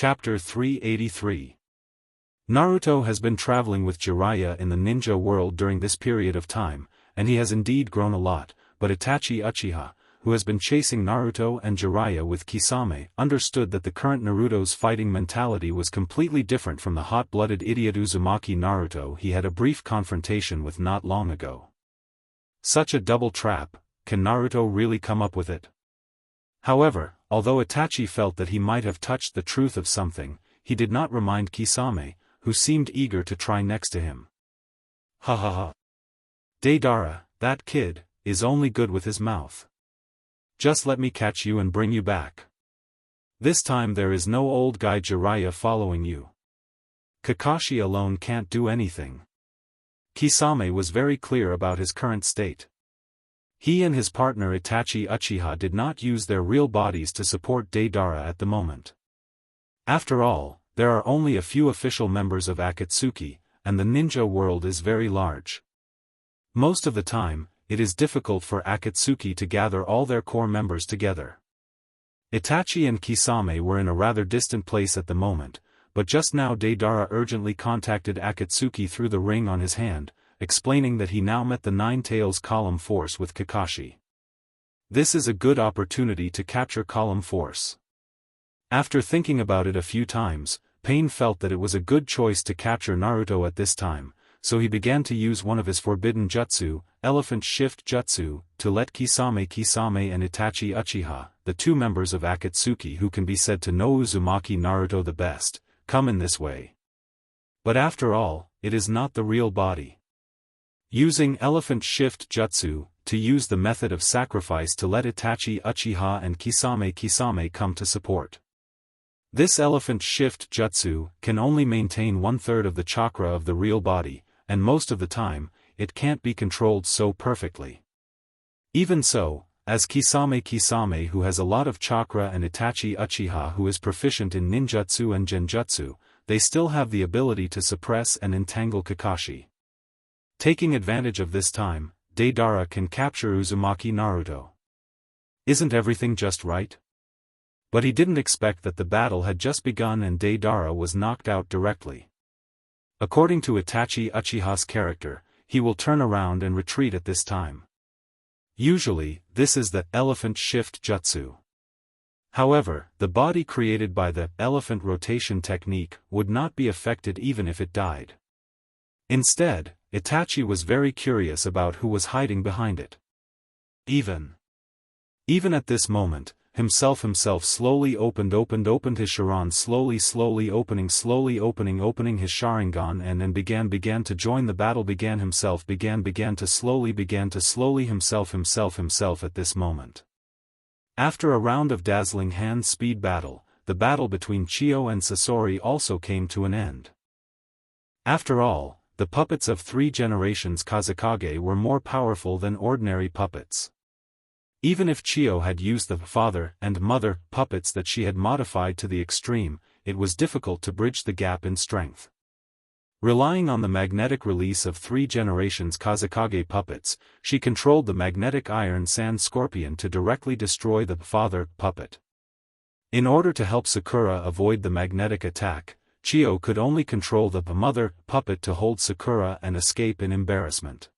Chapter 383. Naruto has been traveling with Jiraiya in the ninja world during this period of time, and he has indeed grown a lot, but Itachi Uchiha, who has been chasing Naruto and Jiraiya with Kisame, understood that the current Naruto's fighting mentality was completely different from the hot-blooded idiot Uzumaki Naruto he had a brief confrontation with not long ago. Such a double trap, can Naruto really come up with it? However, although Itachi felt that he might have touched the truth of something, he did not remind Kisame, who seemed eager to try next to him. Ha ha ha. Deidara, that kid, is only good with his mouth. Just let me catch you and bring you back. This time there is no old guy Jiraiya following you. Kakashi alone can't do anything. Kisame was very clear about his current state. He and his partner Itachi Uchiha did not use their real bodies to support Deidara at the moment. After all, there are only a few official members of Akatsuki, and the ninja world is very large. Most of the time, it is difficult for Akatsuki to gather all their core members together. Itachi and Kisame were in a rather distant place at the moment, but just now Deidara urgently contacted Akatsuki through the ring on his hand, explaining that he now met the Nine Tails column force with Kakashi. This is a good opportunity to capture column force. After thinking about it a few times, Pain felt that it was a good choice to capture Naruto at this time, so he began to use one of his forbidden jutsu, Elephant Shift Jutsu, to let Kisame and Itachi Uchiha, the two members of Akatsuki who can be said to know Uzumaki Naruto the best, come in this way. But after all, it is not the real body. Using Elephant Shift Jutsu, to use the method of sacrifice to let Itachi Uchiha and Kisame come to support. This Elephant Shift Jutsu can only maintain 1/3 of the chakra of the real body, and most of the time, it can't be controlled so perfectly. Even so, as Kisame who has a lot of chakra and Itachi Uchiha who is proficient in ninjutsu and genjutsu, they still have the ability to suppress and entangle Kakashi. Taking advantage of this time, Deidara can capture Uzumaki Naruto. Isn't everything just right? But he didn't expect that the battle had just begun and Deidara was knocked out directly. According to Itachi Uchiha's character, he will turn around and retreat at this time. Usually, this is the Elephant Shift Jutsu. However, the body created by the elephant rotation technique would not be affected even if it died. Instead, Itachi was very curious about who was hiding behind it. Even at this moment, himself slowly opened his Sharan slowly opening his Sharingan and began to join the battle began to slowly himself at this moment. After a round of dazzling hand speed battle, the battle between Chiyo and Sasori also came to an end. After all, the puppets of 3 generations Kazekage were more powerful than ordinary puppets. Even if Chiyo had used the father and mother puppets that she had modified to the extreme, it was difficult to bridge the gap in strength. Relying on the magnetic release of 3 generations Kazekage puppets, she controlled the magnetic iron sand scorpion to directly destroy the father puppet. In order to help Sakura avoid the magnetic attack, Chiyo could only control the mother puppet to hold Sakura and escape in embarrassment.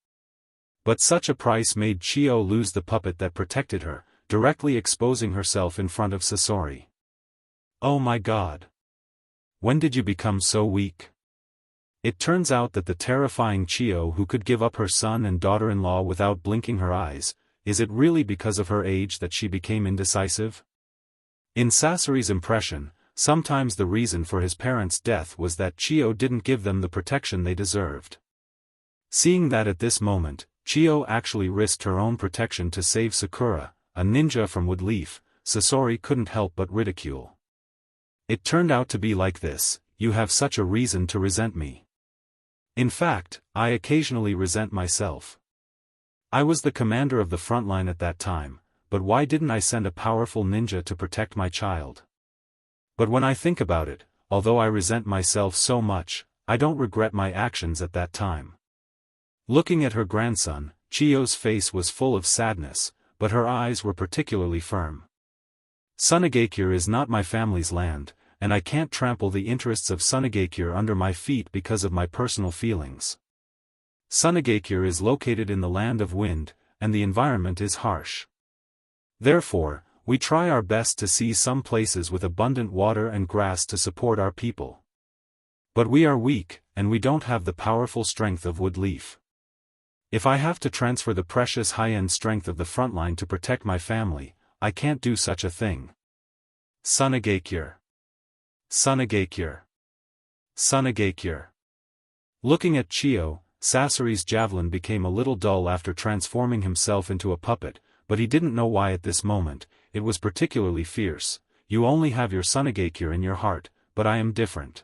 But such a price made Chiyo lose the puppet that protected her, directly exposing herself in front of Sasori. Oh my god! When did you become so weak? It turns out that the terrifying Chiyo who could give up her son and daughter-in-law without blinking her eyes, is it really because of her age that she became indecisive? In Sasori's impression, sometimes the reason for his parents' death was that Chiyo didn't give them the protection they deserved. Seeing that at this moment, Chiyo actually risked her own protection to save Sakura, a ninja from Woodleaf, Sasori couldn't help but ridicule. It turned out to be like this: you have such a reason to resent me. In fact, I occasionally resent myself. I was the commander of the front line at that time, but why didn't I send a powerful ninja to protect my child? But when I think about it, although I resent myself so much, I don't regret my actions at that time. Looking at her grandson, Chiyo's face was full of sadness, but her eyes were particularly firm. Sunagakure is not my family's land, and I can't trample the interests of Sunagakure under my feet because of my personal feelings. Sunagakure is located in the land of wind, and the environment is harsh. Therefore, we try our best to see some places with abundant water and grass to support our people. But we are weak, and we don't have the powerful strength of wood leaf. If I have to transfer the precious high-end strength of the frontline to protect my family, I can't do such a thing. Sunagakure. Sunagakure. Sunagakure. Looking at Chio, Sasori's javelin became a little dull after transforming himself into a puppet, but he didn't know why at this moment. It was particularly fierce. You only have your Sunagakure in your heart, but I am different.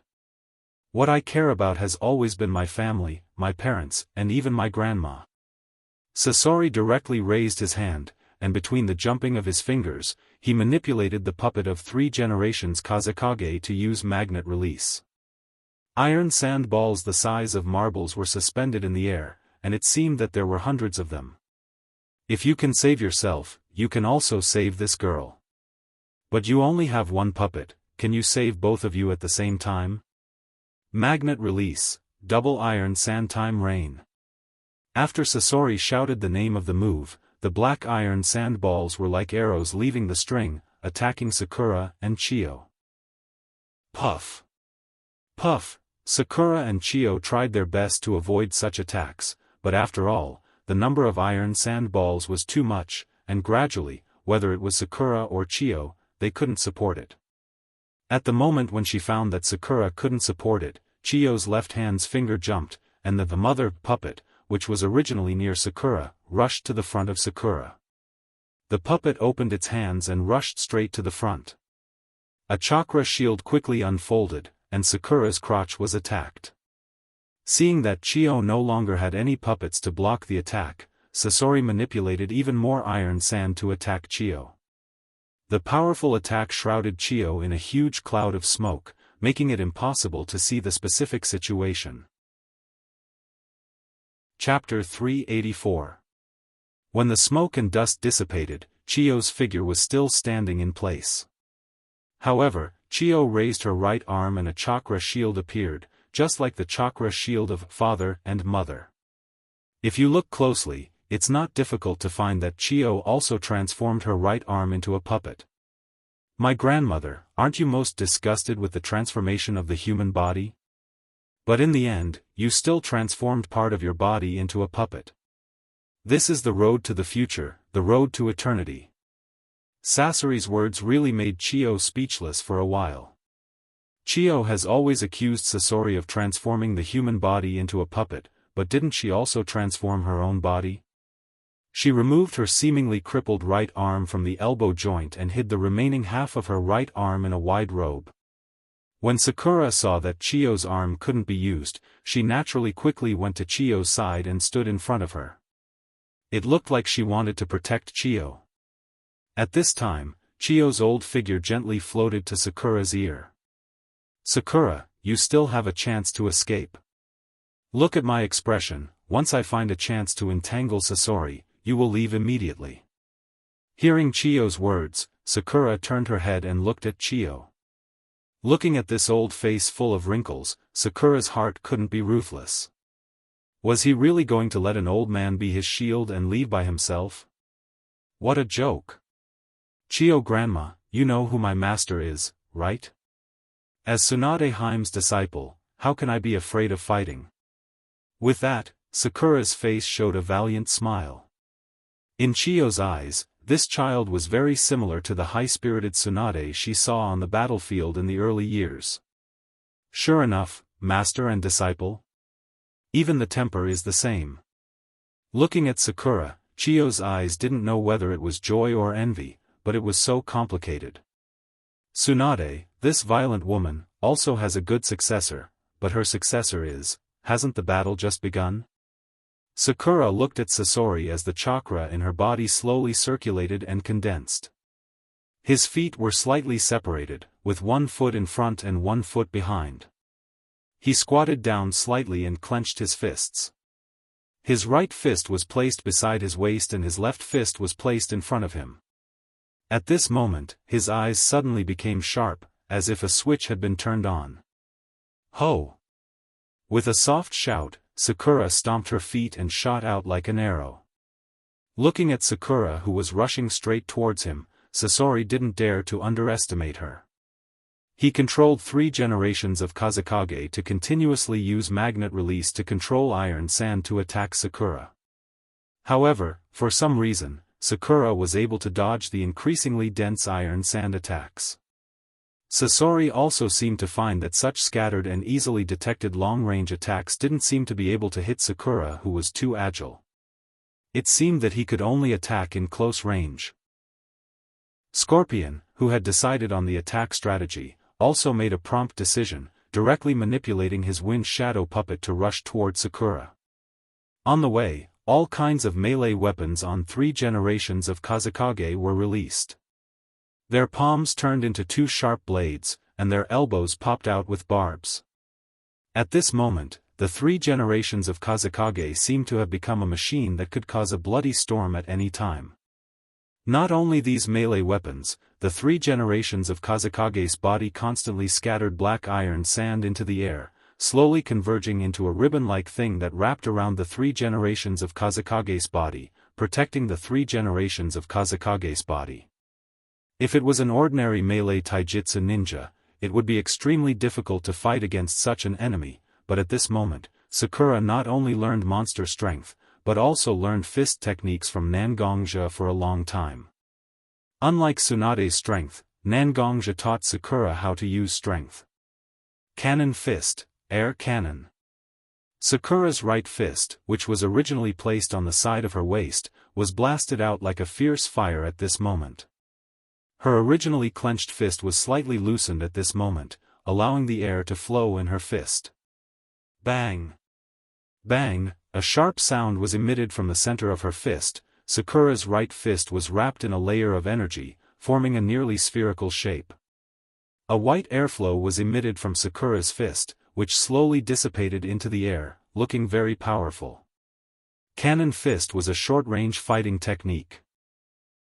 What I care about has always been my family, my parents, and even my grandma. Sasori directly raised his hand, and between the jumping of his fingers, he manipulated the puppet of 3 generations Kazekage to use magnet release. Iron sand balls the size of marbles were suspended in the air, and it seemed that there were hundreds of them. If you can save yourself, you can also save this girl. But you only have one puppet, can you save both of you at the same time? Magnet release, double iron sand time rain. After Sasori shouted the name of the move, the black iron sand balls were like arrows leaving the string, attacking Sakura and Chio. Puff. Puff. Sakura and Chio tried their best to avoid such attacks, but after all, the number of iron sand balls was too much, and gradually, whether it was Sakura or Chio, they couldn't support it. At the moment when she found that Sakura couldn't support it, Chio's left hand's finger jumped, and the mother puppet, which was originally near Sakura, rushed to the front of Sakura. The puppet opened its hands and rushed straight to the front. A chakra shield quickly unfolded, and Sakura's crotch was attacked. Seeing that Chio no longer had any puppets to block the attack, Sasori manipulated even more iron sand to attack Chio. The powerful attack shrouded Chio in a huge cloud of smoke, making it impossible to see the specific situation. Chapter 384. When the smoke and dust dissipated, Chio's figure was still standing in place. However, Chio raised her right arm and a chakra shield appeared, just like the chakra shield of father and mother. If you look closely, it's not difficult to find that Chio also transformed her right arm into a puppet. My grandmother, aren't you most disgusted with the transformation of the human body? But in the end, you still transformed part of your body into a puppet. This is the road to the future, the road to eternity. Sasori's words really made Chio speechless for a while. Chio has always accused Sasori of transforming the human body into a puppet, but didn't she also transform her own body? She removed her seemingly crippled right arm from the elbow joint and hid the remaining half of her right arm in a wide robe. When Sakura saw that Chio's arm couldn't be used, she naturally quickly went to Chio's side and stood in front of her. It looked like she wanted to protect Chio. At this time, Chio's old figure gently floated to Sakura's ear. Sakura, you still have a chance to escape. Look at my expression, once I find a chance to entangle Sasori, you will leave immediately. Hearing Chio's words, Sakura turned her head and looked at Chio. Looking at this old face full of wrinkles, Sakura's heart couldn't be ruthless. Was he really going to let an old man be his shield and leave by himself? What a joke. Chio grandma, you know who my master is, right? As Tsunade Haime's disciple, how can I be afraid of fighting? With that, Sakura's face showed a valiant smile. In Chio's eyes, this child was very similar to the high-spirited Tsunade she saw on the battlefield in the early years. Sure enough, master and disciple? Even the temper is the same. Looking at Sakura, Chio's eyes didn't know whether it was joy or envy, but it was so complicated. Tsunade, this violent woman, also has a good successor, but her successor hasn't the battle just begun? Sakura looked at Sasori as the chakra in her body slowly circulated and condensed. His feet were slightly separated, with one foot in front and one foot behind. He squatted down slightly and clenched his fists. His right fist was placed beside his waist and his left fist was placed in front of him. At this moment, his eyes suddenly became sharp, as if a switch had been turned on. Ho! With a soft shout, Sakura stomped her feet and shot out like an arrow. Looking at Sakura, who was rushing straight towards him, Sasori didn't dare to underestimate her. He controlled 3 generations of Kazekage to continuously use magnet release to control iron sand to attack Sakura. However, for some reason, Sakura was able to dodge the increasingly dense iron sand attacks. Sasori also seemed to find that such scattered and easily detected long-range attacks didn't seem to be able to hit Sakura, who was too agile. It seemed that he could only attack in close range. Scorpion, who had decided on the attack strategy, also made a prompt decision, directly manipulating his wind shadow puppet to rush toward Sakura. On the way, all kinds of melee weapons on 3 generations of Kazekage were released. Their palms turned into 2 sharp blades, and their elbows popped out with barbs. At this moment, the 3 generations of Kazekage seemed to have become a machine that could cause a bloody storm at any time. Not only these melee weapons, the 3 generations of Kazekage's body constantly scattered black iron sand into the air, slowly converging into a ribbon-like thing that wrapped around the 3 generations of Kazekage's body, protecting the 3 generations of Kazekage's body. If it was an ordinary melee taijutsu ninja, it would be extremely difficult to fight against such an enemy, but at this moment, Sakura not only learned monster strength, but also learned fist techniques from Nangongja for a long time. Unlike Tsunade's strength, Nangongja taught Sakura how to use strength. Cannon fist, air cannon. Sakura's right fist, which was originally placed on the side of her waist, was blasted out like a fierce fire at this moment. Her originally clenched fist was slightly loosened at this moment, allowing the air to flow in her fist. Bang! Bang! A sharp sound was emitted from the center of her fist. Sakura's right fist was wrapped in a layer of energy, forming a nearly spherical shape. A white airflow was emitted from Sakura's fist, which slowly dissipated into the air, looking very powerful. Cannon fist was a short-range fighting technique.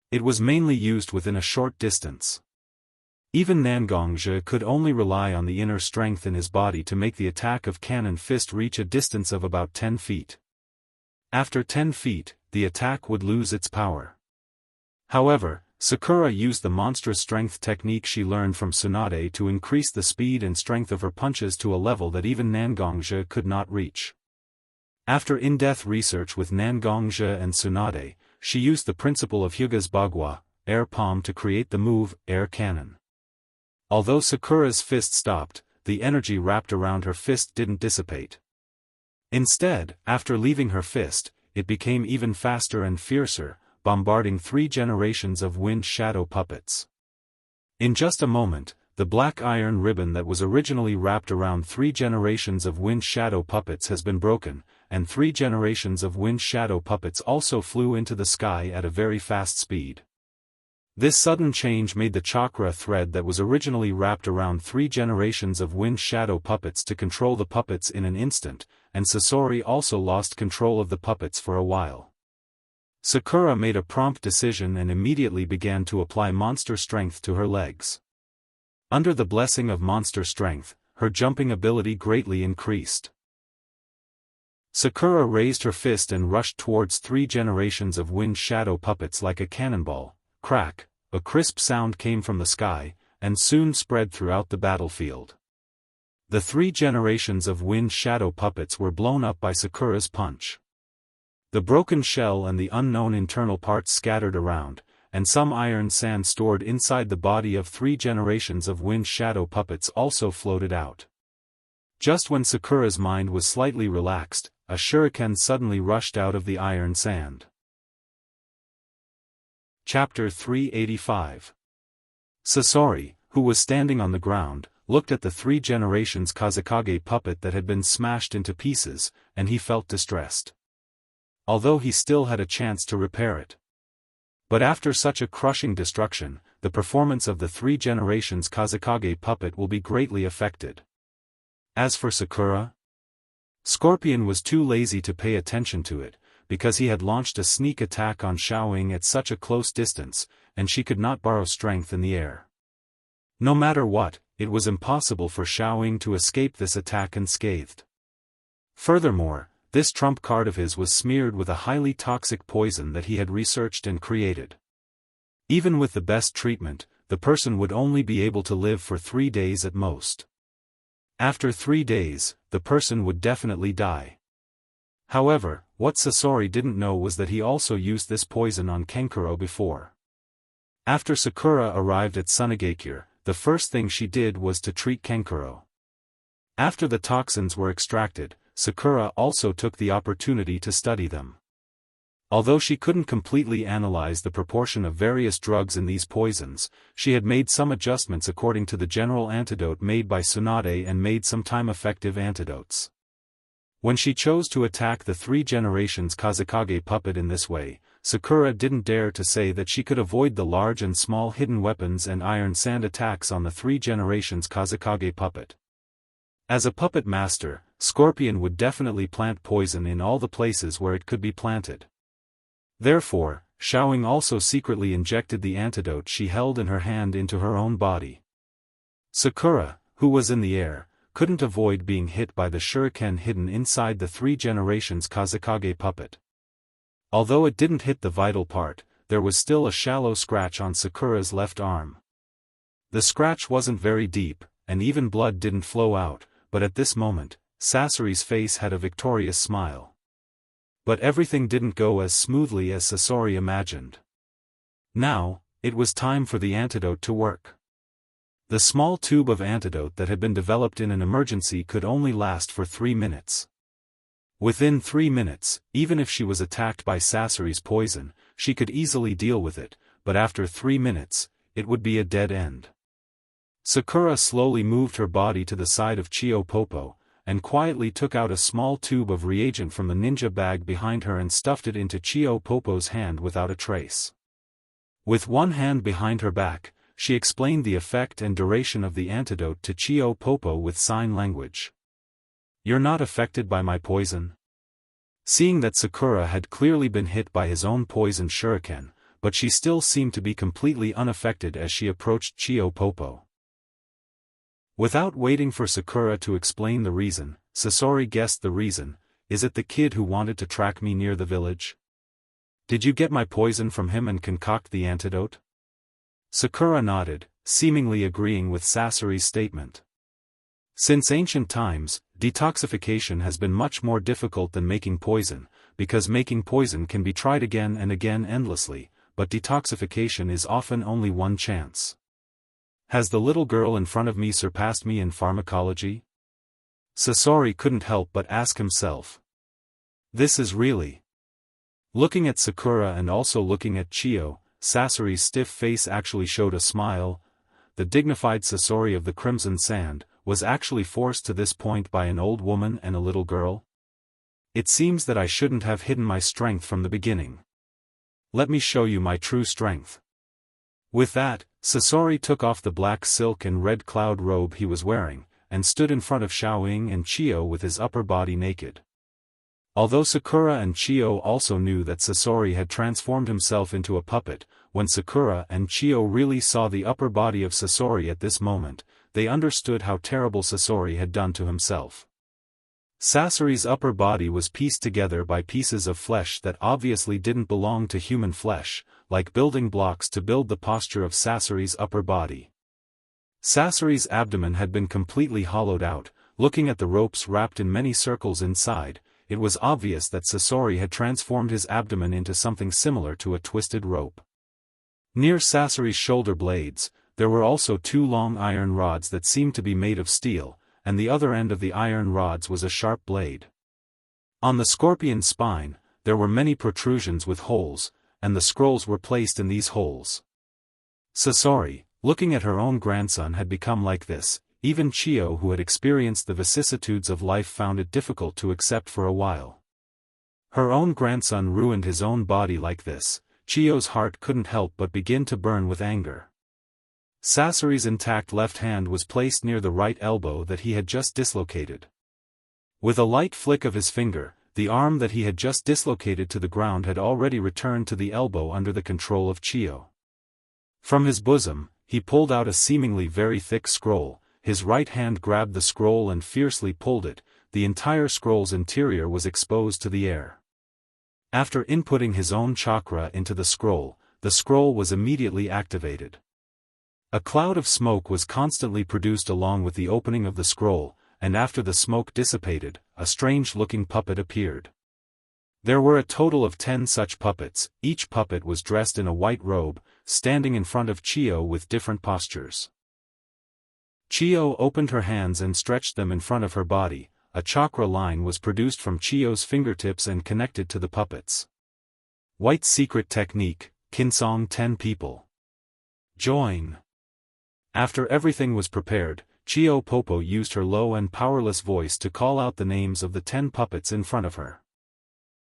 It was mainly used within a short distance. Even Nangongja could only rely on the inner strength in his body to make the attack of cannon fist reach a distance of about 10 feet. After 10 feet, the attack would lose its power. However, Sakura used the monstrous strength technique she learned from Tsunade to increase the speed and strength of her punches to a level that even Nangongja could not reach. After in-depth research with Nangongja and Tsunade, she used the principle of Hyuga's Bagua, air palm, to create the move, air cannon. Although Sakura's fist stopped, the energy wrapped around her fist didn't dissipate. Instead, after leaving her fist, it became even faster and fiercer, bombarding 3 generations of wind shadow puppets. In just a moment, the black iron ribbon that was originally wrapped around 3 generations of wind shadow puppets has been broken, and 3 generations of wind shadow puppets also flew into the sky at a very fast speed. This sudden change made the chakra thread that was originally wrapped around 3 generations of wind shadow puppets to control the puppets in an instant, and Sasori also lost control of the puppets for a while. Sakura made a prompt decision and immediately began to apply monster strength to her legs. Under the blessing of monster strength, her jumping ability greatly increased. Sakura raised her fist and rushed towards 3 generations of wind shadow puppets like a cannonball. Crack, a crisp sound came from the sky, and soon spread throughout the battlefield. The 3 generations of wind shadow puppets were blown up by Sakura's punch. The broken shell and the unknown internal parts scattered around, and some iron sand stored inside the body of 3 generations of wind shadow puppets also floated out. Just when Sakura's mind was slightly relaxed, a shuriken suddenly rushed out of the iron sand. Chapter 385. Sasori, who was standing on the ground, looked at the 3 generations Kazekage puppet that had been smashed into pieces, and he felt distressed. Although he still had a chance to repair it. But after such a crushing destruction, the performance of the 3 generations Kazekage puppet will be greatly affected. As for Sakura, Scorpion was too lazy to pay attention to it, because he had launched a sneak attack on Xiaofan at such a close distance, and she could not borrow strength in the air. No matter what, it was impossible for Xiaoying to escape this attack unscathed. Furthermore, this trump card of his was smeared with a highly toxic poison that he had researched and created. Even with the best treatment, the person would only be able to live for 3 days at most. After 3 days, the person would definitely die. However, what Sasori didn't know was that he also used this poison on Kenkuro before. After Sakura arrived at Sunagakure, the first thing she did was to treat Kenkuro. After the toxins were extracted, Sakura also took the opportunity to study them. Although she couldn't completely analyze the proportion of various drugs in these poisons, she had made some adjustments according to the general antidote made by Tsunade and made some time-effective antidotes. When she chose to attack the 3 generations Kazekage puppet in this way, Sakura didn't dare to say that she could avoid the large and small hidden weapons and iron sand attacks on the 3 generations Kazekage puppet. As a puppet master, Scorpion would definitely plant poison in all the places where it could be planted. Therefore, Xiaoying also secretly injected the antidote she held in her hand into her own body. Sakura, who was in the air, couldn't avoid being hit by the shuriken hidden inside the 3 generations Kazekage puppet. Although it didn't hit the vital part, there was still a shallow scratch on Sakura's left arm. The scratch wasn't very deep, and even blood didn't flow out, but at this moment, Sasori's face had a victorious smile. But everything didn't go as smoothly as Sasori imagined. Now, it was time for the antidote to work. The small tube of antidote that had been developed in an emergency could only last for 3 minutes. Within 3 minutes, even if she was attacked by Sasori's poison, she could easily deal with it, but after 3 minutes, it would be a dead end. Sakura slowly moved her body to the side of Chio Popo, and quietly took out a small tube of reagent from the ninja bag behind her and stuffed it into Chio Popo's hand without a trace. With one hand behind her back, she explained the effect and duration of the antidote to Chio Popo with sign language. "You're not affected by my poison?" Seeing that Sakura had clearly been hit by his own poison shuriken, but she still seemed to be completely unaffected as she approached Chio Popo. Without waiting for Sakura to explain the reason, Sasori guessed the reason. "Is it the kid who wanted to track me near the village? Did you get my poison from him and concoct the antidote?" Sakura nodded, seemingly agreeing with Sasori's statement. Since ancient times, detoxification has been much more difficult than making poison, because making poison can be tried again and again endlessly, but detoxification is often only one chance. Has the little girl in front of me surpassed me in pharmacology? Sasori couldn't help but ask himself. This is really... Looking at Sakura and also looking at Chio, Sasori's stiff face actually showed a smile. The dignified Sasori of the Crimson Sand was actually forced to this point by an old woman and a little girl? It seems that I shouldn't have hidden my strength from the beginning. Let me show you my true strength. With that, Sasori took off the black silk and red cloud robe he was wearing, and stood in front of Xiaoying and Chio with his upper body naked. Although Sakura and Chio also knew that Sasori had transformed himself into a puppet, when Sakura and Chio really saw the upper body of Sasori at this moment, they understood how terrible Sasori had done to himself. Sasori's upper body was pieced together by pieces of flesh that obviously didn't belong to human flesh, like building blocks to build the posture of Sasori's upper body. Sasori's abdomen had been completely hollowed out. Looking at the ropes wrapped in many circles inside, it was obvious that Sasori had transformed his abdomen into something similar to a twisted rope. Near Sasori's shoulder blades, there were also 2 long iron rods that seemed to be made of steel, and the other end of the iron rods was a sharp blade. On the scorpion's spine, there were many protrusions with holes, and the scrolls were placed in these holes. Sasori, looking at her own grandson, had become like this. Even Chio, who had experienced the vicissitudes of life, found it difficult to accept for a while. Her own grandson ruined his own body like this. Chio's heart couldn't help but begin to burn with anger. Sasori's intact left hand was placed near the right elbow that he had just dislocated. With a light flick of his finger, the arm that he had just dislocated to the ground had already returned to the elbow under the control of Chio. From his bosom, he pulled out a seemingly very thick scroll. His right hand grabbed the scroll and fiercely pulled it. The entire scroll's interior was exposed to the air. After inputting his own chakra into the scroll was immediately activated. A cloud of smoke was constantly produced along with the opening of the scroll, and after the smoke dissipated, a strange-looking puppet appeared. There were a total of 10 such puppets. Each puppet was dressed in a white robe, standing in front of Chio with different postures. Chio opened her hands and stretched them in front of her body. A chakra line was produced from Chio's fingertips and connected to the puppets. White secret technique, Kinsong 10 people. Join. After everything was prepared, Chio Popo used her low and powerless voice to call out the names of the 10 puppets in front of her.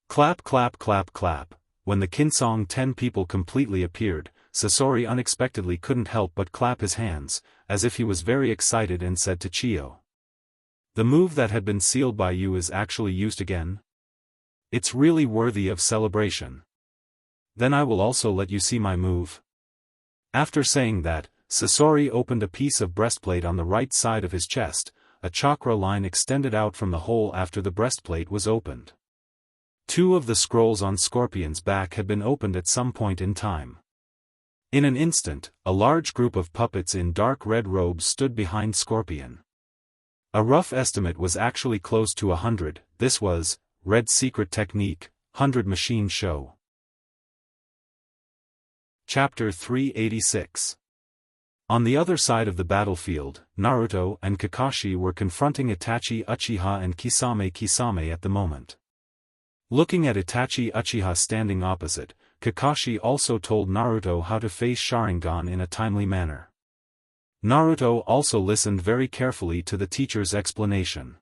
Clap clap clap clap. When the Kinsong 10 people completely appeared, Sasori unexpectedly couldn't help but clap his hands, as if he was very excited, and said to Chio, "The move that had been sealed by you is actually used again? It's really worthy of celebration. Then I will also let you see my move." After saying that, Sasori opened a piece of breastplate on the right side of his chest. A chakra line extended out from the hole after the breastplate was opened. 2 of the scrolls on Scorpion's back had been opened at some point in time. In an instant, a large group of puppets in dark red robes stood behind Scorpion. A rough estimate was actually close to 100. This was Red Secret Technique, 100 Machine Show. Chapter 386. On the other side of the battlefield, Naruto and Kakashi were confronting Itachi Uchiha and Kisame Kisame at the moment. Looking at Itachi Uchiha standing opposite, Kakashi also told Naruto how to face Sharingan in a timely manner. Naruto also listened very carefully to the teacher's explanation.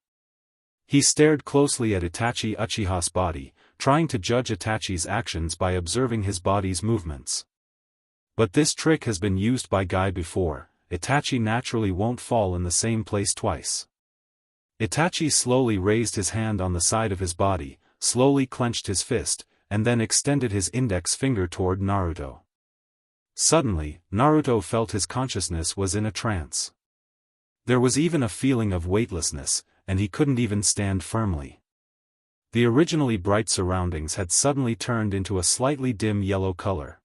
He stared closely at Itachi Uchiha's body, trying to judge Itachi's actions by observing his body's movements. But this trick has been used by Guy before. Itachi naturally won't fall in the same place twice. Itachi slowly raised his hand on the side of his body, slowly clenched his fist, and then extended his index finger toward Naruto. Suddenly, Naruto felt his consciousness was in a trance. There was even a feeling of weightlessness, and he couldn't even stand firmly. The originally bright surroundings had suddenly turned into a slightly dim yellow color.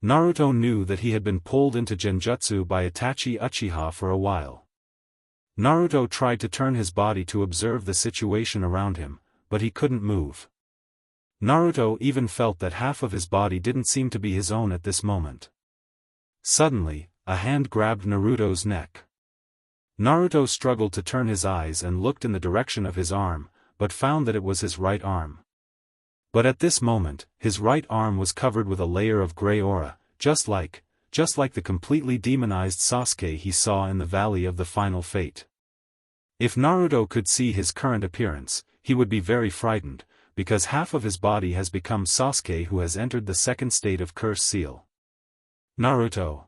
Naruto knew that he had been pulled into Genjutsu by Itachi Uchiha for a while. Naruto tried to turn his body to observe the situation around him, but he couldn't move. Naruto even felt that half of his body didn't seem to be his own at this moment. Suddenly, a hand grabbed Naruto's neck. Naruto struggled to turn his eyes and looked in the direction of his arm, but found that it was his right arm. But at this moment, his right arm was covered with a layer of gray aura, just like the completely demonized Sasuke he saw in the Valley of the Final Fate. If Naruto could see his current appearance, he would be very frightened, because half of his body has become Sasuke, who has entered the second state of Curse Seal. Naruto.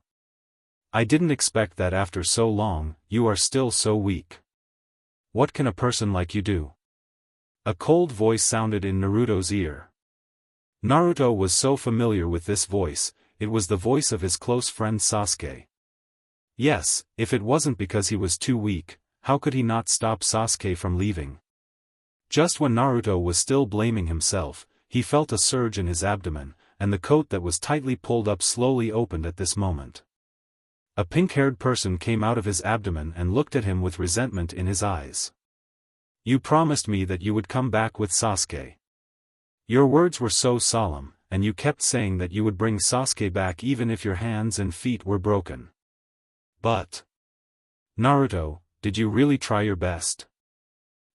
I didn't expect that after so long, you are still so weak. What can a person like you do? A cold voice sounded in Naruto's ear. Naruto was so familiar with this voice, it was the voice of his close friend Sasuke. Yes, if it wasn't because he was too weak, how could he not stop Sasuke from leaving? Just when Naruto was still blaming himself, he felt a surge in his abdomen, and the coat that was tightly pulled up slowly opened at this moment. A pink-haired person came out of his abdomen and looked at him with resentment in his eyes. You promised me that you would come back with Sasuke. Your words were so solemn, and you kept saying that you would bring Sasuke back even if your hands and feet were broken. But, Naruto, did you really try your best?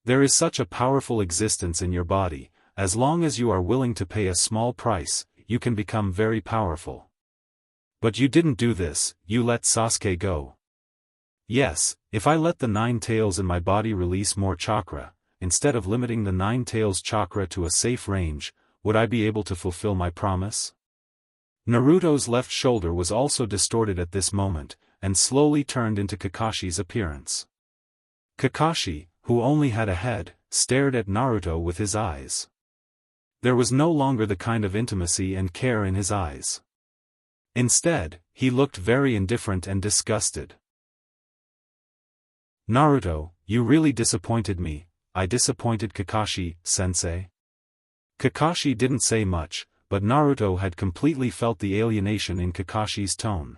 There is such a powerful existence in your body. As long as you are willing to pay a small price, you can become very powerful. But you didn't do this, you let Sasuke go. Yes, if I let the 9 tails in my body release more chakra, instead of limiting the 9 tails chakra to a safe range, would I be able to fulfill my promise? Naruto's left shoulder was also distorted at this moment, and slowly turned into Kakashi's appearance. Kakashi, who only had a head, stared at Naruto with his eyes. There was no longer the kind of intimacy and care in his eyes. Instead, He looked very indifferent and disgusted. Naruto, you really disappointed me. I disappointed Kakashi-sensei? Kakashi didn't say much, but Naruto had completely felt the alienation in Kakashi's tone.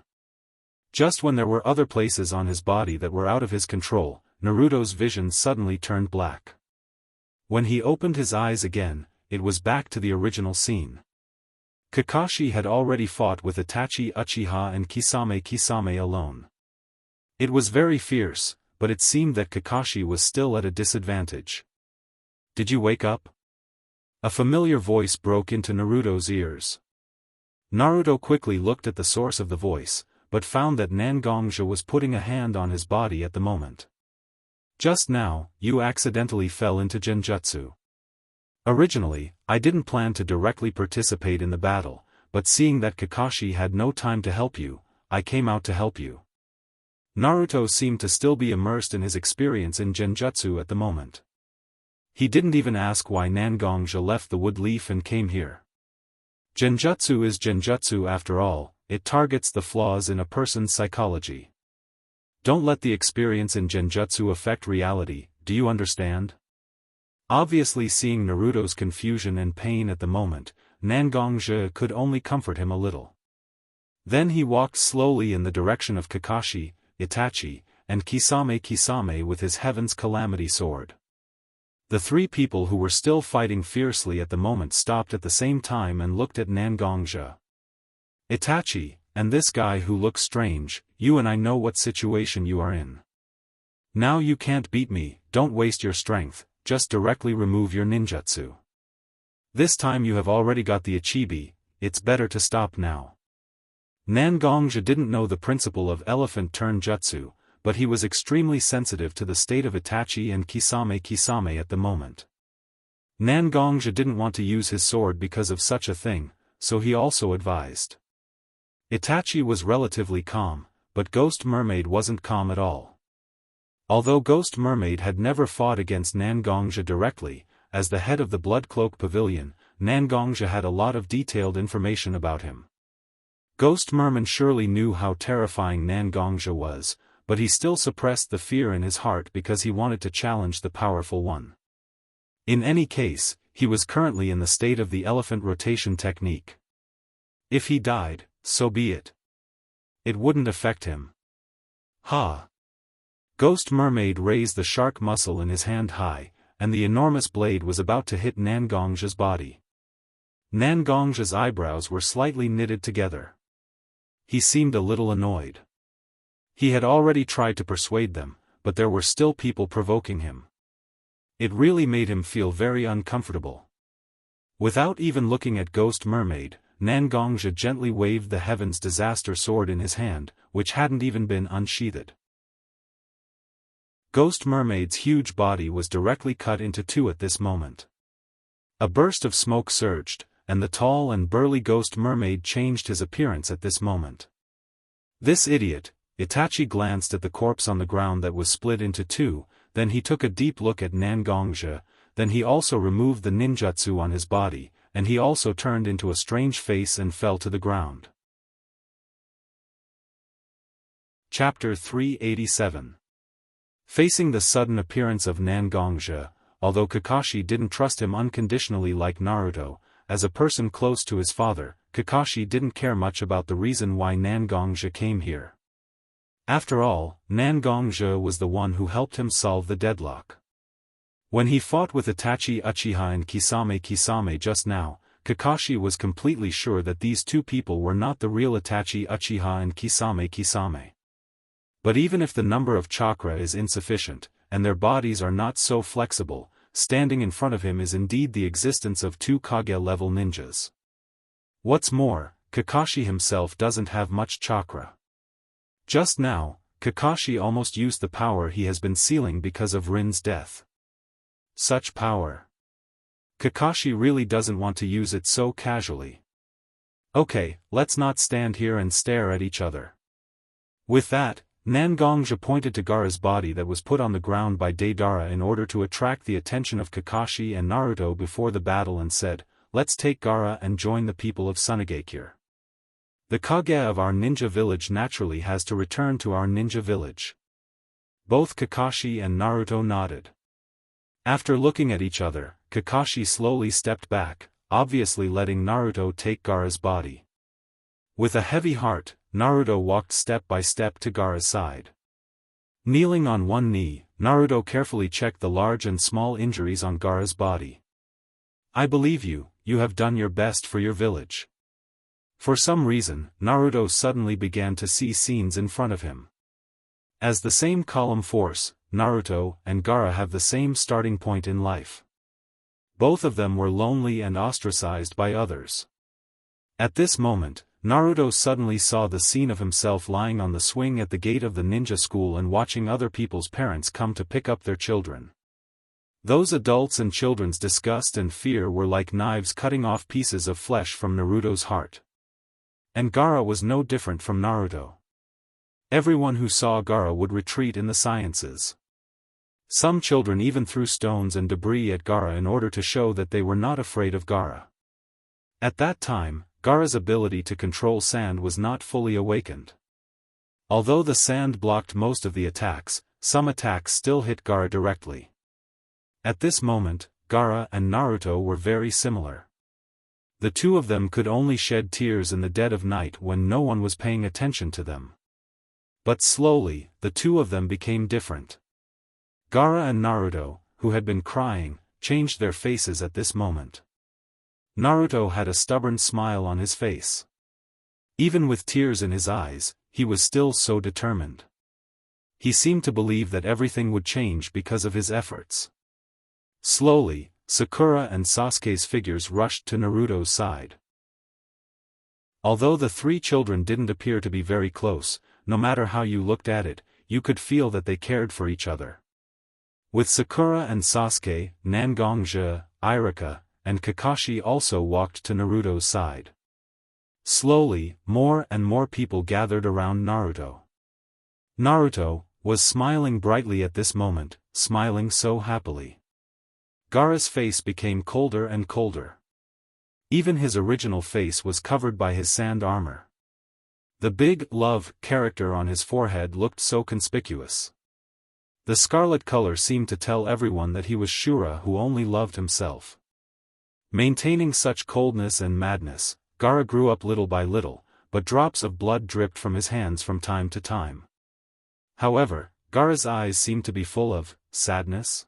Just when there were other places on his body that were out of his control, Naruto's vision suddenly turned black. When he opened his eyes again, it was back to the original scene. Kakashi had already fought with Itachi Uchiha and Kisame alone. It was very fierce, but it seemed that Kakashi was still at a disadvantage. Did you wake up? A familiar voice broke into Naruto's ears. Naruto quickly looked at the source of the voice, but found that Nangongja was putting a hand on his body at the moment. Just now, you accidentally fell into genjutsu. Originally, I didn't plan to directly participate in the battle, but seeing that Kakashi had no time to help you, I came out to help you. Naruto seemed to still be immersed in his experience in genjutsu at the moment. He didn't even ask why Nangongja left the wood leaf and came here. Genjutsu is genjutsu after all, it targets the flaws in a person's psychology. Don't let the experience in genjutsu affect reality, do you understand? Obviously seeing Naruto's confusion and pain at the moment, Nangongja could only comfort him a little. Then he walked slowly in the direction of Kakashi, Itachi, and Kisame with his Heaven's Calamity sword. The three people who were still fighting fiercely at the moment stopped at the same time and looked at Nangongja. Itachi, and this guy who looks strange, you and I know what situation you are in. Now you can't beat me, don't waste your strength, just directly remove your ninjutsu. This time you have already got the Ichibi, it's better to stop now. Nangongja didn't know the principle of elephant turn jutsu, but he was extremely sensitive to the state of Itachi and Kisame at the moment. Nangongja didn't want to use his sword because of such a thing, so he also advised. Itachi was relatively calm, but Ghost Mermaid wasn't calm at all. Although Ghost Mermaid had never fought against Nangongja directly, as the head of the Blood Cloak Pavilion, Nangongja had a lot of detailed information about him. Ghost Merman surely knew how terrifying Nangongja was, but he still suppressed the fear in his heart because he wanted to challenge the powerful one. In any case, he was currently in the state of the elephant rotation technique. If he died, so be it. It wouldn't affect him. Ha! Ghost Mermaid raised the shark muscle in his hand high, and the enormous blade was about to hit Nangongja's body. Nangongja's eyebrows were slightly knitted together. He seemed a little annoyed. He had already tried to persuade them, but there were still people provoking him. It really made him feel very uncomfortable. Without even looking at Ghost Mermaid, Nangongja gently waved the Heaven's Disaster sword in his hand, which hadn't even been unsheathed. Ghost Mermaid's huge body was directly cut into two at this moment. A burst of smoke surged, and the tall and burly Ghost Mermaid changed his appearance at this moment. This idiot, Itachi glanced at the corpse on the ground that was split into two, then he took a deep look at Nangongja, then he also removed the ninjutsu on his body, and he also turned into a strange face and fell to the ground. Chapter 387. Facing the sudden appearance of Nangongja, although Kakashi didn't trust him unconditionally like Naruto, as a person close to his father, Kakashi didn't care much about the reason why Nangongja came here. After all, Nangongja was the one who helped him solve the deadlock. When he fought with Itachi Uchiha and Kisame just now, Kakashi was completely sure that these two people were not the real Itachi Uchiha and Kisame. But even if the number of chakra is insufficient, and their bodies are not so flexible, standing in front of him is indeed the existence of two Kage-level ninjas. What's more, Kakashi himself doesn't have much chakra. Just now, Kakashi almost used the power he has been sealing because of Rin's death. Such power. Kakashi really doesn't want to use it so casually. Okay, let's not stand here and stare at each other. With that, Nangongja pointed to Gaara's body that was put on the ground by Deidara in order to attract the attention of Kakashi and Naruto before the battle and said, "Let's take Gaara and join the people of Sunagakure." The Kage of our ninja village naturally has to return to our ninja village. Both Kakashi and Naruto nodded. After looking at each other, Kakashi slowly stepped back, obviously letting Naruto take Gaara's body. With a heavy heart, Naruto walked step by step to Gaara's side. Kneeling on one knee, Naruto carefully checked the large and small injuries on Gaara's body. I believe you, you have done your best for your village. For some reason, Naruto suddenly began to see scenes in front of him. As the same column force, Naruto and Gaara have the same starting point in life. Both of them were lonely and ostracized by others. At this moment, Naruto suddenly saw the scene of himself lying on the swing at the gate of the ninja school and watching other people's parents come to pick up their children. Those adults and children's disgust and fear were like knives cutting off pieces of flesh from Naruto's heart. And Gaara was no different from Naruto. Everyone who saw Gaara would retreat in the sciences. Some children even threw stones and debris at Gaara in order to show that they were not afraid of Gaara. At that time, Gaara's ability to control sand was not fully awakened. Although the sand blocked most of the attacks, some attacks still hit Gaara directly. At this moment, Gaara and Naruto were very similar. The two of them could only shed tears in the dead of night when no one was paying attention to them. But slowly, the two of them became different. Gaara and Naruto, who had been crying, changed their faces at this moment. Naruto had a stubborn smile on his face. Even with tears in his eyes, he was still so determined. He seemed to believe that everything would change because of his efforts. Slowly, Sakura and Sasuke's figures rushed to Naruto's side. Although the three children didn't appear to be very close, no matter how you looked at it, you could feel that they cared for each other. With Sakura and Sasuke, Nangongja, Irika, and Kakashi also walked to Naruto's side. Slowly, more and more people gathered around Naruto. Naruto was smiling brightly at this moment, smiling so happily. Gaara's face became colder and colder. Even his original face was covered by his sand armor. The big love character on his forehead looked so conspicuous. The scarlet color seemed to tell everyone that he was Shura who only loved himself. Maintaining such coldness and madness, Gaara grew up little by little, but drops of blood dripped from his hands from time to time. However, Gaara's eyes seemed to be full of sadness.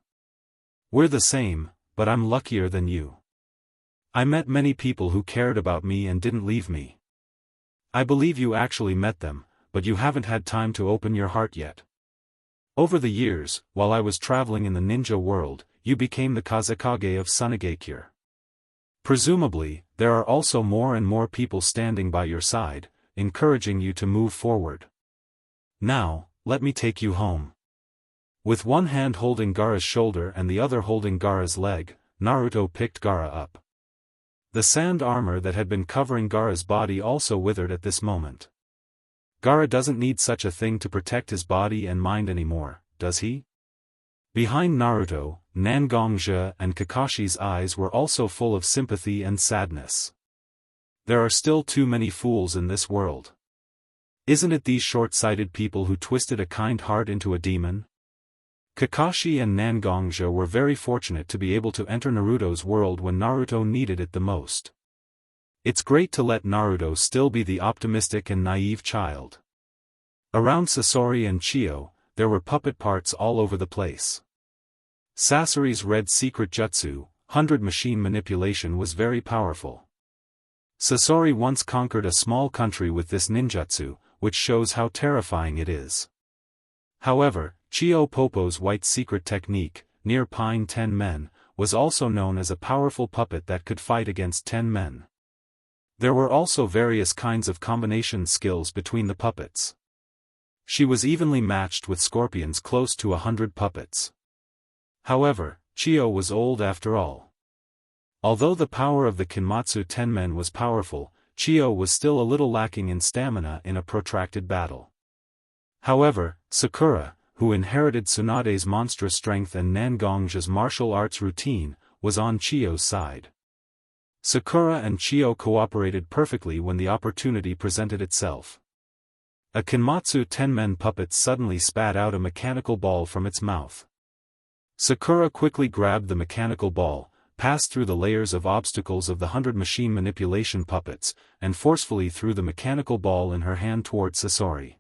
We're the same, but I'm luckier than you. I met many people who cared about me and didn't leave me. I believe you actually met them, but you haven't had time to open your heart yet. Over the years, while I was traveling in the ninja world, you became the Kazekage of Sunigakure. Presumably, there are also more and more people standing by your side, encouraging you to move forward. Now, let me take you home. With one hand holding Gaara's shoulder and the other holding Gaara's leg, Naruto picked Gaara up. The sand armor that had been covering Gaara's body also withered at this moment. Gaara doesn't need such a thing to protect his body and mind anymore, does he? Behind Naruto, Nangongja and Kakashi's eyes were also full of sympathy and sadness. There are still too many fools in this world. Isn't it these short-sighted people who twisted a kind heart into a demon? Kakashi and Nangongja were very fortunate to be able to enter Naruto's world when Naruto needed it the most. It's great to let Naruto still be the optimistic and naive child. Around Sasori and Chio, there were puppet parts all over the place. Sasori's red secret jutsu, 100 machine manipulation, was very powerful. Sasori once conquered a small country with this ninjutsu, which shows how terrifying it is. However, Chio Popo's white secret technique, near Pine 10 men, was also known as a powerful puppet that could fight against 10 men. There were also various kinds of combination skills between the puppets. She was evenly matched with scorpions close to 100 puppets. However, Chio was old after all. Although the power of the Kinmatsu 10 men was powerful, Chio was still a little lacking in stamina in a protracted battle. However, Sakura, who inherited Tsunade's monstrous strength and Nangongja's martial arts routine, was on Chio's side. Sakura and Chiyo cooperated perfectly when the opportunity presented itself. A Kinmatsu Tenmen puppet suddenly spat out a mechanical ball from its mouth. Sakura quickly grabbed the mechanical ball, passed through the layers of obstacles of the 100 machine manipulation puppets, and forcefully threw the mechanical ball in her hand towards Sasori.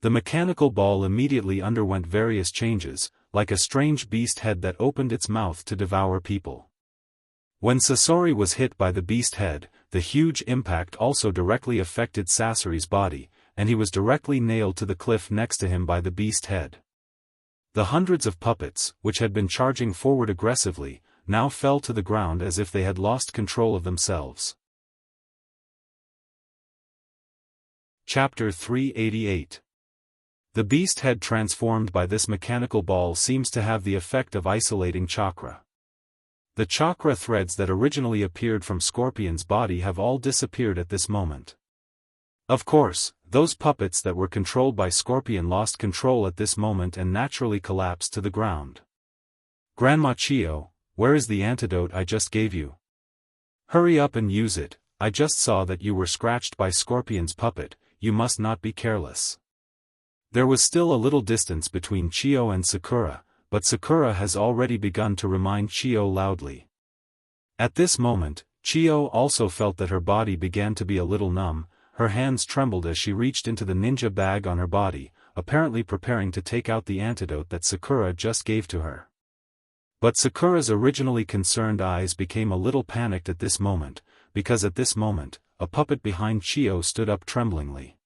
The mechanical ball immediately underwent various changes, like a strange beast head that opened its mouth to devour people. When Sasori was hit by the beast head, the huge impact also directly affected Sasori's body, and he was directly nailed to the cliff next to him by the beast head. The hundreds of puppets, which had been charging forward aggressively, now fell to the ground as if they had lost control of themselves. Chapter 388. The beast head transformed by this mechanical ball seems to have the effect of isolating chakra. The chakra threads that originally appeared from Scorpion's body have all disappeared at this moment. Of course, those puppets that were controlled by Scorpion lost control at this moment and naturally collapsed to the ground. Grandma Chiyo, where is the antidote I just gave you? Hurry up and use it. I just saw that you were scratched by Scorpion's puppet, you must not be careless. There was still a little distance between Chiyo and Sakura, but Sakura has already begun to remind Chiyo loudly. At this moment, Chiyo also felt that her body began to be a little numb, her hands trembled as she reached into the ninja bag on her body, apparently preparing to take out the antidote that Sakura just gave to her. But Sakura's originally concerned eyes became a little panicked at this moment, because at this moment, a puppet behind Chiyo stood up tremblingly.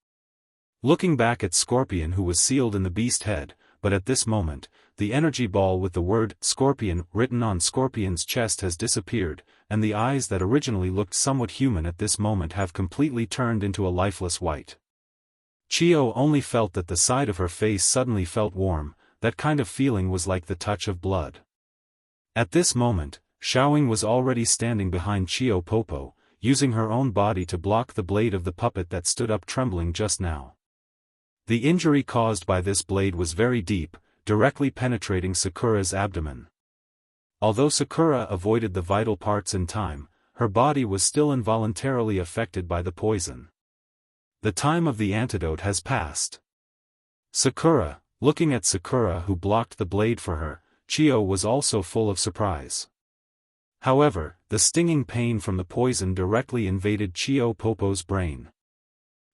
Looking back at Scorpion who was sealed in the beast head, but at this moment, the energy ball with the word Scorpion written on Scorpion's chest has disappeared, and the eyes that originally looked somewhat human at this moment have completely turned into a lifeless white. Chiyo only felt that the side of her face suddenly felt warm, that kind of feeling was like the touch of blood. At this moment, Xiaofan was already standing behind Chiyo Popo, using her own body to block the blade of the puppet that stood up trembling just now. The injury caused by this blade was very deep, directly penetrating Sakura's abdomen. Although Sakura avoided the vital parts in time, her body was still involuntarily affected by the poison. The time of the antidote has passed. Sakura, looking at Sakura who blocked the blade for her, Chiyo was also full of surprise. However, the stinging pain from the poison directly invaded Chiyo Popo's brain.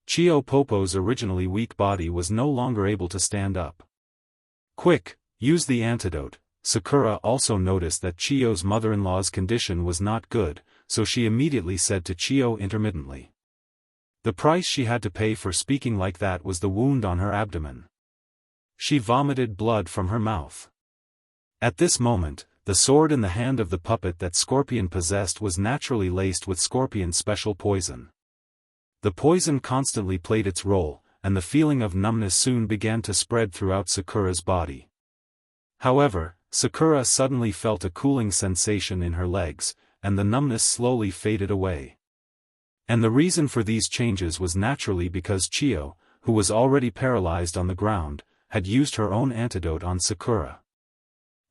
Chiyo Popo's originally weak body was no longer able to stand up. Quick, use the antidote. Sakura also noticed that Chiyo's mother-in-law's condition was not good, so she immediately said to Chiyo intermittently. The price she had to pay for speaking like that was the wound on her abdomen. She vomited blood from her mouth. At this moment, the sword in the hand of the puppet that Scorpion possessed was naturally laced with Scorpion's special poison. The poison constantly played its role, and the feeling of numbness soon began to spread throughout Sakura's body. However, Sakura suddenly felt a cooling sensation in her legs, and the numbness slowly faded away. And the reason for these changes was naturally because Chiyo, who was already paralyzed on the ground, had used her own antidote on Sakura.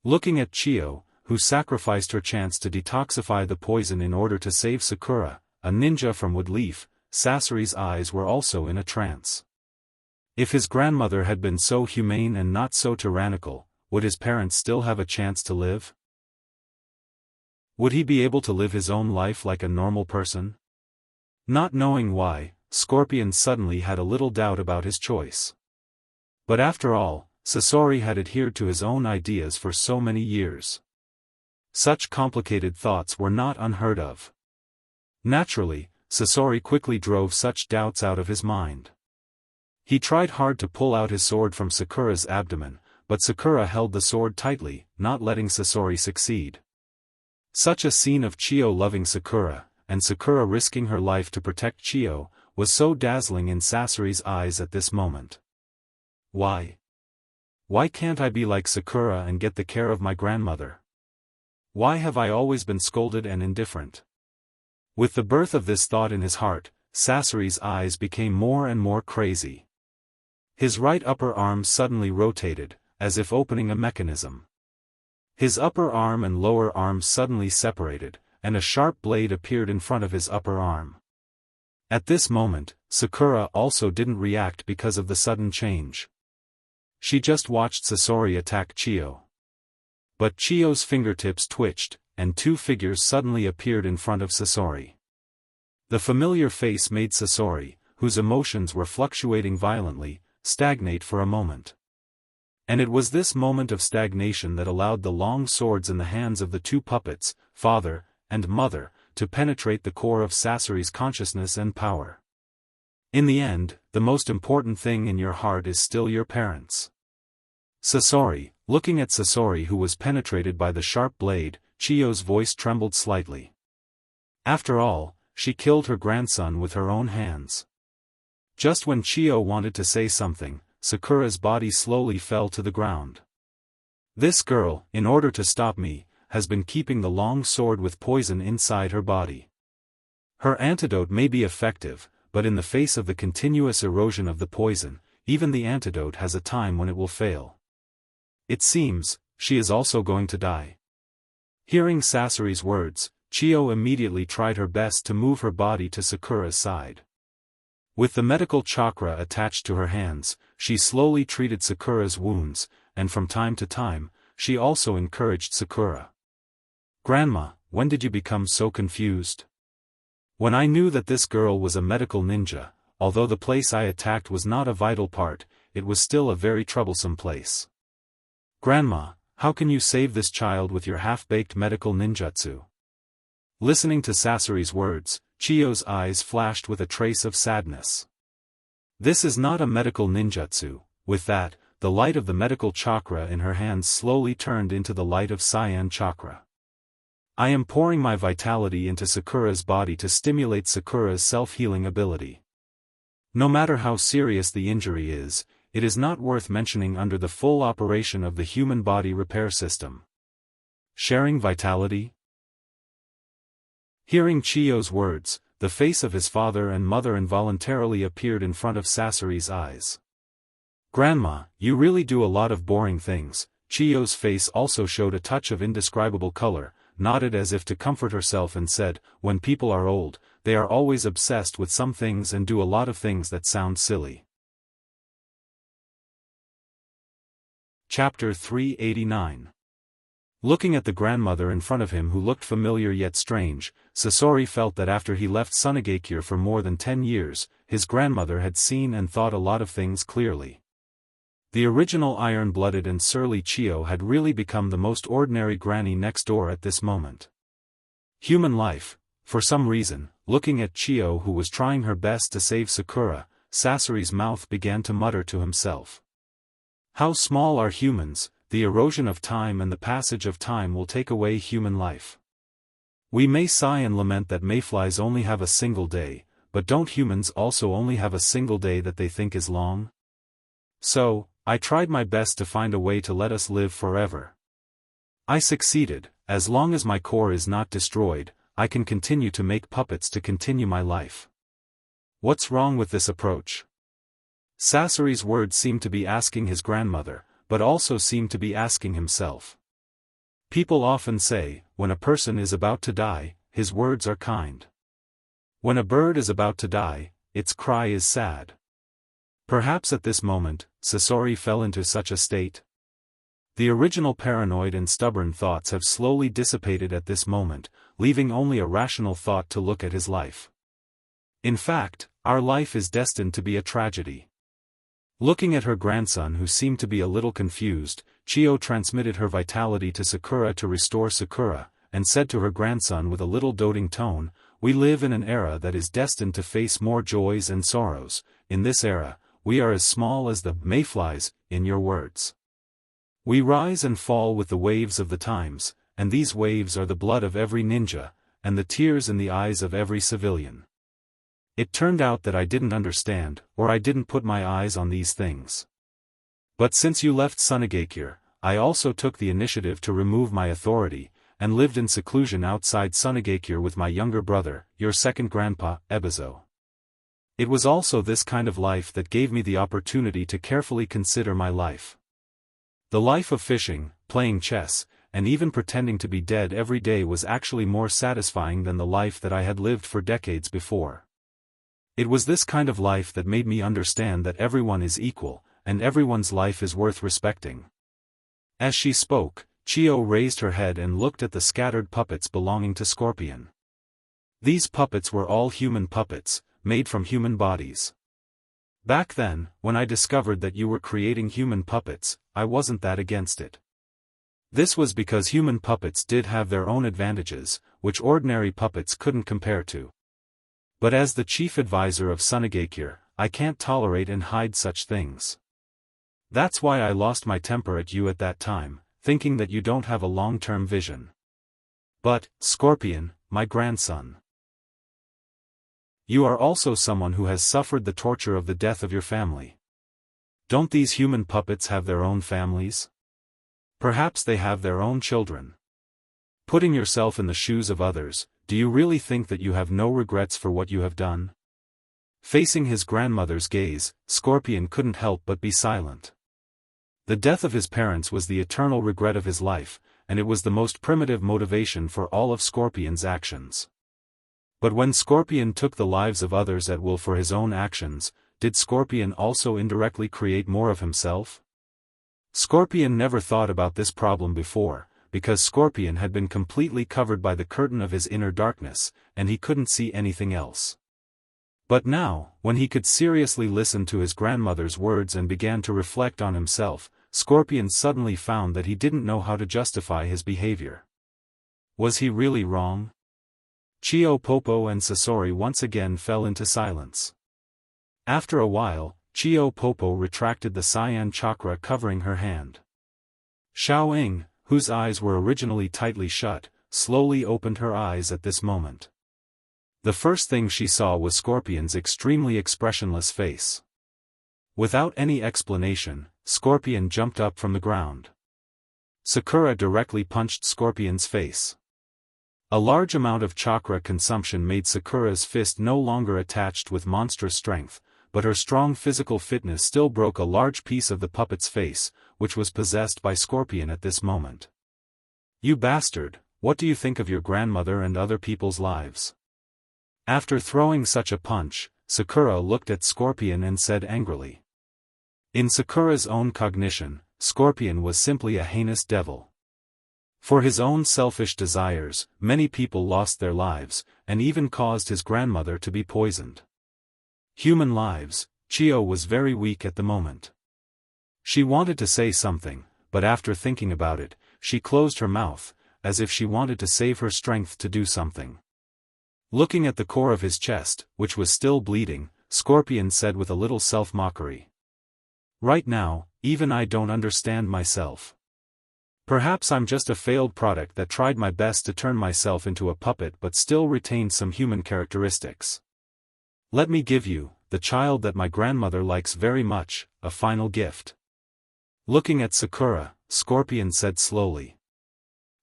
Looking at Chiyo, who sacrificed her chance to detoxify the poison in order to save Sakura, a ninja from Woodleaf, Sasori's eyes were also in a trance. If his grandmother had been so humane and not so tyrannical, would his parents still have a chance to live? Would he be able to live his own life like a normal person? Not knowing why, Scorpion suddenly had a little doubt about his choice. But after all, Sasori had adhered to his own ideas for so many years. Such complicated thoughts were not unheard of. Naturally, Sasori quickly drove such doubts out of his mind. He tried hard to pull out his sword from Sakura's abdomen, but Sakura held the sword tightly, not letting Sasori succeed. Such a scene of Chiyo loving Sakura, and Sakura risking her life to protect Chiyo, was so dazzling in Sasori's eyes at this moment. Why? Why can't I be like Sakura and get the care of my grandmother? Why have I always been scolded and indifferent? With the birth of this thought in his heart, Sasori's eyes became more and more crazy. His right upper arm suddenly rotated, as if opening a mechanism. His upper arm and lower arm suddenly separated, and a sharp blade appeared in front of his upper arm. At this moment, Sakura also didn't react because of the sudden change. She just watched Sasori attack Chiyo. But Chiyo's fingertips twitched, and two figures suddenly appeared in front of Sasori. The familiar face made Sasori, whose emotions were fluctuating violently, stagnate for a moment. And it was this moment of stagnation that allowed the long swords in the hands of the two puppets, father and mother, to penetrate the core of Sasori's consciousness and power. In the end, the most important thing in your heart is still your parents. Sasori, looking at Sasori who was penetrated by the sharp blade, Chiyo's voice trembled slightly. After all, she killed her grandson with her own hands. Just when Chiyo wanted to say something, Sakura's body slowly fell to the ground. This girl, in order to stop me, has been keeping the long sword with poison inside her body. Her antidote may be effective, but in the face of the continuous erosion of the poison, even the antidote has a time when it will fail. It seems, she is also going to die. Hearing Sasori's words, Chiyo immediately tried her best to move her body to Sakura's side. With the medical chakra attached to her hands, she slowly treated Sakura's wounds, and from time to time, she also encouraged Sakura. "Grandma, when did you become so confused?" "When I knew that this girl was a medical ninja, although the place I attacked was not a vital part, it was still a very troublesome place." "Grandma, how can you save this child with your half-baked medical ninjutsu?" Listening to Sasori's words, Chiyo's eyes flashed with a trace of sadness. "This is not a medical ninjutsu." With that, the light of the medical chakra in her hands slowly turned into the light of cyan chakra. "I am pouring my vitality into Sakura's body to stimulate Sakura's self-healing ability. No matter how serious the injury is, it is not worth mentioning under the full operation of the human body repair system." Sharing vitality? Hearing Chiyo's words, the face of his father and mother involuntarily appeared in front of Sasori's eyes. "Grandma, you really do a lot of boring things." Chiyo's face also showed a touch of indescribable color, nodded as if to comfort herself and said, "When people are old, they are always obsessed with some things and do a lot of things that sound silly." Chapter 389. Looking at the grandmother in front of him who looked familiar yet strange, Sasori felt that after he left Sunagakure for more than 10 years, his grandmother had seen and thought a lot of things clearly. The original iron-blooded and surly Chiyo had really become the most ordinary granny next door at this moment. Human life, for some reason, looking at Chiyo who was trying her best to save Sakura, Sasori's mouth began to mutter to himself. How small are humans, the erosion of time and the passage of time will take away human life. We may sigh and lament that mayflies only have a single day, but don't humans also only have a single day that they think is long? So, I tried my best to find a way to let us live forever. I succeeded. As long as my core is not destroyed, I can continue to make puppets to continue my life. What's wrong with this approach? Sasori's words seemed to be asking his grandmother, but also seemed to be asking himself. People often say, when a person is about to die, his words are kind. When a bird is about to die, its cry is sad. Perhaps at this moment, Sasori fell into such a state. The original paranoid and stubborn thoughts have slowly dissipated at this moment, leaving only a rational thought to look at his life. In fact, our life is destined to be a tragedy. Looking at her grandson who seemed to be a little confused, Chiyo transmitted her vitality to Sakura to restore Sakura, and said to her grandson with a little doting tone, "We live in an era that is destined to face more joys and sorrows. In this era, we are as small as the mayflies, in your words. We rise and fall with the waves of the times, and these waves are the blood of every ninja, and the tears in the eyes of every civilian." It turned out that I didn't understand, or I didn't put my eyes on these things. But since you left Sunagakure, I also took the initiative to remove my authority, and lived in seclusion outside Sunagakure with my younger brother, your second grandpa, Ebizo. It was also this kind of life that gave me the opportunity to carefully consider my life. The life of fishing, playing chess, and even pretending to be dead every day was actually more satisfying than the life that I had lived for decades before. It was this kind of life that made me understand that everyone is equal, and everyone's life is worth respecting. As she spoke, Chio raised her head and looked at the scattered puppets belonging to Scorpion. These puppets were all human puppets, made from human bodies. Back then, when I discovered that you were creating human puppets, I wasn't that against it. This was because human puppets did have their own advantages, which ordinary puppets couldn't compare to. But as the chief advisor of Sunagakure, I can't tolerate and hide such things. That's why I lost my temper at you at that time, thinking that you don't have a long-term vision. But, Scorpion, my grandson, you are also someone who has suffered the torture of the death of your family. Don't these human puppets have their own families? Perhaps they have their own children. Putting yourself in the shoes of others, do you really think that you have no regrets for what you have done? Facing his grandmother's gaze, Scorpion couldn't help but be silent. The death of his parents was the eternal regret of his life, and it was the most primitive motivation for all of Scorpion's actions. But when Scorpion took the lives of others at will for his own actions, did Scorpion also indirectly create more of himself? Scorpion never thought about this problem before, because Scorpion had been completely covered by the curtain of his inner darkness, and he couldn't see anything else. But now, when he could seriously listen to his grandmother's words and began to reflect on himself, Scorpion suddenly found that he didn't know how to justify his behavior. Was he really wrong? Chio Popo and Sasori once again fell into silence. After a while, Chio Popo retracted the cyan chakra covering her hand. Xiao Ying, whose eyes were originally tightly shut, slowly opened her eyes at this moment. The first thing she saw was Scorpion's extremely expressionless face. Without any explanation, Scorpion jumped up from the ground. Sakura directly punched Scorpion's face. A large amount of chakra consumption made Sakura's fist no longer attached with monstrous strength, but her strong physical fitness still broke a large piece of the puppet's face, which was possessed by Scorpion at this moment. You bastard, what do you think of your grandmother and other people's lives? After throwing such a punch, Sakura looked at Scorpion and said angrily. In Sakura's own cognition, Scorpion was simply a heinous devil. For his own selfish desires, many people lost their lives, and even caused his grandmother to be poisoned. Human lives. Chio was very weak at the moment. She wanted to say something, but after thinking about it, she closed her mouth, as if she wanted to save her strength to do something. Looking at the core of his chest, which was still bleeding, Scorpion said with a little self-mockery. Right now, even I don't understand myself. Perhaps I'm just a failed product that tried my best to turn myself into a puppet but still retained some human characteristics. Let me give you, the child that my grandmother likes very much, a final gift. Looking at Sakura, Scorpion said slowly.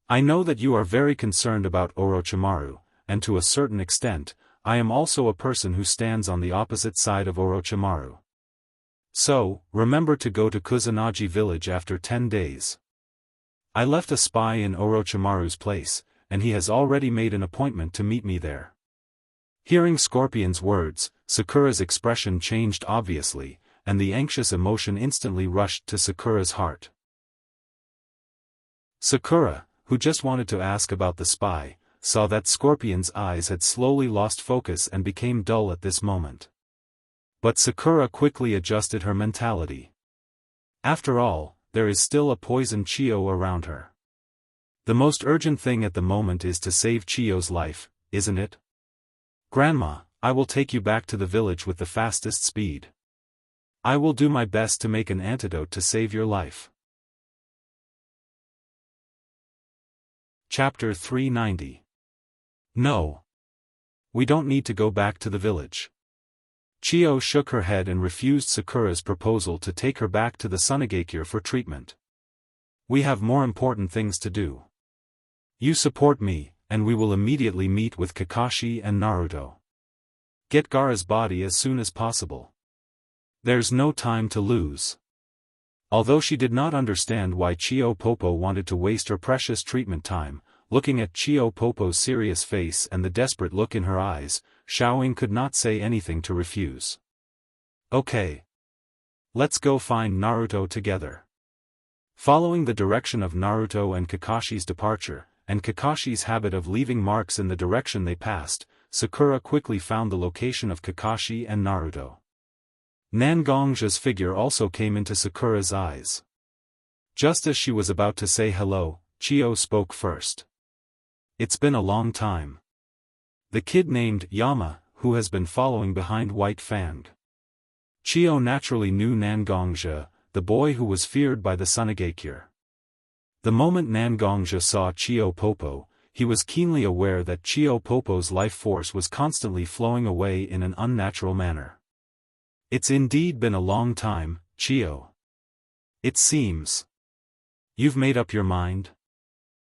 I know that you are very concerned about Orochimaru, and to a certain extent, I am also a person who stands on the opposite side of Orochimaru. So, remember to go to Kusanagi village after 10 days. I left a spy in Orochimaru's place, and he has already made an appointment to meet me there. Hearing Scorpion's words, Sakura's expression changed obviously, and the anxious emotion instantly rushed to Sakura's heart. Sakura, who just wanted to ask about the spy, saw that Scorpion's eyes had slowly lost focus and became dull at this moment. But Sakura quickly adjusted her mentality. After all, there is still a poisoned Chio around her. The most urgent thing at the moment is to save Chio's life, isn't it? Grandma, I will take you back to the village with the fastest speed. I will do my best to make an antidote to save your life. Chapter 390. No. We don't need to go back to the village. Chio shook her head and refused Sakura's proposal to take her back to the Sunagakure for treatment. We have more important things to do. You support me, and we will immediately meet with Kakashi and Naruto. Get Gaara's body as soon as possible. There's no time to lose. Although she did not understand why Chio Popo wanted to waste her precious treatment time, looking at Chio Popo's serious face and the desperate look in her eyes, Xiaoying could not say anything to refuse. Okay. Let's go find Naruto together. Following the direction of Naruto and Kakashi's departure, and Kakashi's habit of leaving marks in the direction they passed, Sakura quickly found the location of Kakashi and Naruto. Nangongja's figure also came into Sakura's eyes. Just as she was about to say hello, Chio spoke first. It's been a long time. The kid named Yama, who has been following behind White Fang. Chio naturally knew Nangongja, the boy who was feared by the Sunigakure. The moment Nangongja saw Chio Popo, he was keenly aware that Chio Popo's life force was constantly flowing away in an unnatural manner. It's indeed been a long time, Chio. It seems. You've made up your mind?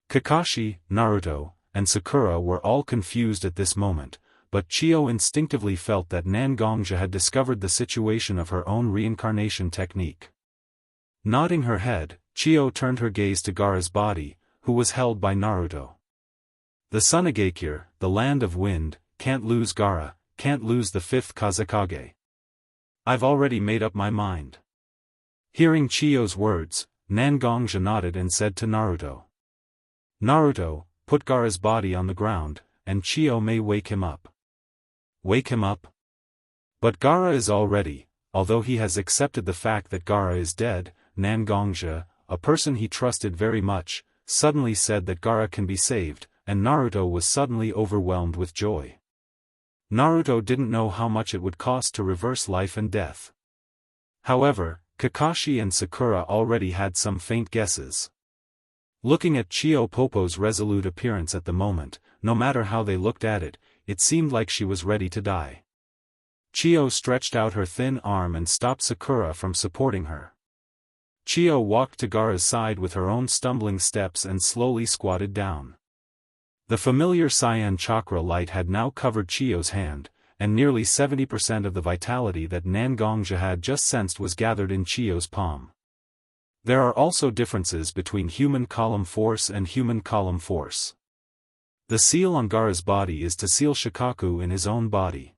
Kakashi, Naruto, and Sakura were all confused at this moment, but Chio instinctively felt that Nangongja had discovered the situation of her own reincarnation technique. Nodding her head, Chio turned her gaze to Gaara's body, who was held by Naruto. The Sunigakure, the land of wind, can't lose Gaara, can't lose the fifth Kazekage. I've already made up my mind. Hearing Chio's words, Nangongja nodded and said to Naruto. Naruto, put Gaara's body on the ground, and Chio may wake him up. Wake him up? But Gaara is already, although he has accepted the fact that Gaara is dead, Nangongja, a person he trusted very much, suddenly said that Gaara can be saved, and Naruto was suddenly overwhelmed with joy. Naruto didn't know how much it would cost to reverse life and death. However, Kakashi and Sakura already had some faint guesses. Looking at Chio Popo's resolute appearance at the moment, no matter how they looked at it, it seemed like she was ready to die. Chio stretched out her thin arm and stopped Sakura from supporting her. Chio walked to Gaara's side with her own stumbling steps and slowly squatted down. The familiar cyan chakra light had now covered Chio's hand, and nearly 70% of the vitality that Nangongja had just sensed was gathered in Chio's palm. There are also differences between human column force and human column force. The seal on Gaara's body is to seal Shikaku in his own body.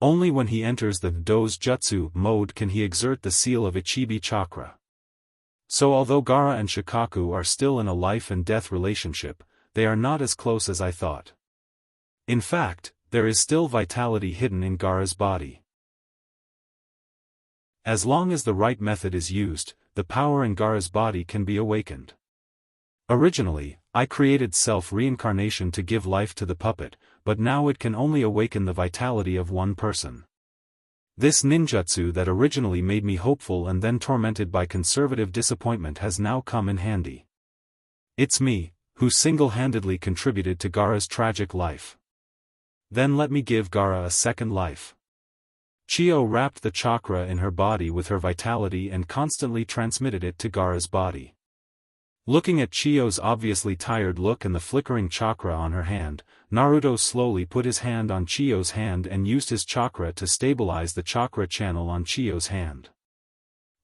Only when he enters the Do's Jutsu mode can he exert the seal of Ichibi chakra. So although Gaara and Shikaku are still in a life and death relationship, they are not as close as I thought. In fact, there is still vitality hidden in Gaara's body. As long as the right method is used, the power in Gaara's body can be awakened. Originally, I created self-reincarnation to give life to the puppet, but now it can only awaken the vitality of one person. This ninjutsu that originally made me hopeful and then tormented by conservative disappointment has now come in handy. It's me, who single-handedly contributed to Gaara's tragic life. Then let me give Gaara a second life. Chio wrapped the chakra in her body with her vitality and constantly transmitted it to Gaara's body. Looking at Chio's obviously tired look and the flickering chakra on her hand, Naruto slowly put his hand on Chio's hand and used his chakra to stabilize the chakra channel on Chio's hand.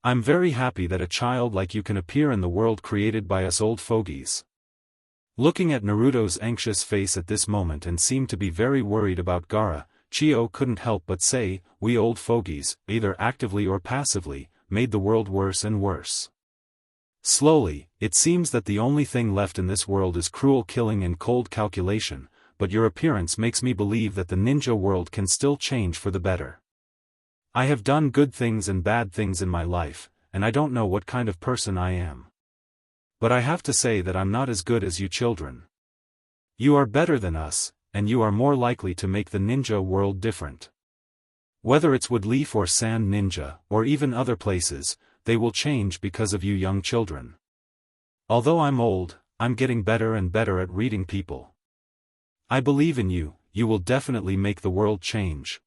I'm very happy that a child like you can appear in the world created by us old fogies. Looking at Naruto's anxious face at this moment and seemed to be very worried about Gaara, Chio couldn't help but say, we old fogies, either actively or passively, made the world worse and worse. Slowly, it seems that the only thing left in this world is cruel killing and cold calculation, but your appearance makes me believe that the ninja world can still change for the better. I have done good things and bad things in my life, and I don't know what kind of person I am. But I have to say that I'm not as good as you children. You are better than us, and you are more likely to make the ninja world different. Whether it's Woodleaf or Sand Ninja, or even other places, they will change because of you young children. Although I'm old, I'm getting better and better at reading people. I believe in you, you will definitely make the world change.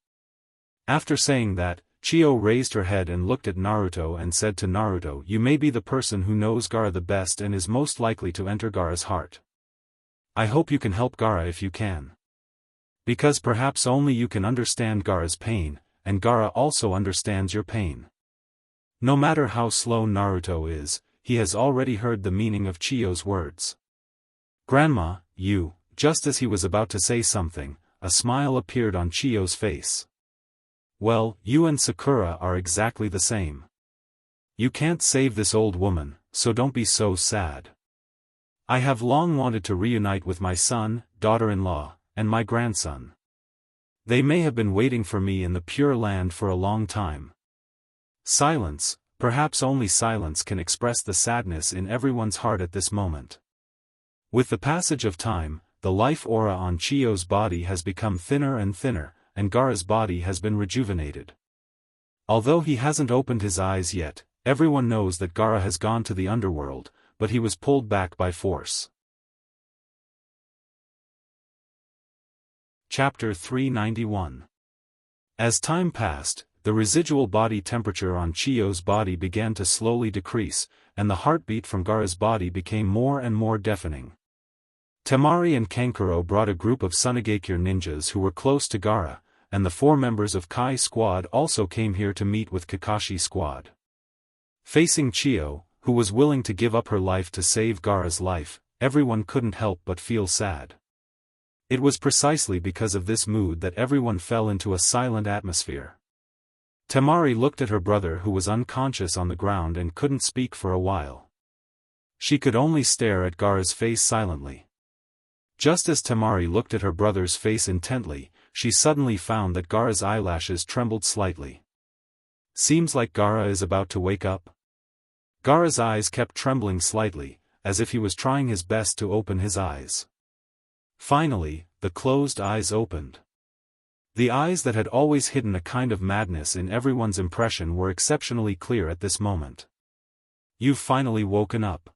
After saying that, Chio raised her head and looked at Naruto and said to Naruto, you may be the person who knows Gaara the best and is most likely to enter Gaara's heart. I hope you can help Gaara if you can. Because perhaps only you can understand Gaara's pain, and Gaara also understands your pain. No matter how slow Naruto is, he has already heard the meaning of Chiyo's words. "Grandma, you," just as he was about to say something, a smile appeared on Chiyo's face. "Well, you and Sakura are exactly the same. You can't save this old woman, so don't be so sad. I have long wanted to reunite with my son, daughter-in-law, and my grandson. They may have been waiting for me in the Pure Land for a long time." Silence, perhaps only silence can express the sadness in everyone's heart at this moment. With the passage of time, the life aura on Chiyo's body has become thinner and thinner, and Gaara's body has been rejuvenated. Although he hasn't opened his eyes yet, everyone knows that Gaara has gone to the underworld, but he was pulled back by force. Chapter 391. As time passed, the residual body temperature on Chiyo's body began to slowly decrease, and the heartbeat from Gaara's body became more and more deafening. Temari and Kankuro brought a group of Sunagakure ninjas who were close to Gaara, and the 4 members of Kai squad also came here to meet with Kakashi squad. Facing Chiyo, who was willing to give up her life to save Gaara's life, everyone couldn't help but feel sad. It was precisely because of this mood that everyone fell into a silent atmosphere. Temari looked at her brother who was unconscious on the ground and couldn't speak for a while. She could only stare at Gaara's face silently. Just as Temari looked at her brother's face intently, she suddenly found that Gaara's eyelashes trembled slightly. Seems like Gaara is about to wake up. Gaara's eyes kept trembling slightly, as if he was trying his best to open his eyes. Finally, the closed eyes opened. The eyes that had always hidden a kind of madness in everyone's impression were exceptionally clear at this moment. "You've finally woken up.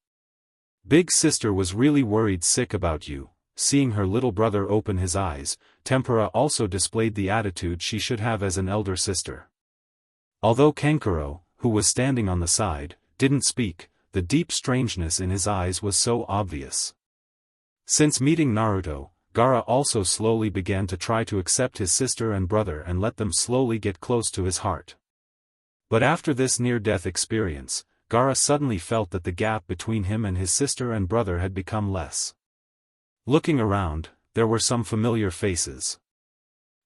Big sister was really worried sick about you." Seeing her little brother open his eyes, Tempura also displayed the attitude she should have as an elder sister. Although Kankuro, who was standing on the side, didn't speak, the deep strangeness in his eyes was so obvious. Since meeting Naruto, Gaara also slowly began to try to accept his sister and brother and let them slowly get close to his heart. But after this near-death experience, Gaara suddenly felt that the gap between him and his sister and brother had become less. Looking around, there were some familiar faces.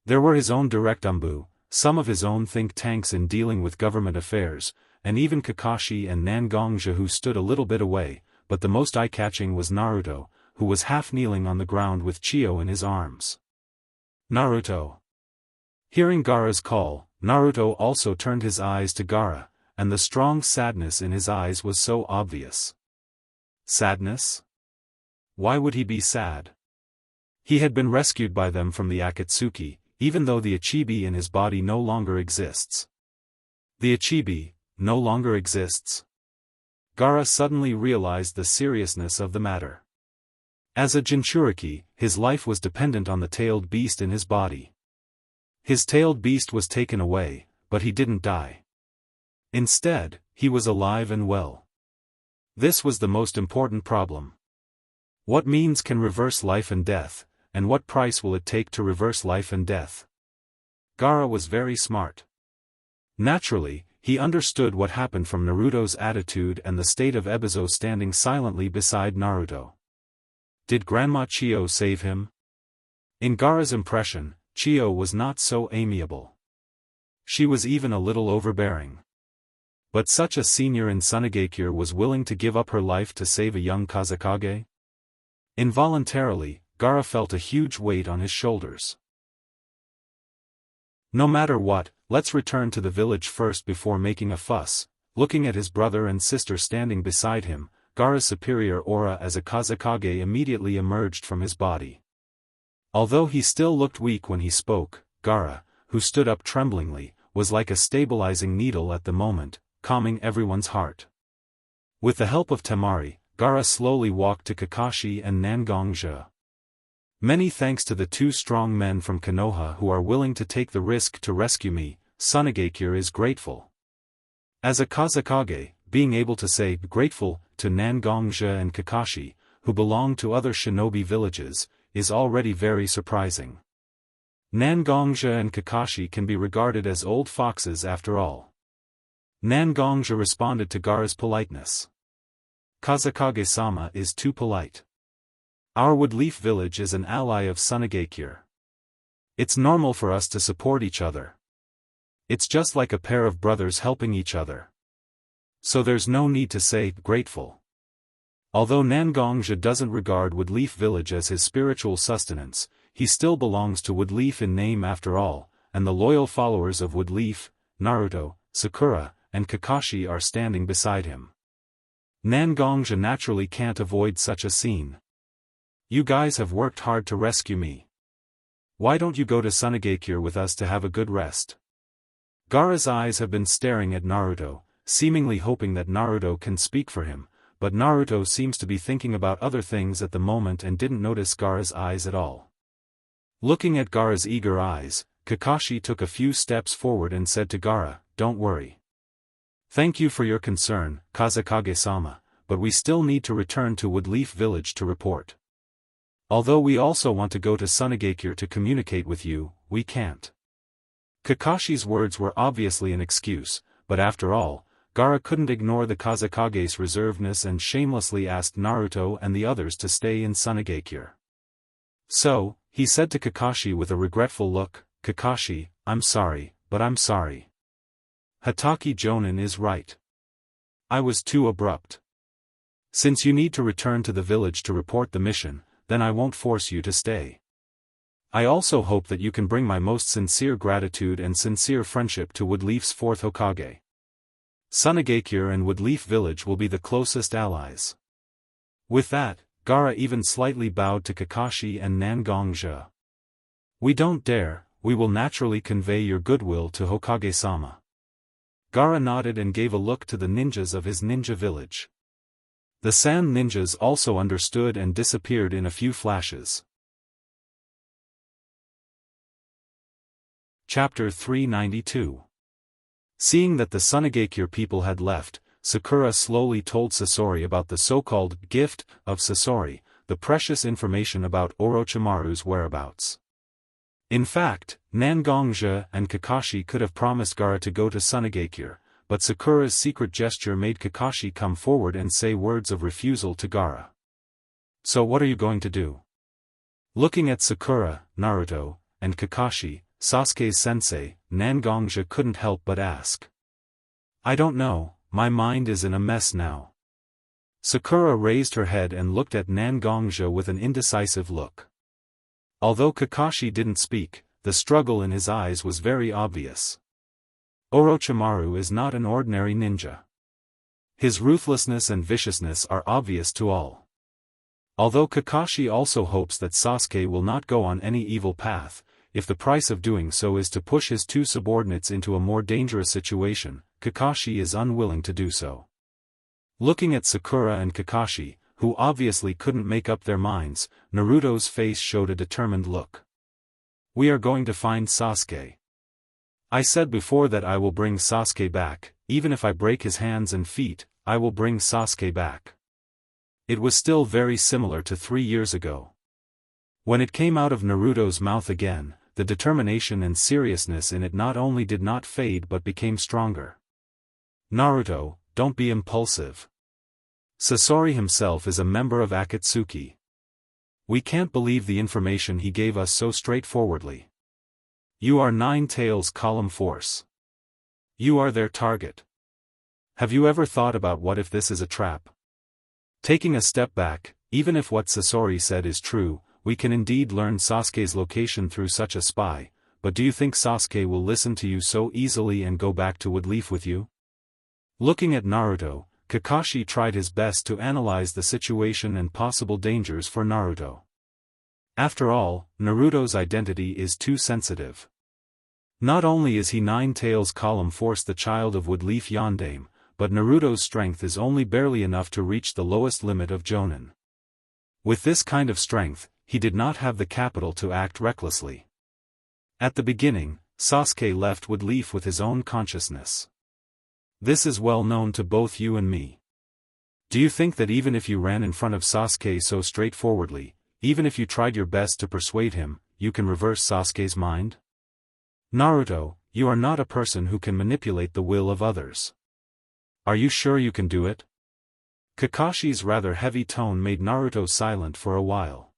There were his own direct Umbu, some of his own think tanks in dealing with government affairs, and even Kakashi and Nangongja who stood a little bit away, but the most eye-catching was Naruto, who was half-kneeling on the ground with Chiyo in his arms. "Naruto." Hearing Gaara's call, Naruto also turned his eyes to Gaara, and the strong sadness in his eyes was so obvious. Sadness? Why would he be sad? He had been rescued by them from the Akatsuki, even though the Ichibi in his body no longer exists. The Ichibi no longer exists? Gaara suddenly realized the seriousness of the matter. As a Jinchuriki, his life was dependent on the tailed beast in his body. His tailed beast was taken away, but he didn't die. Instead, he was alive and well. This was the most important problem. What means can reverse life and death, and what price will it take to reverse life and death? Gaara was very smart. Naturally, he understood what happened from Naruto's attitude and the state of Ebizo standing silently beside Naruto. Did Grandma Chiyo save him? In Gaara's impression, Chiyo was not so amiable. She was even a little overbearing. But such a senior in Sunagakure was willing to give up her life to save a young Kazekage? Involuntarily, Gaara felt a huge weight on his shoulders. No matter what, let's return to the village first before making a fuss. Looking at his brother and sister standing beside him, Gaara's superior aura as a Kazekage immediately emerged from his body. Although he still looked weak when he spoke, Gaara, who stood up tremblingly, was like a stabilizing needle at the moment, calming everyone's heart. With the help of Temari, Gaara slowly walked to Kakashi and Nangongja. "Many thanks to the 2 strong men from Konoha who are willing to take the risk to rescue me, Sunagakure is grateful." As a Kazekage, being able to say grateful to Nangongja and Kakashi, who belong to other shinobi villages, is already very surprising. Nangongja and Kakashi can be regarded as old foxes after all. Nangongja responded to Gaara's politeness. Kazekage-sama is too polite. Our Woodleaf village is an ally of Sunagakure. It's normal for us to support each other. It's just like a pair of brothers helping each other. So there's no need to say grateful. Although Nangongja doesn't regard Woodleaf village as his spiritual sustenance, he still belongs to Woodleaf in name after all, and the loyal followers of Woodleaf, Naruto, Sakura, and Kakashi are standing beside him. Nangongja naturally can't avoid such a scene. You guys have worked hard to rescue me. Why don't you go to Sunagakure with us to have a good rest? Gaara's eyes have been staring at Naruto, seemingly hoping that Naruto can speak for him, but Naruto seems to be thinking about other things at the moment and didn't notice Gaara's eyes at all. Looking at Gaara's eager eyes, Kakashi took a few steps forward and said to Gaara, "Don't worry. Thank you for your concern, Kazekage-sama, but we still need to return to Woodleaf village to report. Although we also want to go to Sunagakure to communicate with you, we can't." Kakashi's words were obviously an excuse, but after all, Gaara couldn't ignore the Kazekage's reservedness and shamelessly asked Naruto and the others to stay in Sunagakure. So, he said to Kakashi with a regretful look, "Kakashi, I'm sorry, but I'm sorry. Hatake Jonin is right. I was too abrupt. Since you need to return to the village to report the mission, then I won't force you to stay. I also hope that you can bring my most sincere gratitude and sincere friendship to Woodleaf's fourth Hokage. Sunagakure and Woodleaf village will be the closest allies." With that, Gaara even slightly bowed to Kakashi and Nangongja. "We don't dare, we will naturally convey your goodwill to Hokage-sama." Gaara nodded and gave a look to the ninjas of his ninja village. The Sand ninjas also understood and disappeared in a few flashes. Chapter 392. Seeing that the Sunagakure people had left, Sakura slowly told Sasori about the so-called gift of Sasori, the precious information about Orochimaru's whereabouts. In fact, Nangongja and Kakashi could have promised Gaara to go to Sunagakure, but Sakura's secret gesture made Kakashi come forward and say words of refusal to Gaara. "So what are you going to do?" Looking at Sakura, Naruto, and Kakashi, Sasuke's sensei, Nangongja couldn't help but ask. "I don't know, my mind is in a mess now." Sakura raised her head and looked at Nangongja with an indecisive look. Although Kakashi didn't speak, the struggle in his eyes was very obvious. Orochimaru is not an ordinary ninja. His ruthlessness and viciousness are obvious to all. Although Kakashi also hopes that Sasuke will not go on any evil path, if the price of doing so is to push his two subordinates into a more dangerous situation, Kakashi is unwilling to do so. Looking at Sakura and Kakashi, who obviously couldn't make up their minds, Naruto's face showed a determined look. "We are going to find Sasuke. I said before that I will bring Sasuke back, even if I break his hands and feet, I will bring Sasuke back." It was still very similar to 3 years ago. When it came out of Naruto's mouth again, the determination and seriousness in it not only did not fade but became stronger. "Naruto, don't be impulsive. Sasori himself is a member of Akatsuki. We can't believe the information he gave us so straightforwardly. You are Nine Tails' column force. You are their target. Have you ever thought about what if this is a trap? Taking a step back, even if what Sasori said is true, we can indeed learn Sasuke's location through such a spy, but do you think Sasuke will listen to you so easily and go back to Woodleaf with you?" Looking at Naruto, Kakashi tried his best to analyze the situation and possible dangers for Naruto. After all, Naruto's identity is too sensitive. Not only is he Nine Tails' column force the child of Woodleaf Yondaime, but Naruto's strength is only barely enough to reach the lowest limit of Jonin. With this kind of strength, he did not have the capital to act recklessly. At the beginning, Sasuke left Woodleaf with his own consciousness. This is well known to both you and me. Do you think that even if you ran in front of Sasuke so straightforwardly, even if you tried your best to persuade him, you can reverse Sasuke's mind? Naruto, you are not a person who can manipulate the will of others. Are you sure you can do it? Kakashi's rather heavy tone made Naruto silent for a while.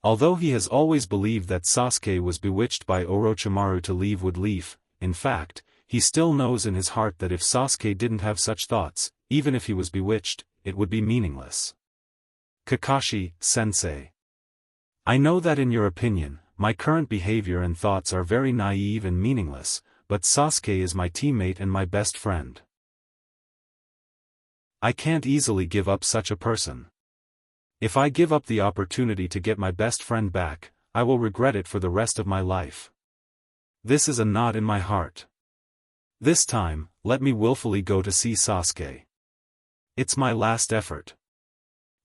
Although he has always believed that Sasuke was bewitched by Orochimaru to leave Wood Leaf, in fact, he still knows in his heart that if Sasuke didn't have such thoughts, even if he was bewitched, it would be meaningless. Kakashi-sensei. I know that in your opinion, my current behavior and thoughts are very naive and meaningless, but Sasuke is my teammate and my best friend. I can't easily give up such a person. If I give up the opportunity to get my best friend back, I will regret it for the rest of my life. This is a knot in my heart. This time, let me willfully go to see Sasuke. It's my last effort.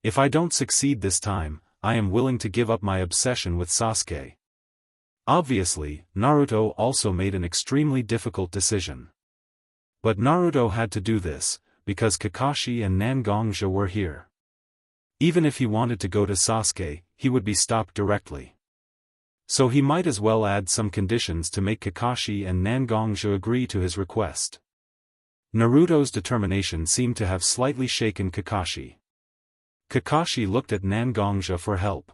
If I don't succeed this time, I am willing to give up my obsession with Sasuke. Obviously, Naruto also made an extremely difficult decision. But Naruto had to do this, because Kakashi and Nangongja were here. Even if he wanted to go to Sasuke, he would be stopped directly. So he might as well add some conditions to make Kakashi and Nangongja agree to his request. Naruto's determination seemed to have slightly shaken Kakashi. Kakashi looked at Nangongja for help.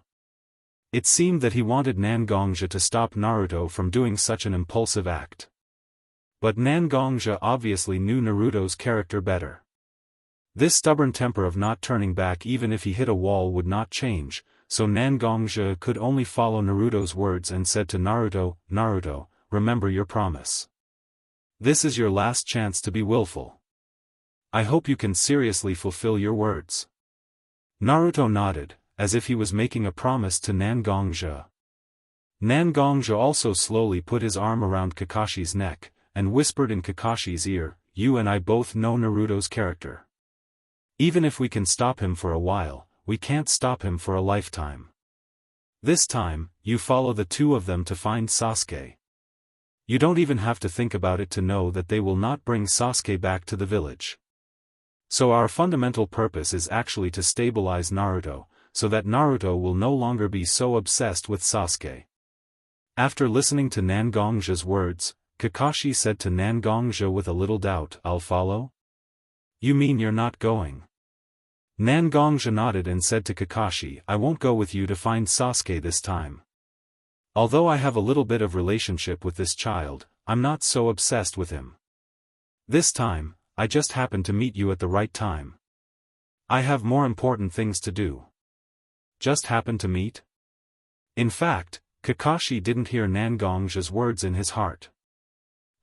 It seemed that he wanted Nangongja to stop Naruto from doing such an impulsive act. But Nangongja obviously knew Naruto's character better. This stubborn temper of not turning back even if he hit a wall would not change, so Nangongja could only follow Naruto's words and said to Naruto, "Naruto, remember your promise. This is your last chance to be willful. I hope you can seriously fulfill your words." Naruto nodded, as if he was making a promise to Nangongja. Nangongja also slowly put his arm around Kakashi's neck, and whispered in Kakashi's ear, "You and I both know Naruto's character. Even if we can stop him for a while, we can't stop him for a lifetime. This time, you follow the two of them to find Sasuke. You don't even have to think about it to know that they will not bring Sasuke back to the village. So our fundamental purpose is actually to stabilize Naruto, so that Naruto will no longer be so obsessed with Sasuke." After listening to Nangongja's words, Kakashi said to Nangongja with a little doubt, "I'll follow? You mean you're not going?" Nangongja nodded and said to Kakashi, "I won't go with you to find Sasuke this time. Although I have a little bit of relationship with this child, I'm not so obsessed with him. This time, I just happened to meet you at the right time. I have more important things to do." Just happened to meet? In fact, Kakashi didn't hear Nangongja's words in his heart.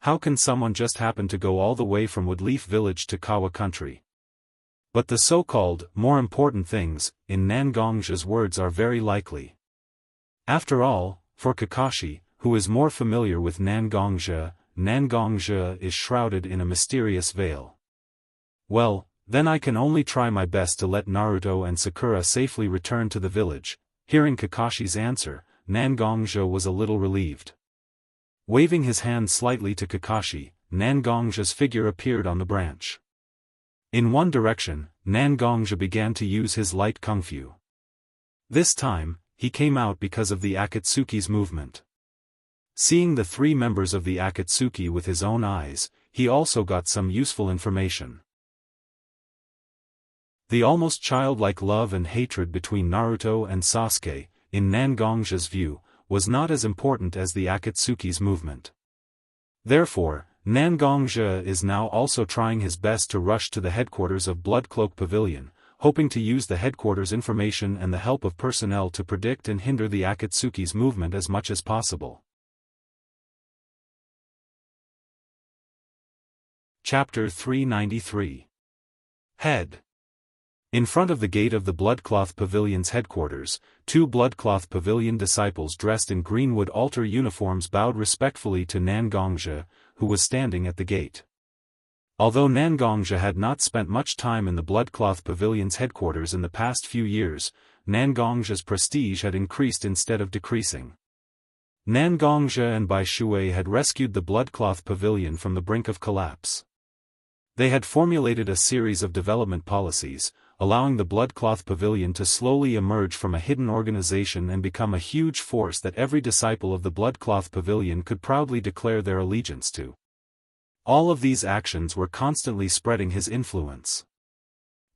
How can someone just happen to go all the way from Woodleaf Village to Kawa Country? But the so-called, more important things, in Nangongja's words are very likely. After all, for Kakashi, who is more familiar with Nangongja, Nangongja is shrouded in a mysterious veil. Well, then I can only try my best to let Naruto and Sakura safely return to the village. Hearing Kakashi's answer, Nangongja was a little relieved. Waving his hand slightly to Kakashi, Nangongja's figure appeared on the branch. In one direction, Nangongja began to use his light kung fu. This time, he came out because of the Akatsuki's movement. Seeing the three members of the Akatsuki with his own eyes, he also got some useful information. The almost childlike love and hatred between Naruto and Sasuke, in Nangongja's view, was not as important as the Akatsuki's movement. Therefore, Nangongja is now also trying his best to rush to the headquarters of Bloodcloak Pavilion, hoping to use the headquarters information and the help of personnel to predict and hinder the Akatsuki's movement as much as possible. Chapter 393. Head. In front of the gate of the Bloodcloth Pavilion's headquarters, two Bloodcloth Pavilion disciples dressed in Greenwood altar uniforms bowed respectfully to Nangongja, who was standing at the gate. Although Nangongja had not spent much time in the Bloodcloth Pavilion's headquarters in the past few years, Nangongja's prestige had increased instead of decreasing. Nangongja and Bai Shui had rescued the Bloodcloth Pavilion from the brink of collapse. They had formulated a series of development policies, allowing the Bloodcloth Pavilion to slowly emerge from a hidden organization and become a huge force that every disciple of the Bloodcloth Pavilion could proudly declare their allegiance to. All of these actions were constantly spreading his influence.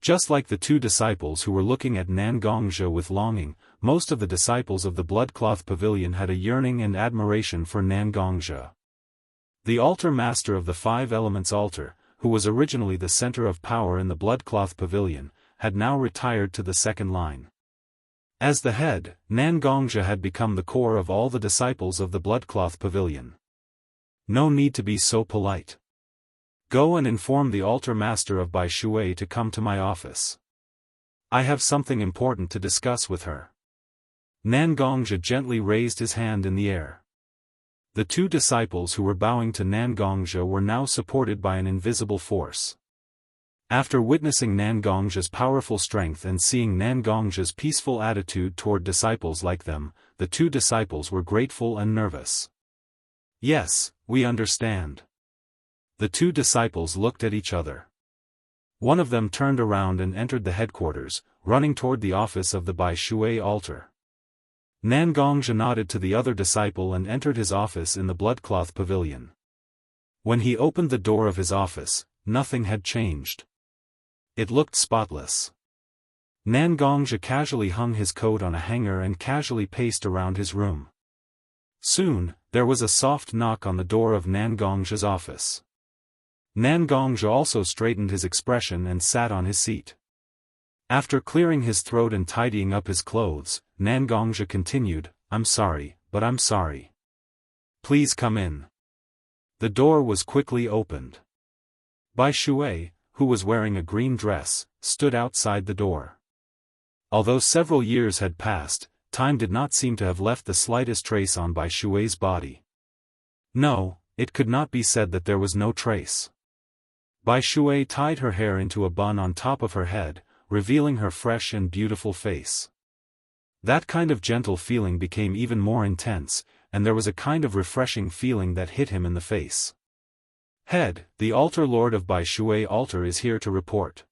Just like the two disciples who were looking at Nangongzhe with longing, most of the disciples of the Bloodcloth Pavilion had a yearning and admiration for Nangongzhe. The altar master of the Five Elements altar, who was originally the center of power in the Bloodcloth Pavilion, had now retired to the second line. As the head, Nangongzhe had become the core of all the disciples of the Bloodcloth Pavilion. No need to be so polite. Go and inform the altar master of Bai Shui to come to my office. I have something important to discuss with her. Nangongzhe gently raised his hand in the air. The two disciples who were bowing to Nangongzhe were now supported by an invisible force. After witnessing Nangongzhe's powerful strength and seeing Nangongzhe's peaceful attitude toward disciples like them, the two disciples were grateful and nervous. Yes, we understand. The two disciples looked at each other. One of them turned around and entered the headquarters, running toward the office of the Bai Shui altar. Nangongzhe nodded to the other disciple and entered his office in the Bloodcloth Pavilion. When he opened the door of his office, nothing had changed. It looked spotless. Nangongzhe casually hung his coat on a hanger and casually paced around his room. Soon, there was a soft knock on the door of Nangongzhe's office. Nangongzhe also straightened his expression and sat on his seat. After clearing his throat and tidying up his clothes, Nangongzhe continued, "I'm sorry, but I'm sorry. Please come in." The door was quickly opened. Bai Shui, who was wearing a green dress, stood outside the door. Although several years had passed, time did not seem to have left the slightest trace on Bai Shui's body. No, it could not be said that there was no trace. Bai Shui tied her hair into a bun on top of her head, revealing her fresh and beautiful face. That kind of gentle feeling became even more intense, and there was a kind of refreshing feeling that hit him in the face. "Head, the altar lord of Bai Shui altar is here to report."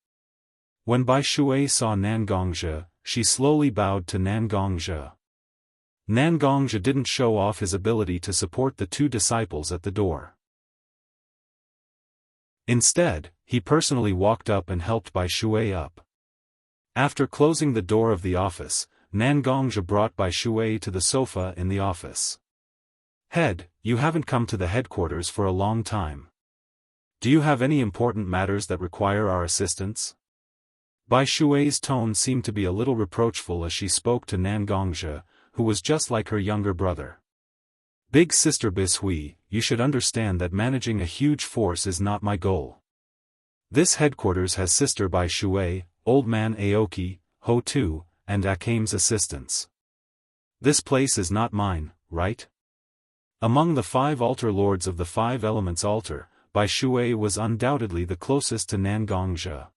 When Bai Shui saw Nangongzhe, she slowly bowed to Nangongzhe. Nangongzhe didn't show off his ability to support the two disciples at the door. Instead, he personally walked up and helped Bai Shui up. After closing the door of the office, Nangongzhe brought Bai Shui to the sofa in the office. "Head, you haven't come to the headquarters for a long time. Do you have any important matters that require our assistance?" Bai Shui's tone seemed to be a little reproachful as she spoke to Nangongzhe, who was just like her younger brother. "Big sister Bishui, you should understand that managing a huge force is not my goal. This headquarters has Sister Bai Shui, Old Man Aoki, Ho Tu, and Akame's assistants. This place is not mine, right?" Among the 5 altar lords of the 5 Elements altar, Bai Shui was undoubtedly the closest to Nangongzhe.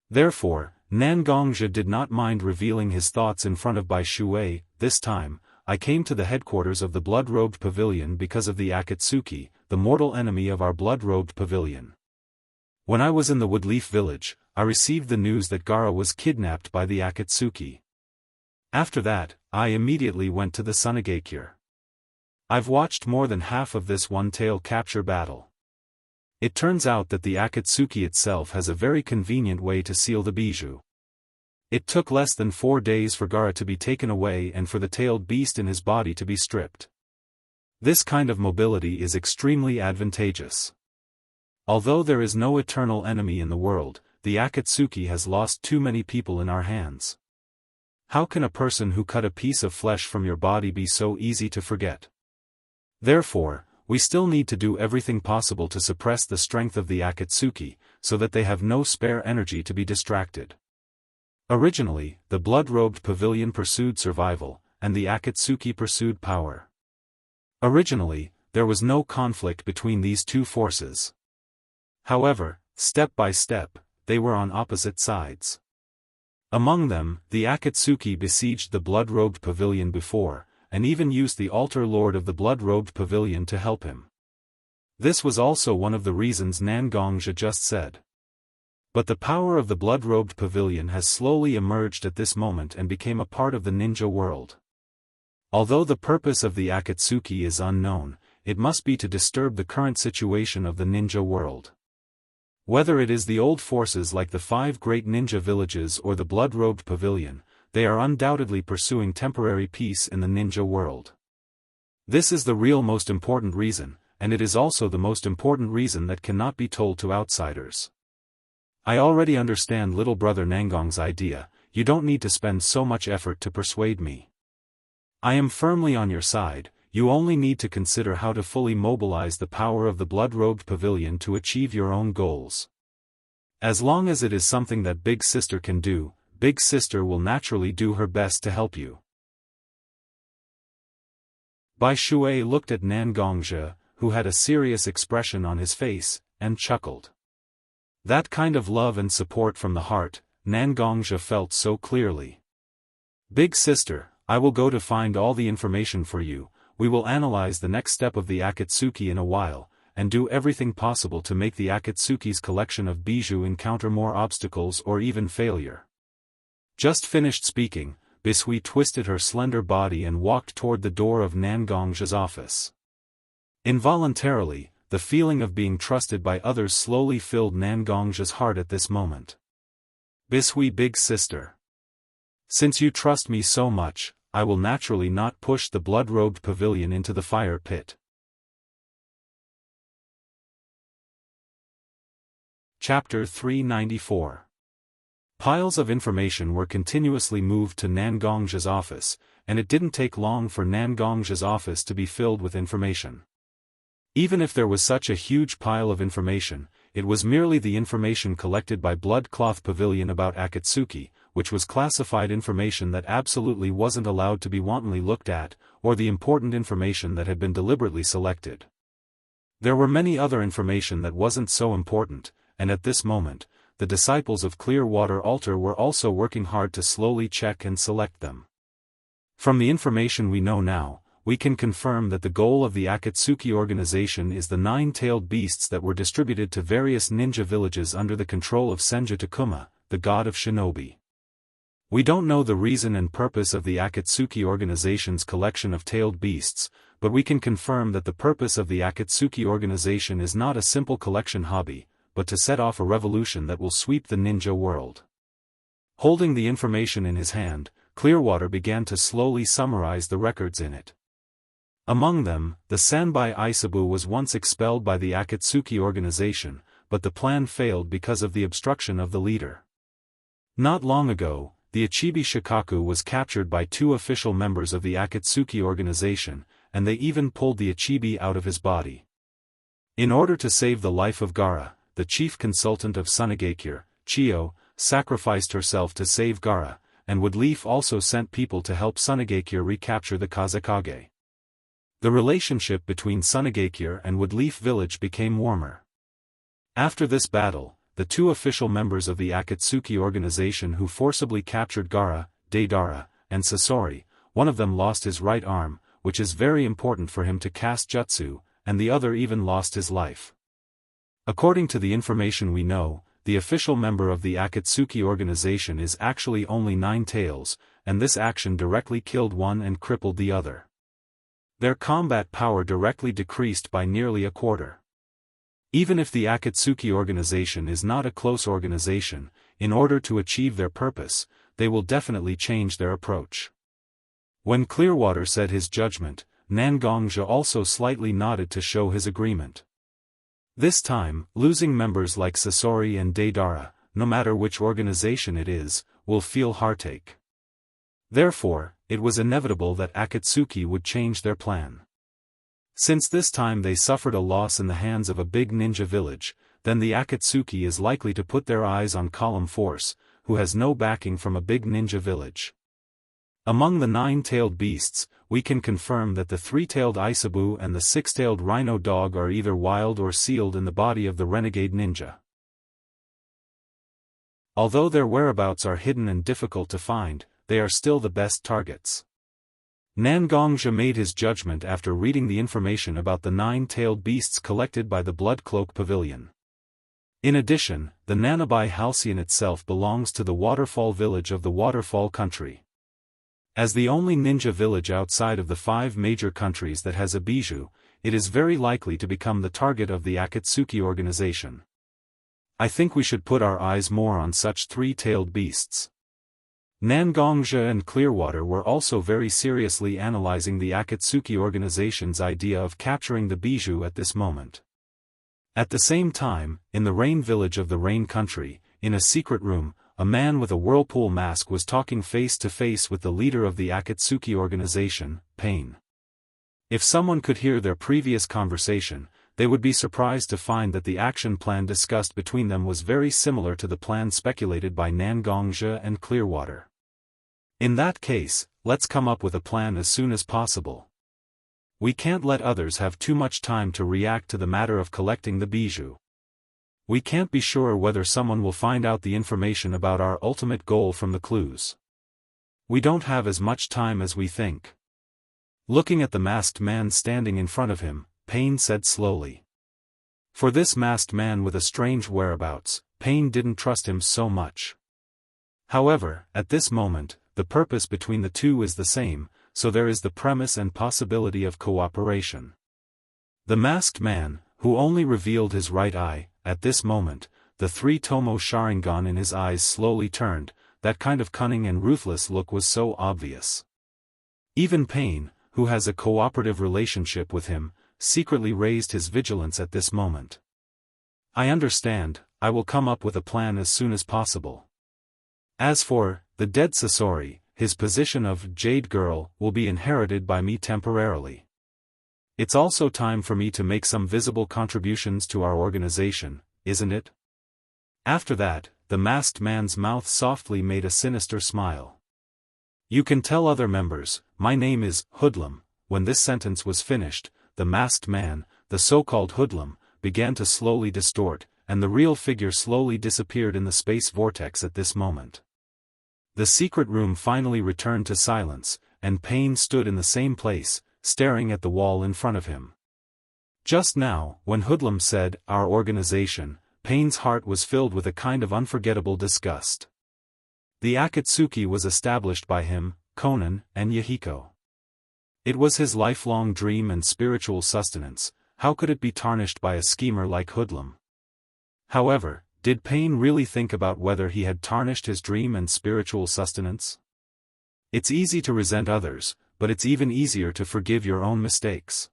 Therefore, Nangongzhe did not mind revealing his thoughts in front of Bai Shui. "This time, I came to the headquarters of the Blood-Robed Pavilion because of the Akatsuki, the mortal enemy of our Blood-Robed Pavilion. When I was in the Woodleaf village, I received the news that Gaara was kidnapped by the Akatsuki. After that, I immediately went to the Sunagakure. I've watched more than half of this one-tail capture battle. It turns out that the Akatsuki itself has a very convenient way to seal the bijou. It took less than 4 days for Gaara to be taken away and for the tailed beast in his body to be stripped. This kind of mobility is extremely advantageous. Although there is no eternal enemy in the world, the Akatsuki has lost too many people in our hands. How can a person who cut a piece of flesh from your body be so easy to forget? Therefore, we still need to do everything possible to suppress the strength of the Akatsuki, so that they have no spare energy to be distracted. Originally, the Blood-Robed Pavilion pursued survival, and the Akatsuki pursued power. Originally, there was no conflict between these two forces. However, step by step, they were on opposite sides. Among them, the Akatsuki besieged the Blood-Robed Pavilion before, and even used the altar lord of the Blood-Robed Pavilion to help him. This was also one of the reasons Nangongzhe just said. But the power of the Blood-Robed Pavilion has slowly emerged at this moment and became a part of the ninja world. Although the purpose of the Akatsuki is unknown, it must be to disturb the current situation of the ninja world. Whether it is the old forces like the 5 great ninja villages or the blood-robed pavilion, they are undoubtedly pursuing temporary peace in the ninja world. This is the real most important reason, and it is also the most important reason that cannot be told to outsiders. I already understand little brother Nangong's idea. You don't need to spend so much effort to persuade me. I am firmly on your side. You only need to consider how to fully mobilize the power of the blood-robed pavilion to achieve your own goals. As long as it is something that Big Sister can do, Big Sister will naturally do her best to help you. Bai Shui looked at Nangongzhe, who had a serious expression on his face, and chuckled. That kind of love and support from the heart, Nangongzhe felt so clearly. Big Sister, I will go to find all the information for you. We will analyze the next step of the Akatsuki in a while, and do everything possible to make the Akatsuki's collection of bijou encounter more obstacles or even failure. Just finished speaking, Bishui twisted her slender body and walked toward the door of Nangongzhe's office. Involuntarily, the feeling of being trusted by others slowly filled Nangongzhe's heart at this moment. Bishui, Big Sister. Since you trust me so much, I will naturally not push the blood-robed pavilion into the fire pit. Chapter 394. Piles of information were continuously moved to Nangongzhe's office, and it didn't take long for Nangongzhe's office to be filled with information. Even if there was such a huge pile of information, it was merely the information collected by Blood Cloth Pavilion about Akatsuki, which was classified information that absolutely wasn't allowed to be wantonly looked at, or the important information that had been deliberately selected. There were many other information that wasn't so important, and at this moment, the disciples of Clearwater Altar were also working hard to slowly check and select them. From the information we know now, we can confirm that the goal of the Akatsuki organization is the 9-tailed beasts that were distributed to various ninja villages under the control of Senja Takuma, the god of shinobi. We don't know the reason and purpose of the Akatsuki organization's collection of tailed beasts, but we can confirm that the purpose of the Akatsuki organization is not a simple collection hobby, but to set off a revolution that will sweep the ninja world. Holding the information in his hand, Clearwater began to slowly summarize the records in it. Among them, the Sanbai Isabu was once expelled by the Akatsuki organization, but the plan failed because of the obstruction of the leader. Not long ago, the Ichibi Shikaku was captured by 2 official members of the Akatsuki organization, and they even pulled the Ichibi out of his body. In order to save the life of Gaara, the chief consultant of Sunagakure, Chiyo, sacrificed herself to save Gaara, and Woodleaf also sent people to help Sunagakure recapture the Kazekage. The relationship between Sunagakure and Woodleaf village became warmer. After this battle, the 2 official members of the Akatsuki organization who forcibly captured Gaara, Deidara, and Sasori, one of them lost his right arm, which is very important for him to cast jutsu, and the other even lost his life. According to the information we know, the official member of the Akatsuki organization is actually only 9 tails, and this action directly killed one and crippled the other. Their combat power directly decreased by nearly a quarter. Even if the Akatsuki organization is not a close organization, in order to achieve their purpose, they will definitely change their approach. When Clearwater said his judgment, Nangongzhe also slightly nodded to show his agreement. This time, losing members like Sasori and Deidara, no matter which organization it is, will feel heartache. Therefore, it was inevitable that Akatsuki would change their plan. Since this time they suffered a loss in the hands of a big ninja village, then the Akatsuki is likely to put their eyes on Column Force, who has no backing from a big ninja village. Among the 9-tailed beasts, we can confirm that the 3-tailed Isabu and the 6-tailed rhino dog are either wild or sealed in the body of the renegade ninja. Although their whereabouts are hidden and difficult to find, they are still the best targets. Nangongzhe made his judgment after reading the information about the 9-tailed beasts collected by the Blood Cloak Pavilion. In addition, the Nanabai Halcyon itself belongs to the waterfall village of the Waterfall Country. As the only ninja village outside of the 5 major countries that has a bijou, it is very likely to become the target of the Akatsuki organization. I think we should put our eyes more on such three-tailed beasts. Nangongjia and Clearwater were also very seriously analyzing the Akatsuki organization's idea of capturing the bijou at this moment. At the same time, in the Rain Village of the Rain Country, in a secret room, a man with a whirlpool mask was talking face-to-face with the leader of the Akatsuki organization, Pain. If someone could hear their previous conversation, they would be surprised to find that the action plan discussed between them was very similar to the plan speculated by Nangongjia and Clearwater. In that case, let's come up with a plan as soon as possible. We can't let others have too much time to react to the matter of collecting the bijou. We can't be sure whether someone will find out the information about our ultimate goal from the clues. We don't have as much time as we think. Looking at the masked man standing in front of him, Pain said slowly. For this masked man with a strange whereabouts, Pain didn't trust him so much. However, at this moment, the purpose between the two is the same, so there is the premise and possibility of cooperation. The masked man, who only revealed his right eye, at this moment, the three-tomo Sharingan in his eyes slowly turned, that kind of cunning and ruthless look was so obvious. Even Pain, who has a cooperative relationship with him, secretly raised his vigilance at this moment. I understand, I will come up with a plan as soon as possible. As for the dead Sasori, his position of Jade Girl will be inherited by me temporarily. It's also time for me to make some visible contributions to our organization, isn't it? After that, the masked man's mouth softly made a sinister smile. You can tell other members, my name is Hoodlum. When this sentence was finished, the masked man, the so-called Hoodlum, began to slowly distort, and the real figure slowly disappeared in the space vortex at this moment. The secret room finally returned to silence, and Pain stood in the same place, staring at the wall in front of him. Just now, when Hoodlum said, our organization, Pain's heart was filled with a kind of unforgettable disgust. The Akatsuki was established by him, Conan, and Yahiko. It was his lifelong dream and spiritual sustenance, how could it be tarnished by a schemer like Hoodlum? However, did Pain really think about whether he had tarnished his dream and spiritual sustenance? It's easy to resent others, but it's even easier to forgive your own mistakes.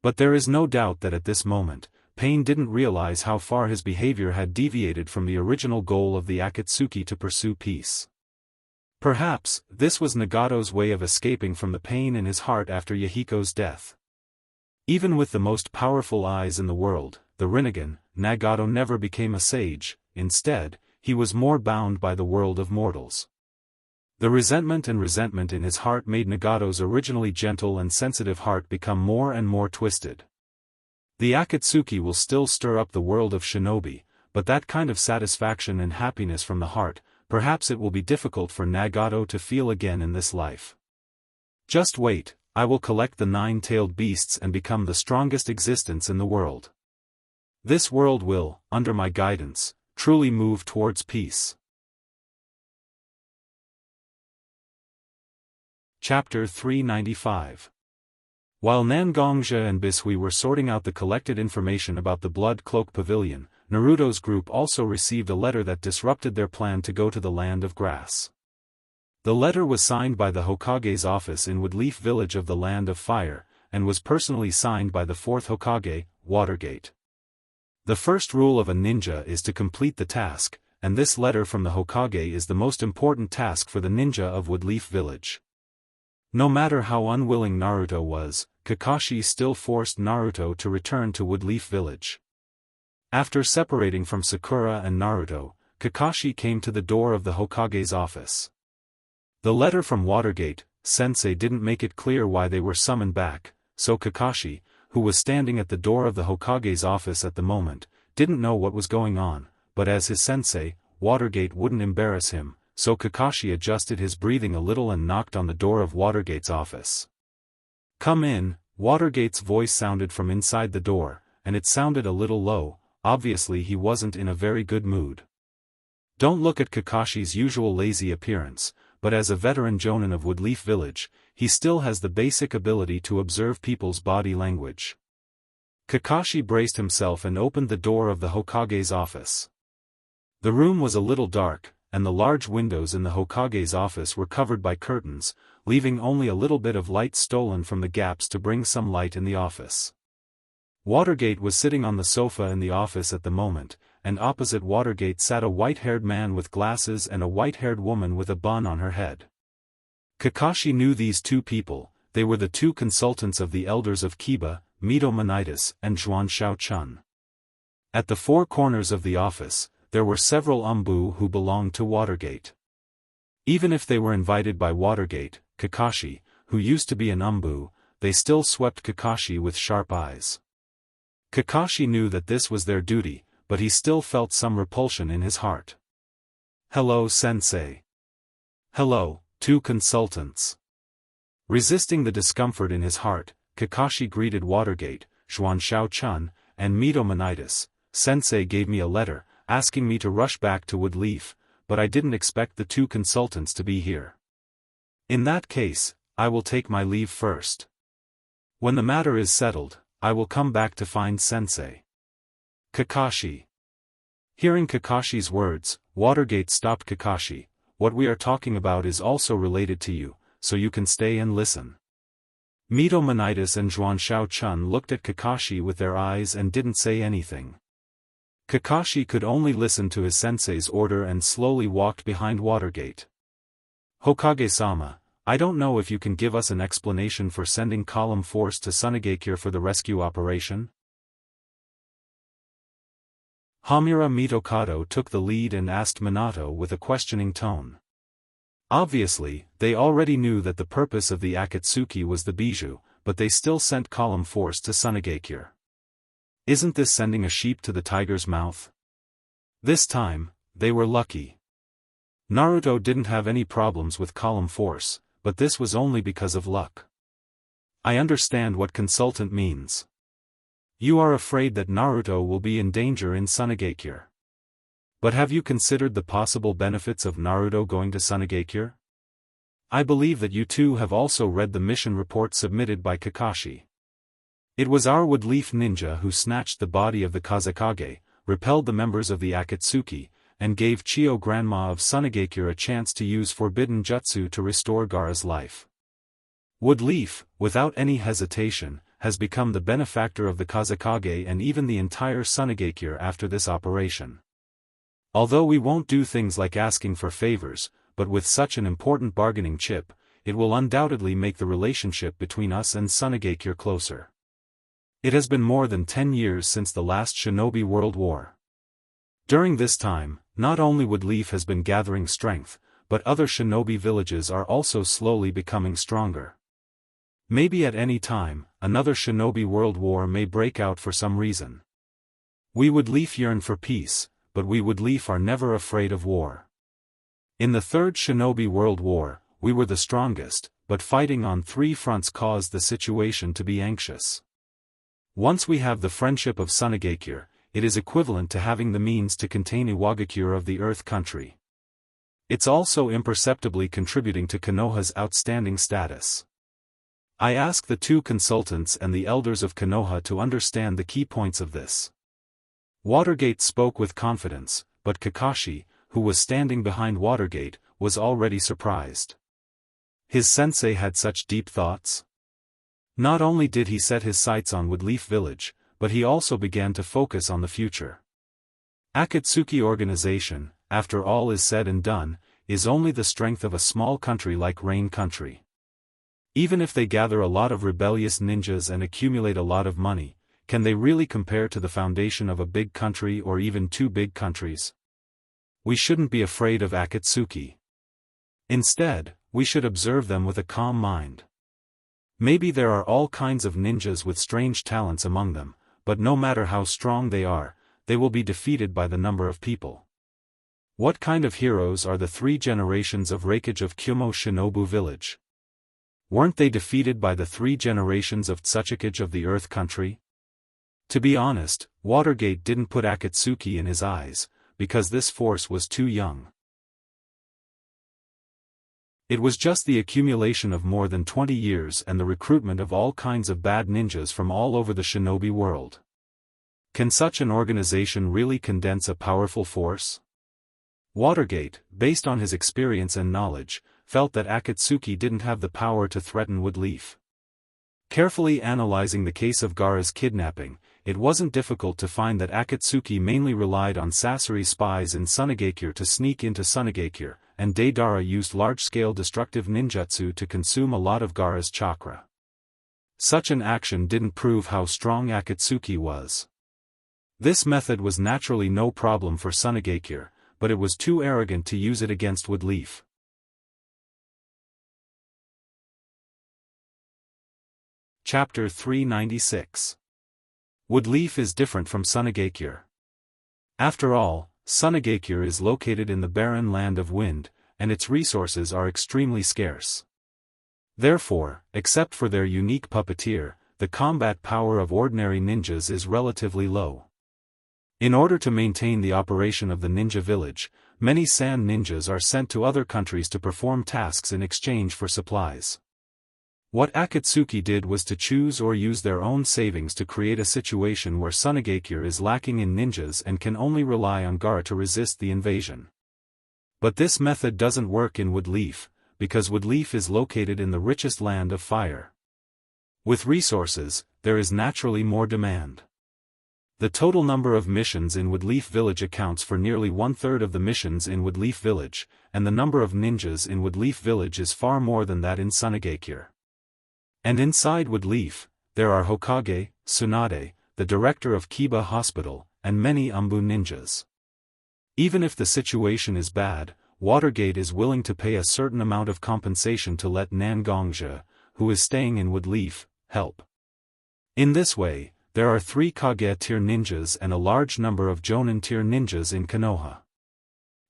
But there is no doubt that at this moment, Pain didn't realize how far his behavior had deviated from the original goal of the Akatsuki to pursue peace. Perhaps, this was Nagato's way of escaping from the pain in his heart after Yahiko's death. Even with the most powerful eyes in the world, the Rinnegan, Nagato never became a sage. Instead, he was more bound by the world of mortals. The resentment in his heart made Nagato's originally gentle and sensitive heart become more and more twisted. The Akatsuki will still stir up the world of shinobi, but that kind of satisfaction and happiness from the heart, perhaps it will be difficult for Nagato to feel again in this life. Just wait, I will collect the nine-tailed beasts and become the strongest existence in the world. This world will, under my guidance, truly move towards peace. Chapter 395. While Nangongjia and Bisui were sorting out the collected information about the Blood Cloak Pavilion, Naruto's group also received a letter that disrupted their plan to go to the Land of Grass. The letter was signed by the Hokage's office in Woodleaf Village of the Land of Fire, and was personally signed by the fourth Hokage, Watergate. The first rule of a ninja is to complete the task, and this letter from the Hokage is the most important task for the ninja of Woodleaf Village. No matter how unwilling Naruto was, Kakashi still forced Naruto to return to Woodleaf Village. After separating from Sakura and Naruto, Kakashi came to the door of the Hokage's office. The letter from Watergate, Sensei didn't make it clear why they were summoned back, so Kakashi, who was standing at the door of the Hokage's office at the moment, didn't know what was going on, but as his sensei, Watergate wouldn't embarrass him, so Kakashi adjusted his breathing a little and knocked on the door of Watergate's office. Come in, Watergate's voice sounded from inside the door, and it sounded a little low, obviously he wasn't in a very good mood. Don't look at Kakashi's usual lazy appearance, but as a veteran jonin of Woodleaf Village, he still has the basic ability to observe people's body language. Kakashi braced himself and opened the door of the Hokage's office. The room was a little dark, and the large windows in the Hokage's office were covered by curtains, leaving only a little bit of light stolen from the gaps to bring some light in the office. Watergate was sitting on the sofa in the office at the moment, and opposite Watergate sat a white-haired man with glasses and a white-haired woman with a bun on her head. Kakashi knew these two people. They were the two consultants of the elders of Kiba, Mito Monitis and Zhuan Xiaochun. At the four corners of the office, there were several umbu who belonged to Watergate. Even if they were invited by Watergate, Kakashi, who used to be an umbu, they still swept Kakashi with sharp eyes. Kakashi knew that this was their duty, but he still felt some repulsion in his heart. "Hello, sensei." "Hello, two consultants." Resisting the discomfort in his heart, Kakashi greeted Watergate, Zhuan Xiaochun, and Mito Monitis. "Sensei gave me a letter, asking me to rush back to Woodleaf, but I didn't expect the two consultants to be here. In that case, I will take my leave first. When the matter is settled, I will come back to find Sensei." Kakashi. Hearing Kakashi's words, Watergate stopped Kakashi. "What we are talking about is also related to you, so you can stay and listen." Mito Monitis and Zhuan Xiaochun looked at Kakashi with their eyes and didn't say anything. Kakashi could only listen to his sensei's order and slowly walked behind Watergate. "Hokage-sama, I don't know if you can give us an explanation for sending column force to Sunagakure for the rescue operation?" Hamura Mitokado took the lead and asked Minato with a questioning tone. Obviously, they already knew that the purpose of the Akatsuki was the bijou, but they still sent column force to Sunagakure. Isn't this sending a sheep to the tiger's mouth? This time, they were lucky. Naruto didn't have any problems with column force, but this was only because of luck. I understand what consultant means. You are afraid that Naruto will be in danger in Sunagakure. But have you considered the possible benefits of Naruto going to Sunagakure? I believe that you two have also read the mission report submitted by Kakashi. It was our Woodleaf ninja who snatched the body of the Kazekage, repelled the members of the Akatsuki, and gave Chiyo Grandma of Sunagakure a chance to use forbidden jutsu to restore Gaara's life. Woodleaf, without any hesitation, has become the benefactor of the Kazekage and even the entire Sunagakure after this operation. Although we won't do things like asking for favors, but with such an important bargaining chip, it will undoubtedly make the relationship between us and Sunagakure closer. It has been more than 10 years since the last Shinobi World War. During this time, not only Woodleaf has been gathering strength, but other shinobi villages are also slowly becoming stronger. Maybe at any time, another Shinobi World War may break out for some reason. We Woodleaf yearn for peace, but we Woodleaf are never afraid of war. In the Third Shinobi World War, we were the strongest, but fighting on 3 fronts caused the situation to be anxious. Once we have the friendship of Sunagakure, it is equivalent to having the means to contain Iwagakure of the Earth Country. It's also imperceptibly contributing to Konoha's outstanding status. I ask the two consultants and the elders of Konoha to understand the key points of this. Watergate spoke with confidence, but Kakashi, who was standing behind Watergate, was already surprised. His sensei had such deep thoughts? Not only did he set his sights on Woodleaf Village, but he also began to focus on the future. Akatsuki organization, after all is said and done, is only the strength of a small country like Rain Country. Even if they gather a lot of rebellious ninjas and accumulate a lot of money, can they really compare to the foundation of a big country or even 2 big countries? We shouldn't be afraid of Akatsuki. Instead, we should observe them with a calm mind. Maybe there are all kinds of ninjas with strange talents among them, but no matter how strong they are, they will be defeated by the number of people. What kind of heroes are the 3 generations of Reikage of Kyumo Shinobu Village? Weren't they defeated by the 3 generations of Tsuchikage of the Earth Country? To be honest, Watergate didn't put Akatsuki in his eyes, because this force was too young. It was just the accumulation of more than 20 years and the recruitment of all kinds of bad ninjas from all over the shinobi world. Can such an organization really condense a powerful force? Watergate, based on his experience and knowledge, felt that Akatsuki didn't have the power to threaten Woodleaf. Carefully analyzing the case of Gaara's kidnapping, it wasn't difficult to find that Akatsuki mainly relied on Sasori spies in Sunagakure to sneak into Sunagakure, and Deidara used large-scale destructive ninjutsu to consume a lot of Gaara's chakra. Such an action didn't prove how strong Akatsuki was. This method was naturally no problem for Sunagakure, but it was too arrogant to use it against Woodleaf. Chapter 396. Woodleaf is different from Sunagakure. After all, Sunagakure is located in the barren land of wind, and its resources are extremely scarce. Therefore, except for their unique puppeteer, the combat power of ordinary ninjas is relatively low. In order to maintain the operation of the ninja village, many sand ninjas are sent to other countries to perform tasks in exchange for supplies. What Akatsuki did was to choose or use their own savings to create a situation where Sunagakure is lacking in ninjas and can only rely on Gaara to resist the invasion. But this method doesn't work in Woodleaf, because Woodleaf is located in the richest land of fire. With resources, there is naturally more demand. The total number of missions in Woodleaf Village accounts for nearly 1/3 of the missions in Woodleaf Village, and the number of ninjas in Woodleaf Village is far more than that in Sunagakure. And inside Woodleaf, there are Hokage, Tsunade, the director of Kiba Hospital, and many Umbu ninjas. Even if the situation is bad, Watergate is willing to pay a certain amount of compensation to let Nangongja, who is staying in Woodleaf, help. In this way, there are 3 Kage-tier ninjas and a large number of Jonin-tier ninjas in Konoha.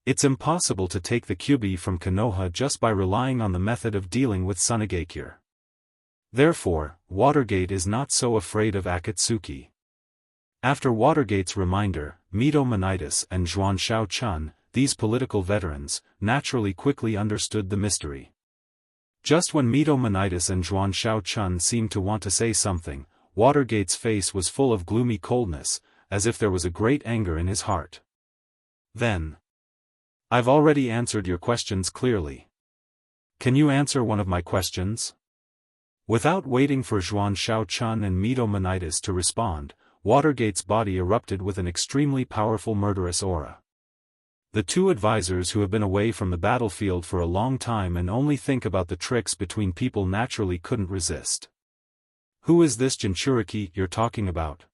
It's impossible to take the Kyubi from Konoha just by relying on the method of dealing with Sunagakure. Therefore, Watergate is not so afraid of Akatsuki. After Watergate's reminder, Mito Monitis and Zhuan Xiaochun, these political veterans, naturally quickly understood the mystery. Just when Mito Monitis and Zhuan Xiaochun seemed to want to say something, Watergate's face was full of gloomy coldness, as if there was a great anger in his heart. Then, "I've already answered your questions clearly. Can you answer one of my questions?" Without waiting for Zhuan Xiaochun and Mito Monitis to respond, Watergate's body erupted with an extremely powerful murderous aura. The 2 advisors who have been away from the battlefield for a long time and only think about the tricks between people naturally couldn't resist. "Who is this Jinchuriki you're talking about?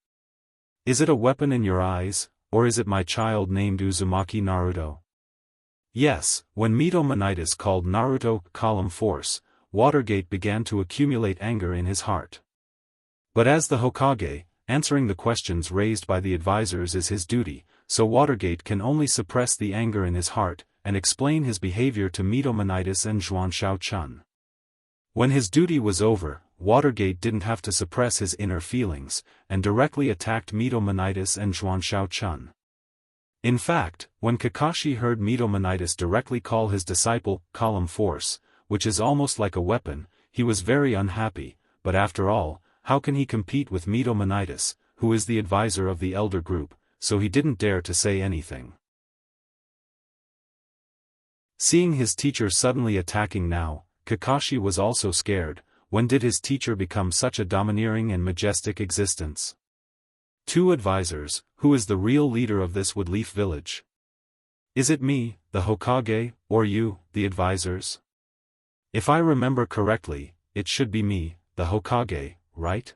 Is it a weapon in your eyes, or is it my child named Uzumaki Naruto?" Yes, when Mito Monitis called Naruto column force, Watergate began to accumulate anger in his heart. But as the Hokage, answering the questions raised by the advisors is his duty, so Watergate can only suppress the anger in his heart, and explain his behavior to Mito Monitis and Zhuan Xiaochun. When his duty was over, Watergate didn't have to suppress his inner feelings, and directly attacked Mito Monitis and Zhuan Xiaochun. In fact, when Kakashi heard Mito Monitis directly call his disciple, column force, which is almost like a weapon, he was very unhappy, but after all, how can he compete with Mito Monitis, who is the advisor of the elder group, so he didn't dare to say anything. Seeing his teacher suddenly attacking now, Kakashi was also scared. When did his teacher become such a domineering and majestic existence? 2 advisors, who is the real leader of this Woodleaf village? Is it me, the Hokage, or you, the advisors? If I remember correctly, it should be me, the Hokage, right?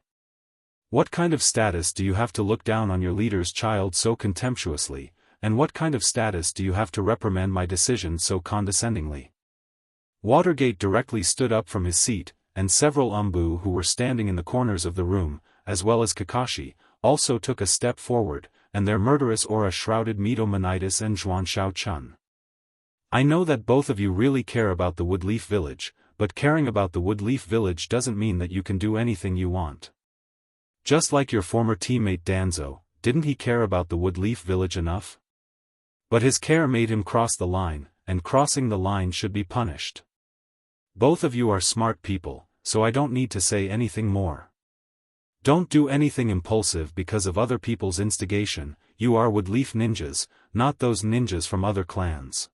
What kind of status do you have to look down on your leader's child so contemptuously, and what kind of status do you have to reprimand my decision so condescendingly? Watergate directly stood up from his seat, and several Umbu who were standing in the corners of the room, as well as Kakashi, also took a step forward, and their murderous aura shrouded Mito Monitis and Zhuan Xiaochun. I know that both of you really care about the Woodleaf village, but caring about the Woodleaf village doesn't mean that you can do anything you want. Just like your former teammate Danzo, didn't he care about the Woodleaf village enough? But his care made him cross the line, and crossing the line should be punished. Both of you are smart people, so I don't need to say anything more. Don't do anything impulsive because of other people's instigation. You are Woodleaf ninjas, not those ninjas from other clans.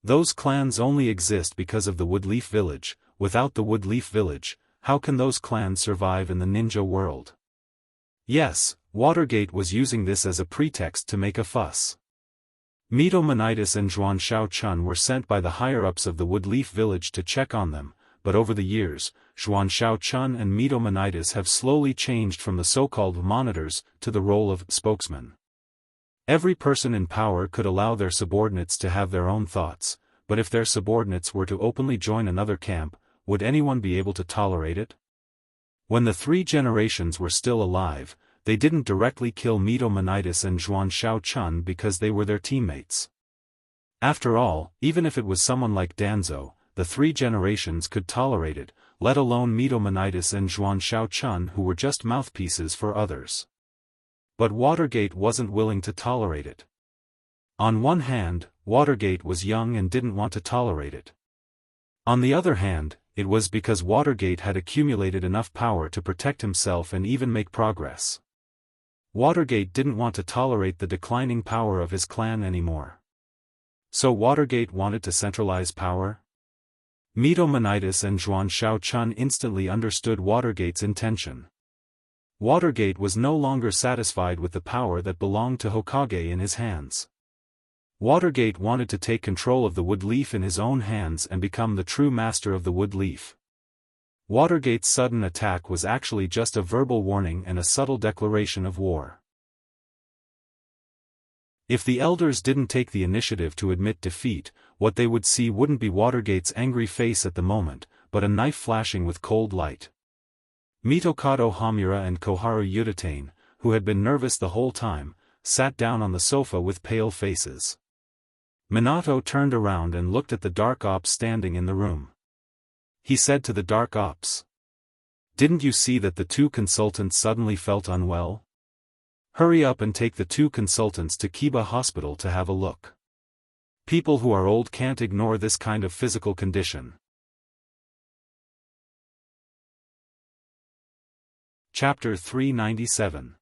Those clans only exist because of the Woodleaf village. Without the Woodleaf village, how can those clans survive in the ninja world? Yes, Watergate was using this as a pretext to make a fuss. Mito Monitis and Zhuan Xiaochun were sent by the higher-ups of the Woodleaf village to check on them, but over the years, Zhuan Xiaochun and Mito Monitis have slowly changed from the so-called monitors to the role of spokesman. Every person in power could allow their subordinates to have their own thoughts, but if their subordinates were to openly join another camp, would anyone be able to tolerate it? When the three generations were still alive, they didn't directly kill Mito Monitis and Zhuan Xiaochun because they were their teammates. After all, even if it was someone like Danzo, the three generations could tolerate it, let alone Mito Monitis and Zhuan Xiaochun who were just mouthpieces for others. But Watergate wasn't willing to tolerate it. On one hand, Watergate was young and didn't want to tolerate it. On the other hand, it was because Watergate had accumulated enough power to protect himself and even make progress. Watergate didn't want to tolerate the declining power of his clan anymore. So Watergate wanted to centralize power? Mito Monitis and Zhuan Xiaochun instantly understood Watergate's intention. Watergate was no longer satisfied with the power that belonged to Hokage in his hands. Watergate wanted to take control of the Woodleaf in his own hands and become the true master of the Woodleaf. Watergate's sudden attack was actually just a verbal warning and a subtle declaration of war. If the elders didn't take the initiative to admit defeat, what they would see wouldn't be Watergate's angry face at the moment, but a knife flashing with cold light. Mitokado Hamura and Koharu Yuditane, who had been nervous the whole time, sat down on the sofa with pale faces. Minato turned around and looked at the Dark Ops standing in the room. He said to the Dark Ops, "Didn't you see that the two consultants suddenly felt unwell? Hurry up and take the two consultants to Kiba Hospital to have a look. People who are old can't ignore this kind of physical condition." Chapter 397.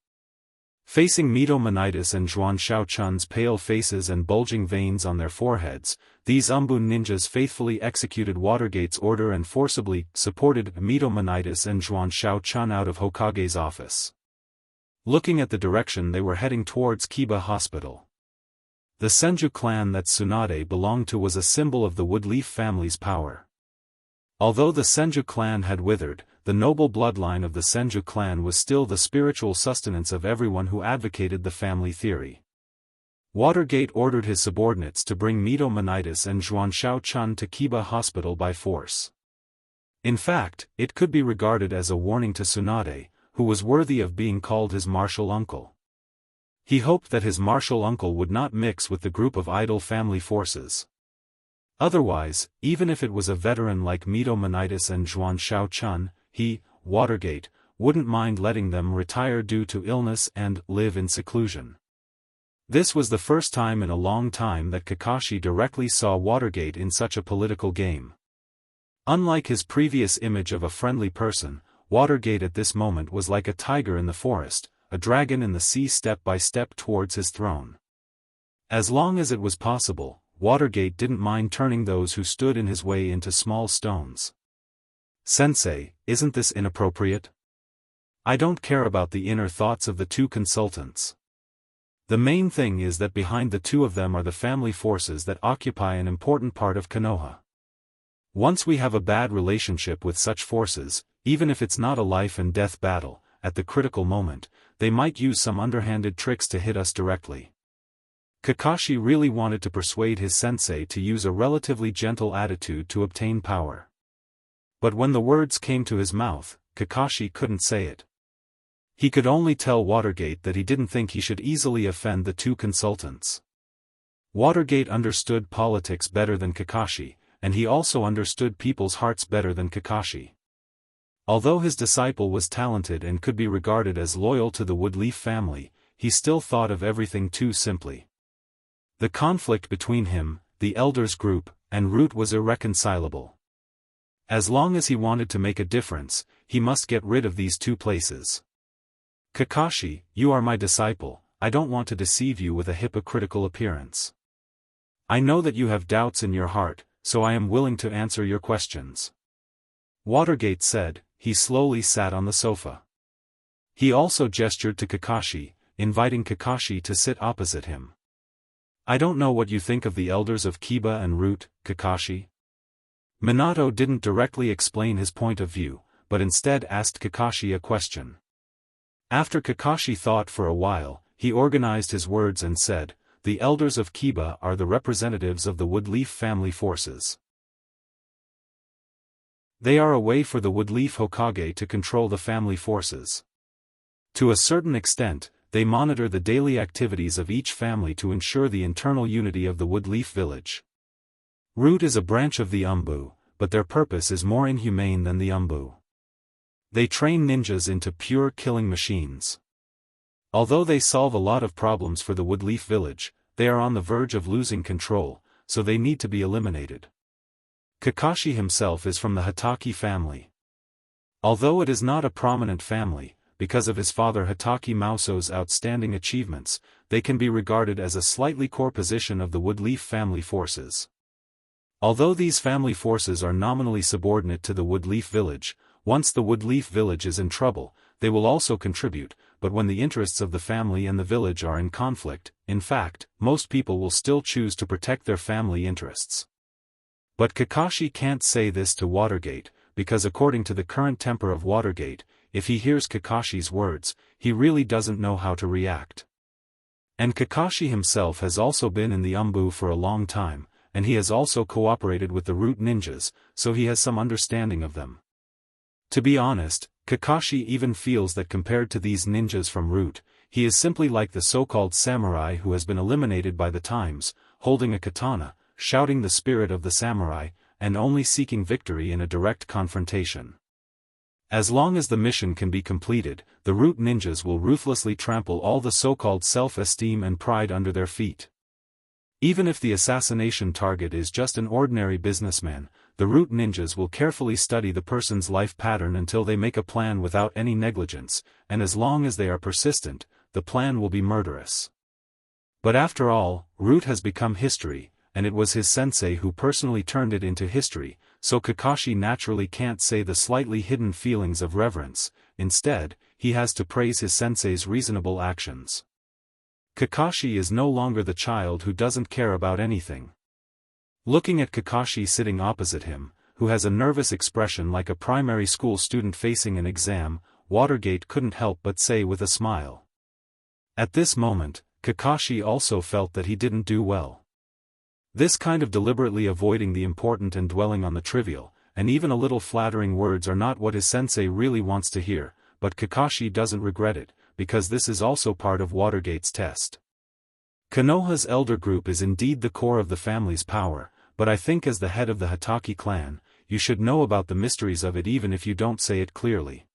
Facing Mito Monitis and Zhuan Xiaochun's pale faces and bulging veins on their foreheads, these Umbun ninjas faithfully executed Watergate's order and forcibly supported Mito Monitis and Zhuan Xiaochun out of Hokage's office. Looking at the direction they were heading towards Kiba Hospital. The Senju clan that Tsunade belonged to was a symbol of the Woodleaf family's power. Although the Senju clan had withered, the noble bloodline of the Senju clan was still the spiritual sustenance of everyone who advocated the family theory. Watergate ordered his subordinates to bring Mito Monitis and Zhuan Xiaochun to Kiba Hospital by force. In fact, it could be regarded as a warning to Tsunade, who was worthy of being called his martial uncle. He hoped that his martial uncle would not mix with the group of idle family forces. Otherwise, even if it was a veteran like Mito Monitis and Zhuan Xiaochun, he, Watergate, wouldn't mind letting them retire due to illness and live in seclusion. This was the first time in a long time that Kakashi directly saw Watergate in such a political game. Unlike his previous image of a friendly person, Watergate at this moment was like a tiger in the forest, a dragon in the sea step by step towards his throne. As long as it was possible, Watergate didn't mind turning those who stood in his way into small stones. "Sensei, isn't this inappropriate? I don't care about the inner thoughts of the two consultants. The main thing is that behind the two of them are the family forces that occupy an important part of Konoha. Once we have a bad relationship with such forces, even if it's not a life-and-death battle, at the critical moment, they might use some underhanded tricks to hit us directly." Kakashi really wanted to persuade his sensei to use a relatively gentle attitude to obtain power. But when the words came to his mouth, Kakashi couldn't say it. He could only tell Watergate that he didn't think he should easily offend the two consultants. Watergate understood politics better than Kakashi, and he also understood people's hearts better than Kakashi. Although his disciple was talented and could be regarded as loyal to the Woodleaf family, he still thought of everything too simply. The conflict between him, the elders group, and Root was irreconcilable. As long as he wanted to make a difference, he must get rid of these two places. Kakashi, you are my disciple, I don't want to deceive you with a hypocritical appearance. I know that you have doubts in your heart, so I am willing to answer your questions. Watergate said. He slowly sat on the sofa. He also gestured to Kakashi, inviting Kakashi to sit opposite him. I don't know what you think of the elders of Kiba and Root, Kakashi. Minato didn't directly explain his point of view, but instead asked Kakashi a question. After Kakashi thought for a while, he organized his words and said, the elders of Kiba are the representatives of the Woodleaf family forces. They are a way for the Woodleaf Hokage to control the family forces. To a certain extent, they monitor the daily activities of each family to ensure the internal unity of the Woodleaf village. Root is a branch of the Umbu, but their purpose is more inhumane than the Umbu. They train ninjas into pure killing machines. Although they solve a lot of problems for the Woodleaf village, they are on the verge of losing control, so they need to be eliminated. Kakashi himself is from the Hatake family. Although it is not a prominent family, because of his father Hatake Mauso's outstanding achievements, they can be regarded as a slightly core position of the Woodleaf family forces. Although these family forces are nominally subordinate to the Woodleaf village, once the Woodleaf village is in trouble, they will also contribute, but when the interests of the family and the village are in conflict, in fact, most people will still choose to protect their family interests. But Kakashi can't say this to Watergate, because according to the current temper of Watergate, if he hears Kakashi's words, he really doesn't know how to react. And Kakashi himself has also been in the Umbu for a long time, and he has also cooperated with the Root ninjas, so he has some understanding of them. To be honest, Kakashi even feels that compared to these ninjas from Root, he is simply like the so-called samurai who has been eliminated by the times, holding a katana, shouting the spirit of the samurai, and only seeking victory in a direct confrontation. As long as the mission can be completed, the Root ninjas will ruthlessly trample all the so-called self-esteem and pride under their feet. Even if the assassination target is just an ordinary businessman, the Root ninjas will carefully study the person's life pattern until they make a plan without any negligence, and as long as they are persistent, the plan will be murderous. But after all, Root has become history, and it was his sensei who personally turned it into history, so Kakashi naturally can't say the slightly hidden feelings of reverence. Instead, he has to praise his sensei's reasonable actions. Kakashi is no longer the child who doesn't care about anything. Looking at Kakashi sitting opposite him, who has a nervous expression like a primary school student facing an exam, Watergate couldn't help but say with a smile. At this moment, Kakashi also felt that he didn't do well. This kind of deliberately avoiding the important and dwelling on the trivial, and even a little flattering words are not what his sensei really wants to hear, but Kakashi doesn't regret it, because this is also part of Watergate's test. Konoha's elder group is indeed the core of the family's power, but I think as the head of the Hatake clan, you should know about the mysteries of it even if you don't say it clearly.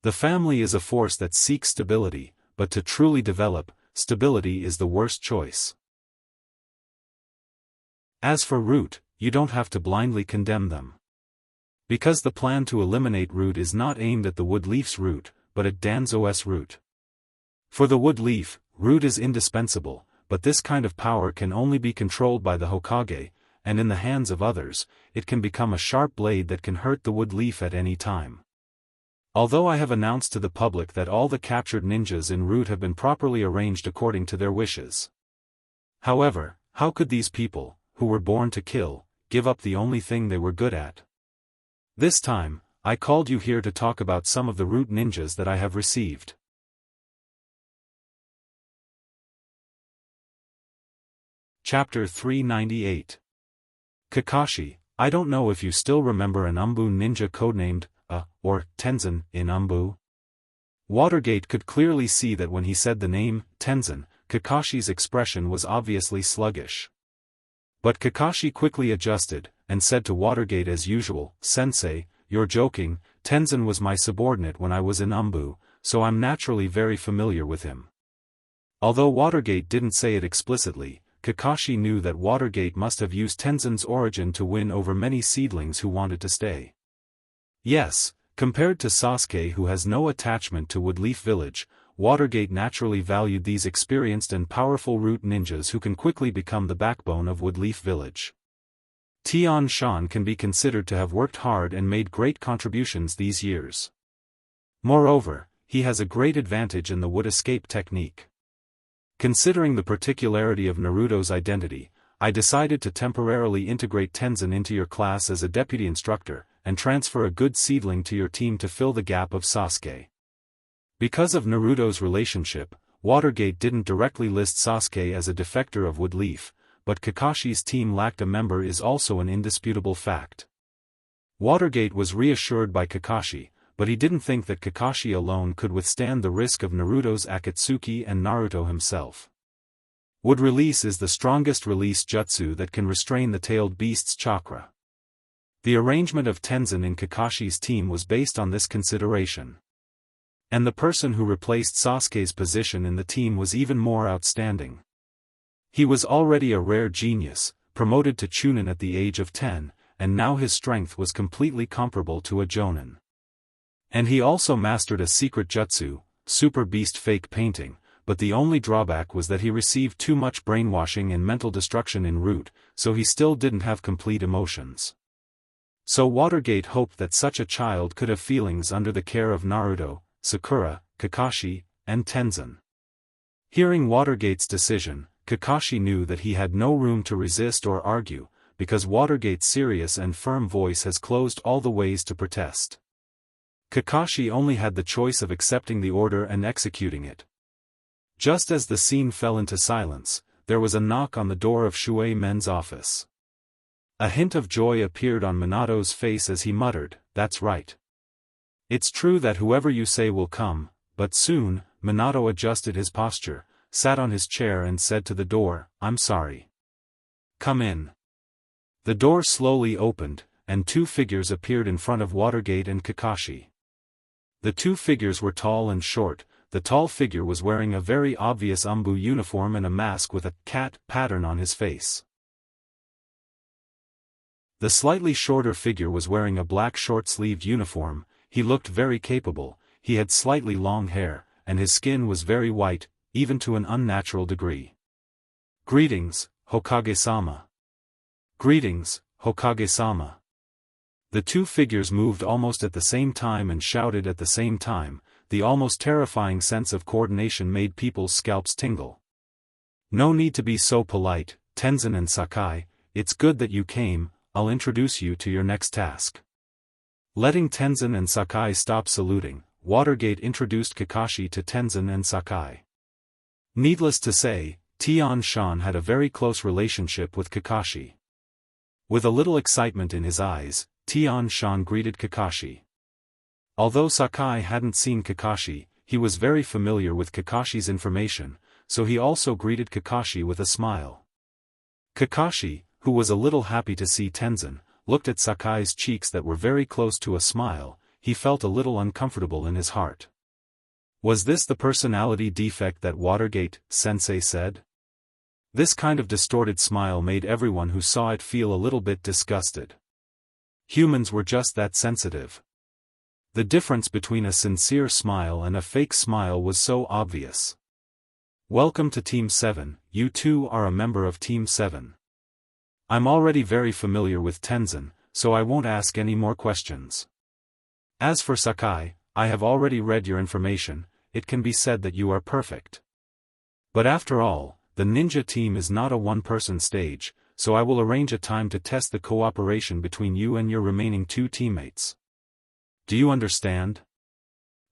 The family is a force that seeks stability, but to truly develop, stability is the worst choice. As for Root, you don't have to blindly condemn them. Because the plan to eliminate Root is not aimed at the Woodleaf's Root, but at Danzo's Root. For the Woodleaf, Root is indispensable, but this kind of power can only be controlled by the Hokage, and in the hands of others, it can become a sharp blade that can hurt the Woodleaf at any time. Although I have announced to the public that all the captured ninjas in Root have been properly arranged according to their wishes. However, how could these people, who were born to kill, give up the only thing they were good at? This time, I called you here to talk about some of the Root ninjas that I have received. Chapter 398. Kakashi, I don't know if you still remember an Umbu ninja codenamed, or Tenzin, in Umbu. Watergate could clearly see that when he said the name, Tenzin, Kakashi's expression was obviously sluggish. But Kakashi quickly adjusted, and said to Watergate as usual, Sensei, you're joking, Tenzin was my subordinate when I was in Umbu, so I'm naturally very familiar with him. Although Watergate didn't say it explicitly, Kakashi knew that Watergate must have used Tenzin's origin to win over many seedlings who wanted to stay. Yes, compared to Sasuke who has no attachment to Woodleaf Village, Watergate naturally valued these experienced and powerful root ninjas who can quickly become the backbone of Woodleaf Village. Tian Shan can be considered to have worked hard and made great contributions these years. Moreover, he has a great advantage in the wood escape technique. Considering the particularity of Naruto's identity, I decided to temporarily integrate Tenzin into your class as a deputy instructor, and transfer a good seedling to your team to fill the gap of Sasuke. Because of Naruto's relationship, Watergate didn't directly list Sasuke as a defector of Woodleaf, but Kakashi's team lacked a member is also an indisputable fact. Watergate was reassured by Kakashi, but he didn't think that Kakashi alone could withstand the risk of Naruto's Akatsuki and Naruto himself. Wood release is the strongest release jutsu that can restrain the tailed beast's chakra. The arrangement of Tenzin in Kakashi's team was based on this consideration. And the person who replaced Sasuke's position in the team was even more outstanding. He was already a rare genius, promoted to Chunin at the age of 10, and now his strength was completely comparable to a Jonin. And he also mastered a secret jutsu, Super Beast Fake Painting, but the only drawback was that he received too much brainwashing and mental destruction en route, so he still didn't have complete emotions. So Watergate hoped that such a child could have feelings under the care of Naruto, Sakura, Kakashi, and Tenzin. Hearing Watergate's decision, Kakashi knew that he had no room to resist or argue, because Watergate's serious and firm voice has closed all the ways to protest. Kakashi only had the choice of accepting the order and executing it. Just as the scene fell into silence, there was a knock on the door of Shui Men's office. A hint of joy appeared on Minato's face as he muttered, "That's right. It's true that whoever you say will come," but soon, Minato adjusted his posture, sat on his chair and said to the door, "I'm sorry. Come in." The door slowly opened, and two figures appeared in front of Watergate and Kakashi. The two figures were tall and short. The tall figure was wearing a very obvious Umbu uniform and a mask with a cat pattern on his face. The slightly shorter figure was wearing a black short-sleeved uniform. He looked very capable, he had slightly long hair, and his skin was very white, even to an unnatural degree. "Greetings, Hokage-sama." "Greetings, Hokage-sama." The two figures moved almost at the same time and shouted at the same time. The almost terrifying sense of coordination made people's scalps tingle. "No need to be so polite, Tenzin and Sakai, it's good that you came, I'll introduce you to your next task." Letting Tenzin and Sakai stop saluting, Watergate introduced Kakashi to Tenzin and Sakai. Needless to say, Tian Shan had a very close relationship with Kakashi. With a little excitement in his eyes, Tian Shan greeted Kakashi. Although Sakai hadn't seen Kakashi, he was very familiar with Kakashi's information, so he also greeted Kakashi with a smile. Kakashi, who was a little happy to see Tenzin, looked at Sakai's cheeks that were very close to a smile. He felt a little uncomfortable in his heart. Was this the personality defect that Watergate-sensei said? This kind of distorted smile made everyone who saw it feel a little bit disgusted. Humans were just that sensitive. The difference between a sincere smile and a fake smile was so obvious. "Welcome to Team 7, you two are a member of Team 7. I'm already very familiar with Tenzin, so I won't ask any more questions. As for Sakai, I have already read your information, it can be said that you are perfect. But after all, the ninja team is not a one-person stage, so I will arrange a time to test the cooperation between you and your remaining two teammates. Do you understand?"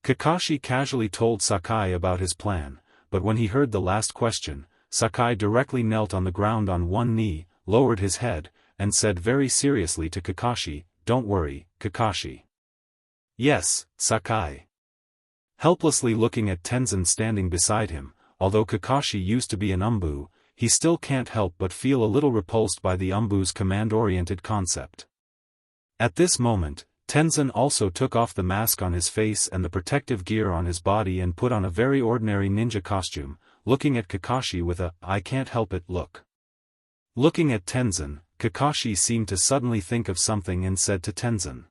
Kakashi casually told Sakai about his plan, but when he heard the last question, Sakai directly knelt on the ground on one knee, lowered his head, and said very seriously to Kakashi, "Don't worry, Kakashi." "Yes, Sakai." Helplessly looking at Tenzin standing beside him, although Kakashi used to be an Umbu, he still can't help but feel a little repulsed by the Umbu's command-oriented concept. At this moment, Tenzin also took off the mask on his face and the protective gear on his body and put on a very ordinary ninja costume, looking at Kakashi with a "I can't help it" look. Looking at Tenzin, Kakashi seemed to suddenly think of something and said to Tenzin.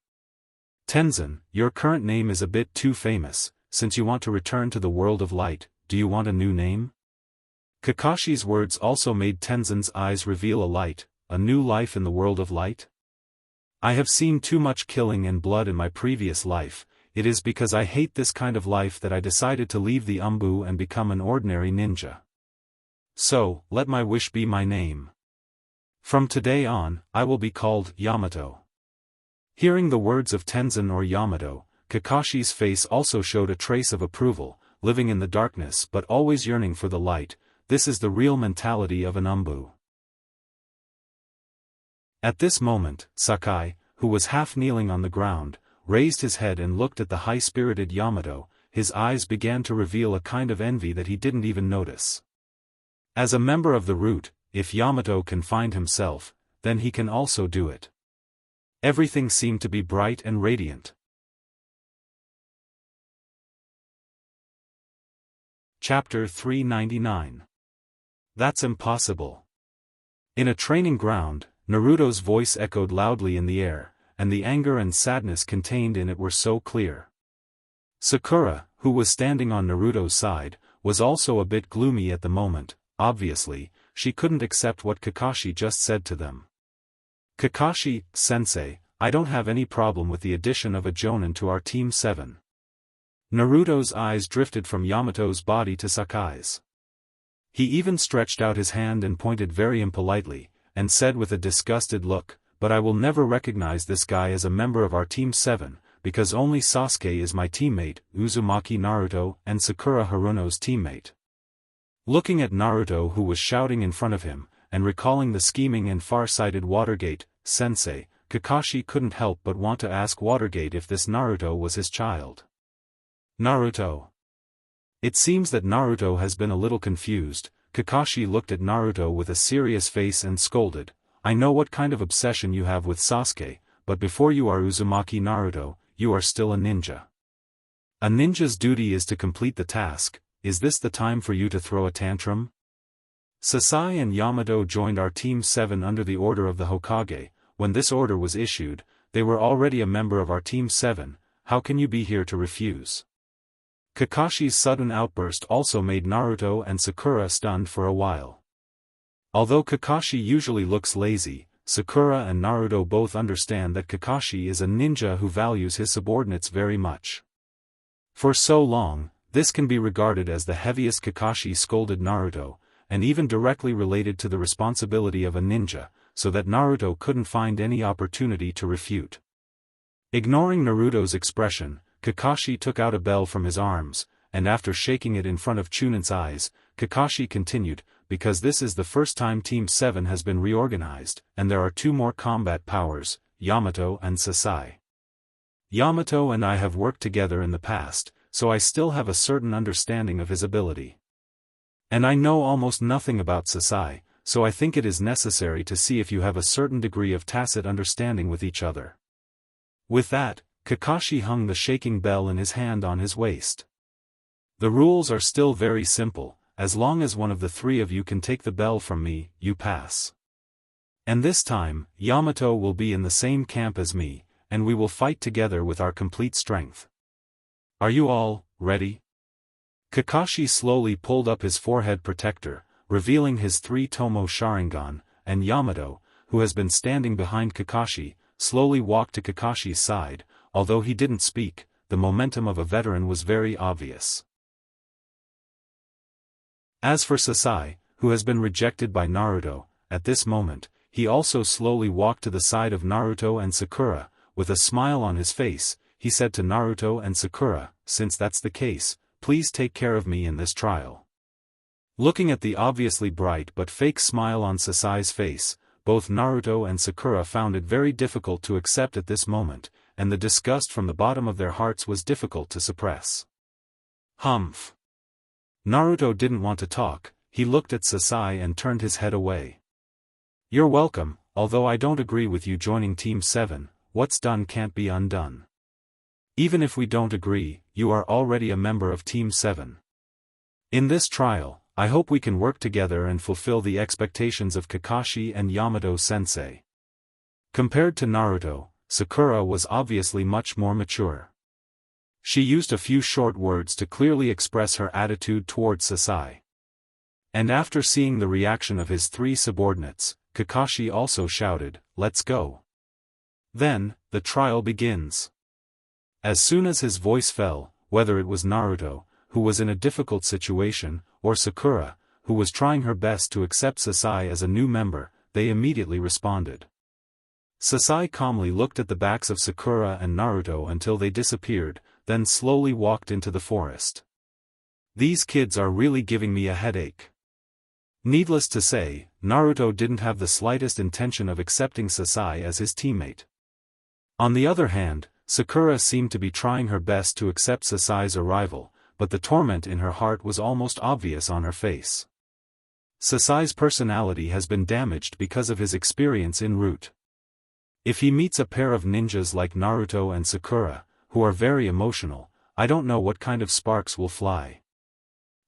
Tenzin, your current name is a bit too famous, since you want to return to the world of light, do you want a new name? Kakashi's words also made Tenzin's eyes reveal a light, a new life in the world of light? I have seen too much killing and blood in my previous life, it is because I hate this kind of life that I decided to leave the Umbu and become an ordinary ninja. So, let my wish be my name. From today on, I will be called Yamato. Hearing the words of Tenzin or Yamato, Kakashi's face also showed a trace of approval, living in the darkness but always yearning for the light, this is the real mentality of an Umbu. At this moment, Sakai, who was half kneeling on the ground, raised his head and looked at the high-spirited Yamato, his eyes began to reveal a kind of envy that he didn't even notice. As a member of the root, if Yamato can find himself, then he can also do it. Everything seemed to be bright and radiant. Chapter 399. That's impossible. In a training ground, Naruto's voice echoed loudly in the air, and the anger and sadness contained in it were so clear. Sakura, who was standing on Naruto's side, was also a bit gloomy at the moment, obviously, she couldn't accept what Kakashi just said to them. Kakashi-sensei, I don't have any problem with the addition of a Jonin to our Team 7. Naruto's eyes drifted from Yamato's body to Sakai's. He even stretched out his hand and pointed very impolitely, and said with a disgusted look, but I will never recognize this guy as a member of our Team 7, because only Sasuke is my teammate, Uzumaki Naruto and Sakura Haruno's teammate. Looking at Naruto who was shouting in front of him, and recalling the scheming and far-sighted Watergate-sensei, Kakashi couldn't help but want to ask Watergate if this Naruto was his child. Naruto. It seems that Naruto has been a little confused. Kakashi looked at Naruto with a serious face and scolded, I know what kind of obsession you have with Sasuke, but before you are Uzumaki Naruto, you are still a ninja. A ninja's duty is to complete the task, is this the time for you to throw a tantrum? Sasai and Yamato joined our Team 7 under the order of the Hokage. When this order was issued, they were already a member of our Team 7, how can you be here to refuse? Kakashi's sudden outburst also made Naruto and Sakura stunned for a while. Although Kakashi usually looks lazy, Sakura and Naruto both understand that Kakashi is a ninja who values his subordinates very much. For so long, this can be regarded as the heaviest. Kakashi scolded Naruto, and even directly related to the responsibility of a ninja, so that Naruto couldn't find any opportunity to refute. Ignoring Naruto's expression, Kakashi took out a bell from his arms, and after shaking it in front of Chunin's eyes, Kakashi continued, because this is the first time Team 7 has been reorganized, and there are two more combat powers, Yamato and Sasai. Yamato and I have worked together in the past, so I still have a certain understanding of his ability. And I know almost nothing about Sasai, so I think it is necessary to see if you have a certain degree of tacit understanding with each other. With that, Kakashi hung the shaking bell in his hand on his waist. The rules are still very simple, as long as one of the three of you can take the bell from me, you pass. And this time, Yamato will be in the same camp as me, and we will fight together with our complete strength. Are you all ready? Kakashi slowly pulled up his forehead protector, revealing his three-tomo Sharingan, and Yamato, who has been standing behind Kakashi, slowly walked to Kakashi's side. Although he didn't speak, the momentum of a veteran was very obvious. As for Sasai, who has been rejected by Naruto, at this moment, he also slowly walked to the side of Naruto and Sakura. With a smile on his face, he said to Naruto and Sakura, since that's the case, please take care of me in this trial. Looking at the obviously bright but fake smile on Sasai's face, both Naruto and Sakura found it very difficult to accept at this moment, and the disgust from the bottom of their hearts was difficult to suppress. Humph. Naruto didn't want to talk, he looked at Sasai and turned his head away. You're welcome, although I don't agree with you joining Team 7, what's done can't be undone. Even if we don't agree, you are already a member of Team 7. In this trial, I hope we can work together and fulfill the expectations of Kakashi and Yamato-sensei. Compared to Naruto, Sakura was obviously much more mature. She used a few short words to clearly express her attitude towards Sasai. And after seeing the reaction of his three subordinates, Kakashi also shouted, "Let's go." Then, the trial begins. As soon as his voice fell, whether it was Naruto, who was in a difficult situation, or Sakura, who was trying her best to accept Sasai as a new member, they immediately responded. Sasai calmly looked at the backs of Sakura and Naruto until they disappeared, then slowly walked into the forest. These kids are really giving me a headache. Needless to say, Naruto didn't have the slightest intention of accepting Sasai as his teammate. On the other hand, Sakura seemed to be trying her best to accept Sasai's arrival, but the torment in her heart was almost obvious on her face. Sasai's personality has been damaged because of his experience en route. If he meets a pair of ninjas like Naruto and Sakura, who are very emotional, I don't know what kind of sparks will fly.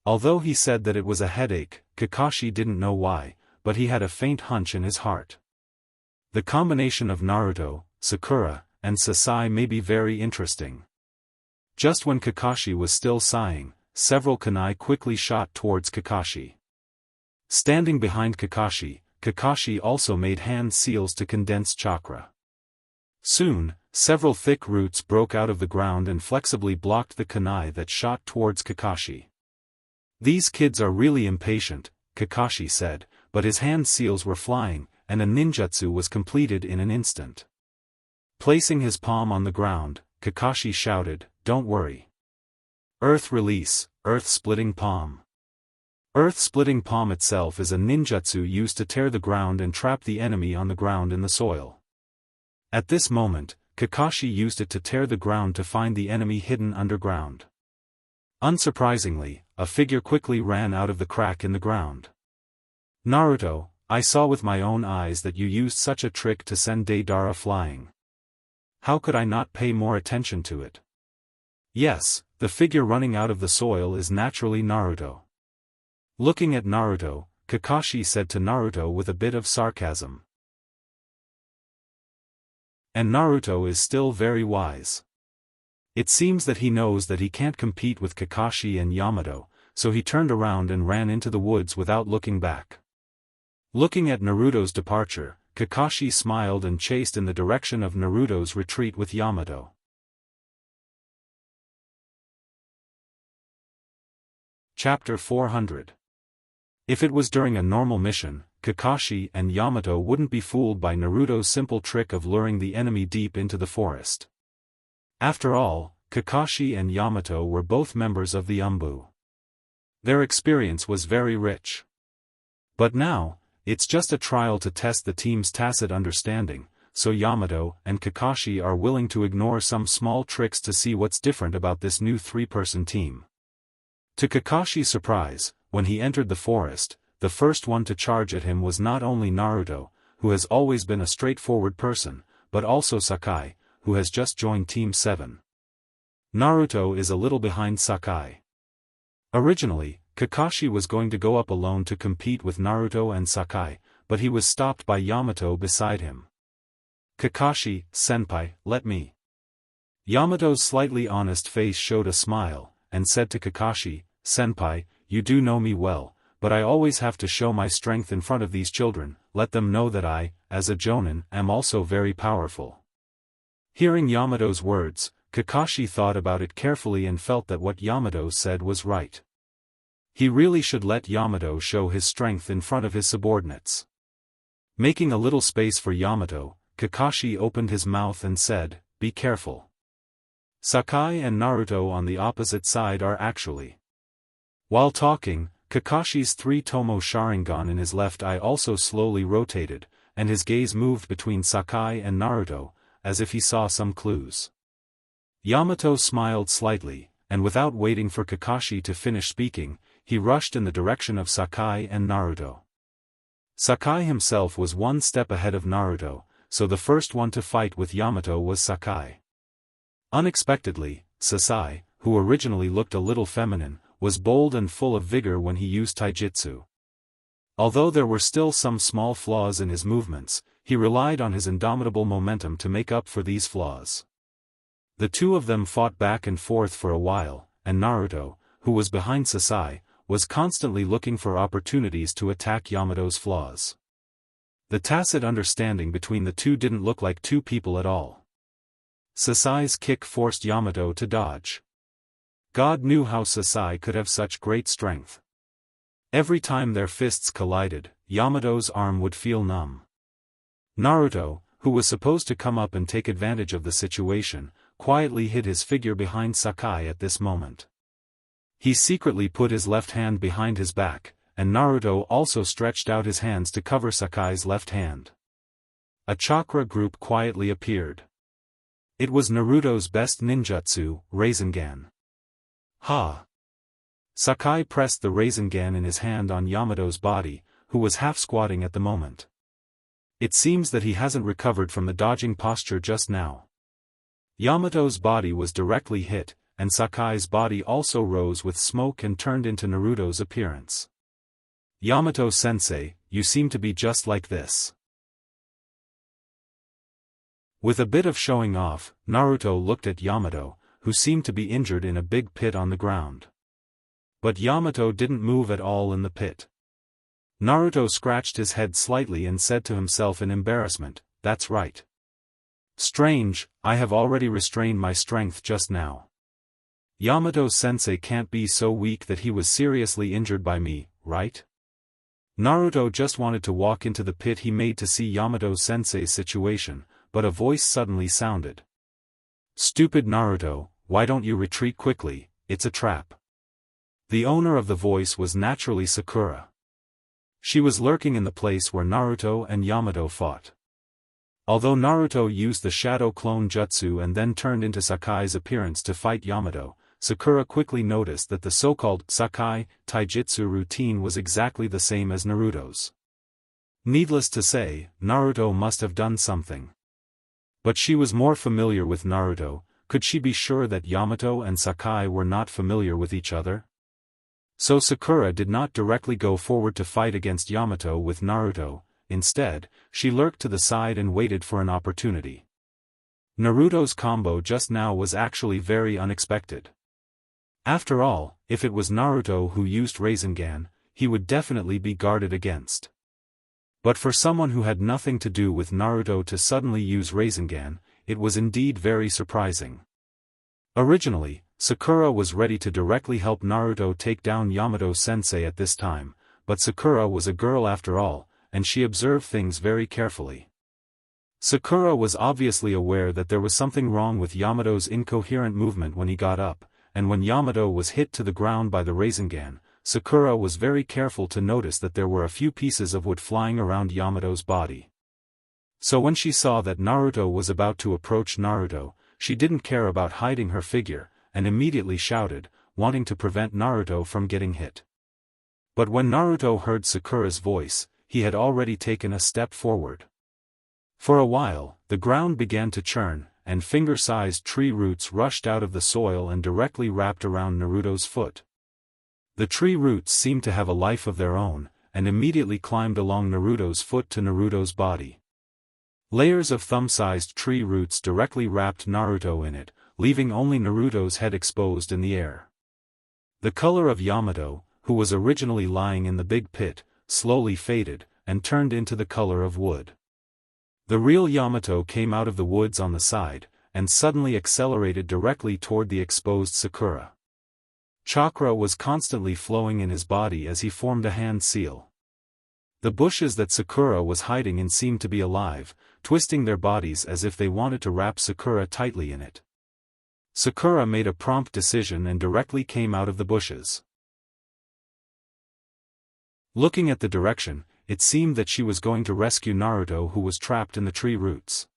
Although he said that it was a headache, Kakashi didn't know why, but he had a faint hunch in his heart. The combination of Naruto, Sakura, and Sasai may be very interesting. Just when Kakashi was still sighing, several kunai quickly shot towards Kakashi. Standing behind Kakashi, Kakashi also made hand seals to condense chakra. Soon, several thick roots broke out of the ground and flexibly blocked the kunai that shot towards Kakashi. "These kids are really impatient," Kakashi said, but his hand seals were flying, and a ninjutsu was completed in an instant. Placing his palm on the ground, Kakashi shouted, "Don't worry. Earth release, earth-splitting palm." Earth-splitting palm itself is a ninjutsu used to tear the ground and trap the enemy on the ground in the soil. At this moment, Kakashi used it to tear the ground to find the enemy hidden underground. Unsurprisingly, a figure quickly ran out of the crack in the ground. "Naruto, I saw with my own eyes that you used such a trick to send Deidara flying. How could I not pay more attention to it?" Yes, the figure running out of the soil is naturally Naruto. Looking at Naruto, Kakashi said to Naruto with a bit of sarcasm. And Naruto is still very wise. It seems that he knows that he can't compete with Kakashi and Yamato, so he turned around and ran into the woods without looking back. Looking at Naruto's departure, Kakashi smiled and chased in the direction of Naruto's retreat with Yamato. Chapter 400. If it was during a normal mission, Kakashi and Yamato wouldn't be fooled by Naruto's simple trick of luring the enemy deep into the forest. After all, Kakashi and Yamato were both members of the Umbu. Their experience was very rich. But now, it's just a trial to test the team's tacit understanding, so Yamato and Kakashi are willing to ignore some small tricks to see what's different about this new three-person team. To Kakashi's surprise, when he entered the forest, the first one to charge at him was not only Naruto, who has always been a straightforward person, but also Sakai, who has just joined Team 7. Naruto is a little behind Sakai. Originally, Kakashi was going to go up alone to compete with Naruto and Sakai, but he was stopped by Yamato beside him. "Kakashi, senpai, let me." Yamato's slightly honest face showed a smile, and said to Kakashi, "Senpai, you do know me well, but I always have to show my strength in front of these children, let them know that I, as a jonin, am also very powerful." Hearing Yamato's words, Kakashi thought about it carefully and felt that what Yamato said was right. He really should let Yamato show his strength in front of his subordinates. Making a little space for Yamato, Kakashi opened his mouth and said, "Be careful." Sakai and Naruto on the opposite side are actually. While talking, Kakashi's 3-tomo Sharingan in his left eye also slowly rotated, and his gaze moved between Sakai and Naruto, as if he saw some clues. Yamato smiled slightly, and without waiting for Kakashi to finish speaking, he rushed in the direction of Sakai and Naruto. Sakai himself was one step ahead of Naruto, so the first one to fight with Yamato was Sakai. Unexpectedly, Sasai, who originally looked a little feminine, was bold and full of vigor when he used taijutsu. Although there were still some small flaws in his movements, he relied on his indomitable momentum to make up for these flaws. The two of them fought back and forth for a while, and Naruto, who was behind Sasai, was constantly looking for opportunities to attack Yamato's flaws. The tacit understanding between the two didn't look like two people at all. Sasai's kick forced Yamato to dodge. God knew how Sasai could have such great strength. Every time their fists collided, Yamato's arm would feel numb. Naruto, who was supposed to come up and take advantage of the situation, quietly hid his figure behind Sakai at this moment. He secretly put his left hand behind his back, and Naruto also stretched out his hands to cover Sakai's left hand. A chakra group quietly appeared. It was Naruto's best ninjutsu, Rasengan. Ha! Sakai pressed the Rasengan in his hand on Yamato's body, who was half-squatting at the moment. It seems that he hasn't recovered from the dodging posture just now. Yamato's body was directly hit, and Sakai's body also rose with smoke and turned into Naruto's appearance. Yamato-sensei, you seem to be just like this. With a bit of showing off, Naruto looked at Yamato, who seemed to be injured in a big pit on the ground. But Yamato didn't move at all in the pit. Naruto scratched his head slightly and said to himself in embarrassment, "That's right. Strange, I have already restrained my strength just now. Yamato-sensei can't be so weak that he was seriously injured by me, right?" Naruto just wanted to walk into the pit he made to see Yamato-sensei's situation, but a voice suddenly sounded. "Stupid Naruto, why don't you retreat quickly, it's a trap." The owner of the voice was naturally Sakura. She was lurking in the place where Naruto and Yamato fought. Although Naruto used the shadow clone jutsu and then turned into Sakai's appearance to fight Yamato, Sakura quickly noticed that the so-called Sakai taijutsu routine was exactly the same as Naruto's. Needless to say, Naruto must have done something. But she was more familiar with Naruto. Could she be sure that Yamato and Sakai were not familiar with each other? So Sakura did not directly go forward to fight against Yamato with Naruto. Instead, she lurked to the side and waited for an opportunity. Naruto's combo just now was actually very unexpected. After all, if it was Naruto who used Rasengan, he would definitely be guarded against. But for someone who had nothing to do with Naruto to suddenly use Rasengan, it was indeed very surprising. Originally, Sakura was ready to directly help Naruto take down Yamato-sensei at this time, but Sakura was a girl after all, and she observed things very carefully. Sakura was obviously aware that there was something wrong with Yamato's incoherent movement when he got up, and when Yamato was hit to the ground by the Rasengan, Sakura was very careful to notice that there were a few pieces of wood flying around Yamato's body. So when she saw that Naruto was about to approach Naruto, she didn't care about hiding her figure, and immediately shouted, wanting to prevent Naruto from getting hit. But when Naruto heard Sakura's voice, he had already taken a step forward. For a while, the ground began to churn, and finger-sized tree roots rushed out of the soil and directly wrapped around Naruto's foot. The tree roots seemed to have a life of their own, and immediately climbed along Naruto's foot to Naruto's body. Layers of thumb-sized tree roots directly wrapped Naruto in it, leaving only Naruto's head exposed in the air. The color of Yamato, who was originally lying in the big pit, slowly faded, and turned into the color of wood. The real Yamato came out of the woods on the side, and suddenly accelerated directly toward the exposed Sakura. Chakra was constantly flowing in his body as he formed a hand seal. The bushes that Sakura was hiding in seemed to be alive, twisting their bodies as if they wanted to wrap Sakura tightly in it. Sakura made a prompt decision and directly came out of the bushes. Looking at the direction, it seemed that she was going to rescue Naruto, who was trapped in the tree roots.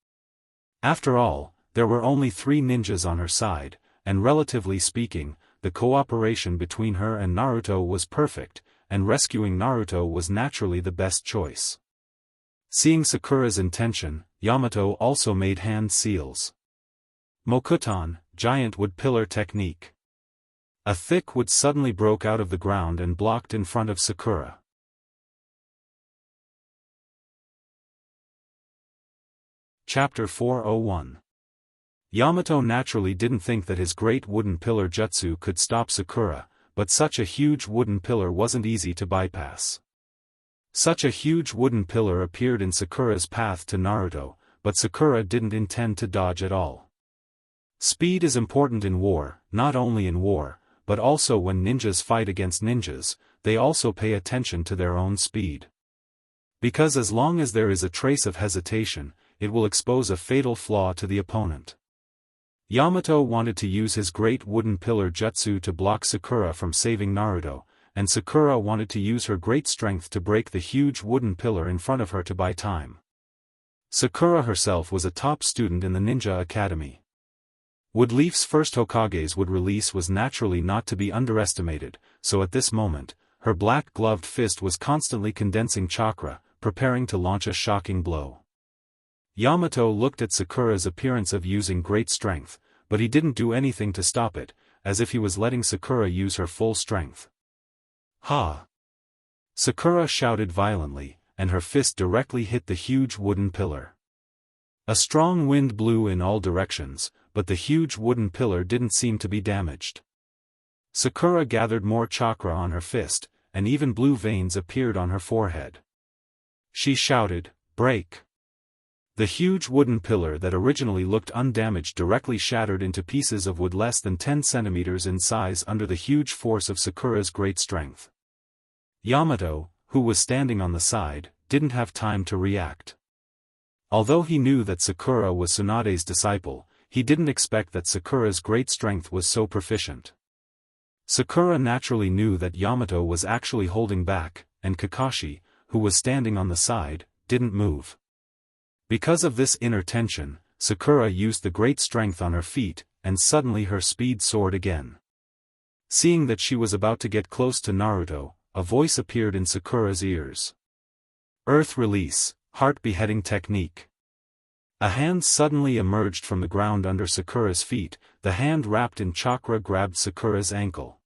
After all, there were only 3 ninjas on her side, and relatively speaking, the cooperation between her and Naruto was perfect, and rescuing Naruto was naturally the best choice. Seeing Sakura's intention, Yamato also made hand seals. Mokuton, giant wood pillar technique. A thick wood suddenly broke out of the ground and blocked in front of Sakura. Chapter 401. Yamato naturally didn't think that his great wooden pillar jutsu could stop Sakura, but such a huge wooden pillar wasn't easy to bypass. Such a huge wooden pillar appeared in Sakura's path to Naruto, but Sakura didn't intend to dodge at all. Speed is important in war, not only in war, but also when ninjas fight against ninjas, they also pay attention to their own speed. Because as long as there is a trace of hesitation, it will expose a fatal flaw to the opponent. Yamato wanted to use his great wooden pillar jutsu to block Sakura from saving Naruto, and Sakura wanted to use her great strength to break the huge wooden pillar in front of her to buy time. Sakura herself was a top student in the ninja academy. Woodleaf's first Hokage's wood release was naturally not to be underestimated, so at this moment, her black-gloved fist was constantly condensing chakra, preparing to launch a shocking blow. Yamato looked at Sakura's appearance of using great strength, but he didn't do anything to stop it, as if he was letting Sakura use her full strength. Ha! Sakura shouted violently, and her fist directly hit the huge wooden pillar. A strong wind blew in all directions, but the huge wooden pillar didn't seem to be damaged. Sakura gathered more chakra on her fist, and even blue veins appeared on her forehead. She shouted, "Break!" The huge wooden pillar that originally looked undamaged directly shattered into pieces of wood less than 10 centimeters in size under the huge force of Sakura's great strength. Yamato, who was standing on the side, didn't have time to react. Although he knew that Sakura was Tsunade's disciple, he didn't expect that Sakura's great strength was so proficient. Sakura naturally knew that Yamato was actually holding back, and Kakashi, who was standing on the side, didn't move. Because of this inner tension, Sakura used the great strength on her feet, and suddenly her speed soared again. Seeing that she was about to get close to Naruto, a voice appeared in Sakura's ears. Earth release, heart beheading technique. A hand suddenly emerged from the ground under Sakura's feet, the hand wrapped in chakra grabbed Sakura's ankle.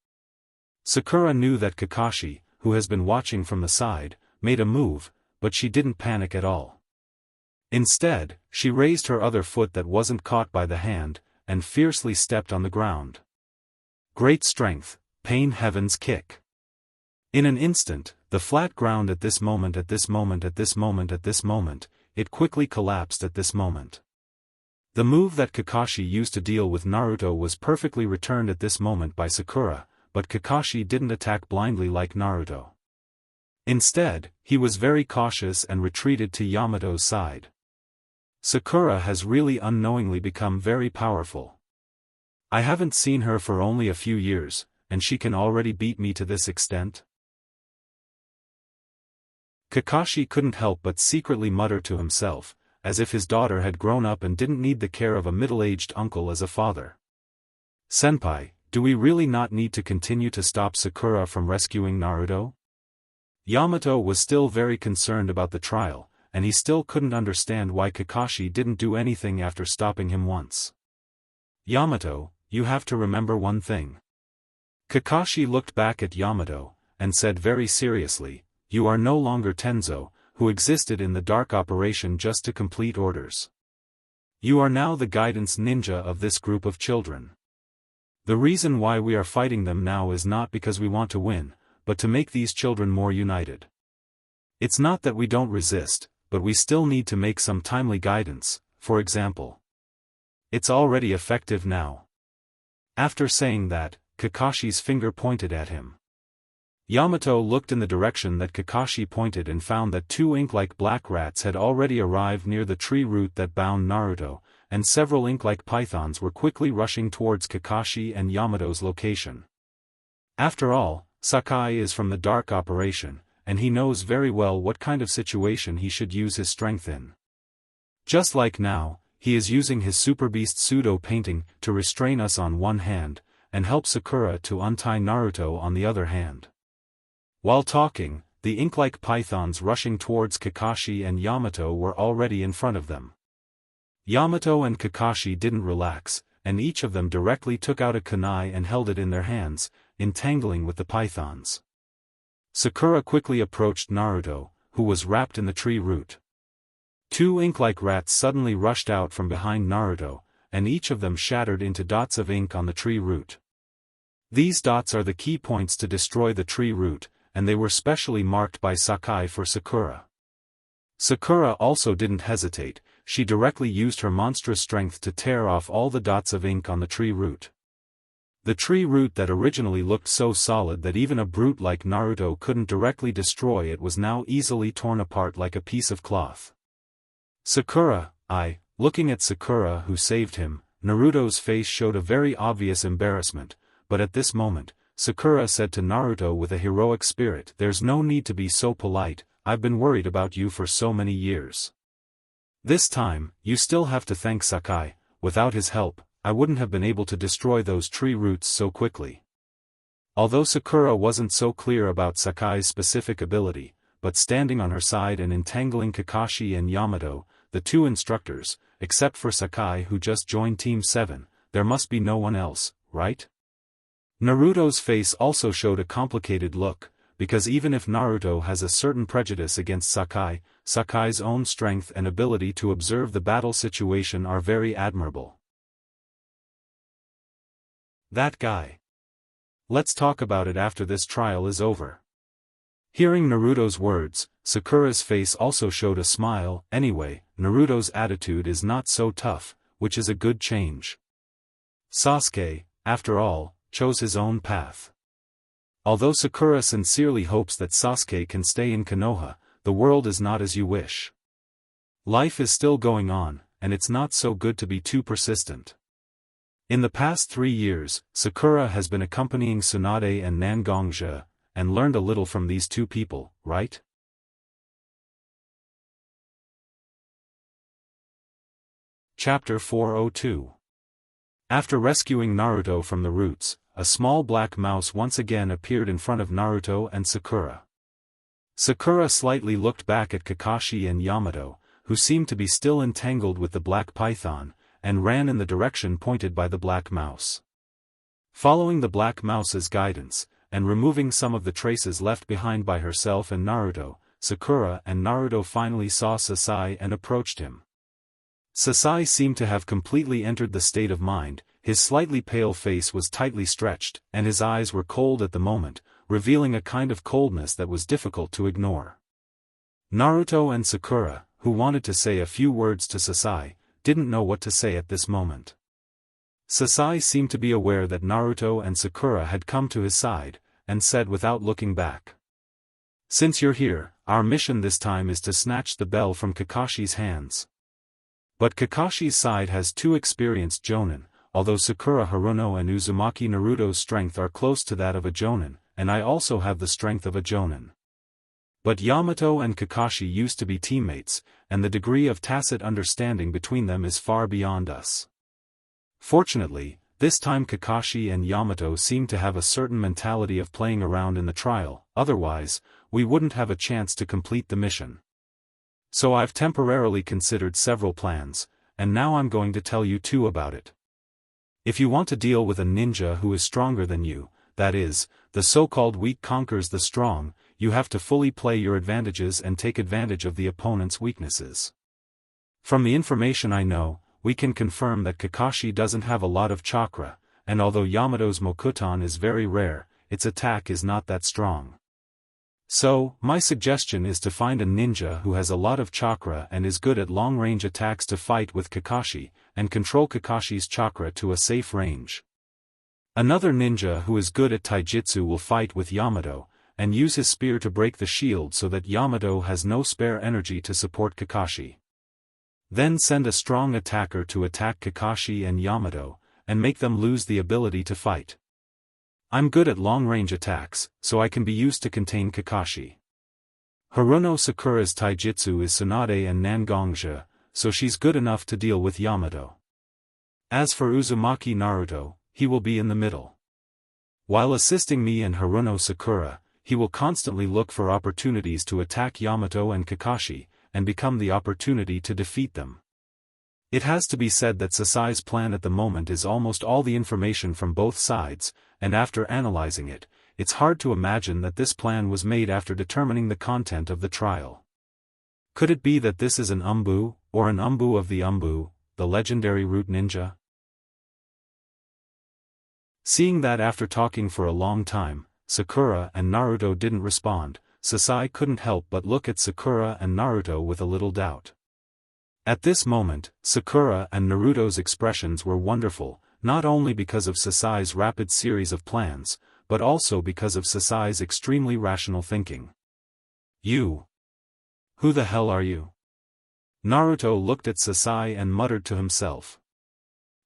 Sakura knew that Kakashi, who has been watching from the side, made a move, but she didn't panic at all. Instead, she raised her other foot that wasn't caught by the hand, and fiercely stepped on the ground. Great strength, pain heaven's kick. In an instant, the flat ground at this moment, it quickly collapsed at this moment. The move that Kakashi used to deal with Naruto was perfectly returned at this moment by Sakura, but Kakashi didn't attack blindly like Naruto. Instead, he was very cautious and retreated to Yamato's side. Sakura has really unknowingly become very powerful. I haven't seen her for only a few years, and she can already beat me to this extent? Kakashi couldn't help but secretly mutter to himself, as if his daughter had grown up and didn't need the care of a middle-aged uncle as a father. Senpai, do we really not need to continue to stop Sakura from rescuing Naruto? Yamato was still very concerned about the trial, and he still couldn't understand why Kakashi didn't do anything after stopping him once. Yamato, you have to remember one thing. Kakashi looked back at Yamato, and said very seriously, you are no longer Tenzo, who existed in the dark operation just to complete orders. You are now the guidance ninja of this group of children. The reason why we are fighting them now is not because we want to win, but to make these children more united. It's not that we don't resist, but we still need to make some timely guidance, for example. It's already effective now. After saying that, Kakashi's finger pointed at him. Yamato looked in the direction that Kakashi pointed and found that 2 ink-like black rats had already arrived near the tree root that bound Naruto, and several ink-like pythons were quickly rushing towards Kakashi and Yamato's location. After all, Sakai is from the dark operation, and he knows very well what kind of situation he should use his strength in. Just like now, he is using his Super Beast pseudo-painting to restrain us on one hand, and help Sakura to untie Naruto on the other hand. While talking, the ink-like pythons rushing towards Kakashi and Yamato were already in front of them. Yamato and Kakashi didn't relax, and each of them directly took out a kunai and held it in their hands, entangling with the pythons. Sakura quickly approached Naruto, who was wrapped in the tree root. Two ink-like rats suddenly rushed out from behind Naruto, and each of them shattered into dots of ink on the tree root. These dots are the key points to destroy the tree root, and they were specially marked by Sakai for Sakura. Sakura also didn't hesitate, she directly used her monstrous strength to tear off all the dots of ink on the tree root. The tree root that originally looked so solid that even a brute like Naruto couldn't directly destroy it was now easily torn apart like a piece of cloth. Sakura, looking at Sakura who saved him, Naruto's face showed a very obvious embarrassment, but at this moment, Sakura said to Naruto with a heroic spirit, "There's no need to be so polite, I've been worried about you for so many years. This time, you still have to thank Sakai, without his help, I wouldn't have been able to destroy those tree roots so quickly." Although Sakura wasn't so clear about Sakai's specific ability, but standing on her side and entangling Kakashi and Yamato, the two instructors, except for Sakai who just joined Team 7, there must be no one else, right? Naruto's face also showed a complicated look, because even if Naruto has a certain prejudice against Sakai, Sakai's own strength and ability to observe the battle situation are very admirable. That guy. Let's talk about it after this trial is over. Hearing Naruto's words, Sakura's face also showed a smile. Anyway, Naruto's attitude is not so tough, which is a good change. Sasuke, after all, chose his own path. Although Sakura sincerely hopes that Sasuke can stay in Konoha, the world is not as you wish. Life is still going on, and it's not so good to be too persistent. In the past 3 years, Sakura has been accompanying Tsunade and Nangongja, and learned a little from these two people, right? Chapter 402. After rescuing Naruto from the roots, a small black mouse once again appeared in front of Naruto and Sakura. Sakura slightly looked back at Kakashi and Yamato, who seemed to be still entangled with the black python, and ran in the direction pointed by the black mouse. Following the black mouse's guidance, and removing some of the traces left behind by herself and Naruto, Sakura and Naruto finally saw Sasai and approached him. Sasai seemed to have completely entered the state of mind, his slightly pale face was tightly stretched, and his eyes were cold at the moment, revealing a kind of coldness that was difficult to ignore. Naruto and Sakura, who wanted to say a few words to Sasai, didn't know what to say at this moment. Sasai seemed to be aware that Naruto and Sakura had come to his side, and said without looking back, "Since you're here, our mission this time is to snatch the bell from Kakashi's hands." But Kakashi's side has 2 experienced Jonin, although Sakura Haruno and Uzumaki Naruto's strength are close to that of a Jonin, and I also have the strength of a Jonin. But Yamato and Kakashi used to be teammates, and the degree of tacit understanding between them is far beyond us. Fortunately, this time Kakashi and Yamato seem to have a certain mentality of playing around in the trial, otherwise, we wouldn't have a chance to complete the mission. So I've temporarily considered several plans, and now I'm going to tell you 2 about it. If you want to deal with a ninja who is stronger than you, that is, the so-called weak conquers the strong, you have to fully play your advantages and take advantage of the opponent's weaknesses. From the information I know, we can confirm that Kakashi doesn't have a lot of chakra, and although Yamato's Mokuton is very rare, its attack is not that strong. So, my suggestion is to find a ninja who has a lot of chakra and is good at long-range attacks to fight with Kakashi, and control Kakashi's chakra to a safe range. Another ninja who is good at taijutsu will fight with Yamato, and use his spear to break the shield so that Yamato has no spare energy to support Kakashi. Then send a strong attacker to attack Kakashi and Yamato, and make them lose the ability to fight. I'm good at long-range attacks, so I can be used to contain Kakashi. Haruno Sakura's taijutsu is Tsunade and Nangongja, so she's good enough to deal with Yamato. As for Uzumaki Naruto, he will be in the middle. While assisting me and Haruno Sakura, he will constantly look for opportunities to attack Yamato and Kakashi, and become the opportunity to defeat them. It has to be said that Sasai's plan at the moment is almost all the information from both sides, and after analyzing it, it's hard to imagine that this plan was made after determining the content of the trial. Could it be that this is an umbu, or an umbu of the umbu, the legendary root ninja? Seeing that after talking for a long time, Sakura and Naruto didn't respond, Sasai couldn't help but look at Sakura and Naruto with a little doubt. At this moment, Sakura and Naruto's expressions were wonderful, not only because of Sasai's rapid series of plans, but also because of Sasai's extremely rational thinking. You. Who the hell are you? Naruto looked at Sasai and muttered to himself.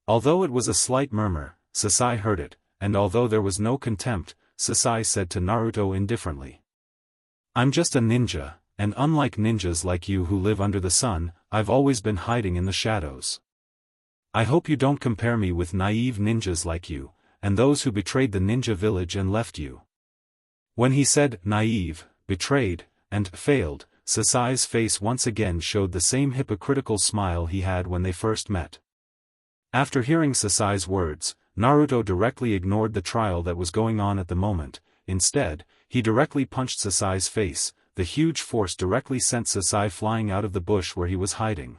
Although it was a slight murmur, Sasai heard it, and although there was no contempt, Sasai said to Naruto indifferently. I'm just a ninja, and unlike ninjas like you who live under the sun, I've always been hiding in the shadows. I hope you don't compare me with naive ninjas like you, and those who betrayed the ninja village and left you. When he said naive, betrayed, and failed, Sasai's face once again showed the same hypocritical smile he had when they first met. After hearing Sasai's words, Naruto directly ignored the trial that was going on at the moment. Instead, he directly punched Sasai's face. The huge force directly sent Sasai flying out of the bush where he was hiding.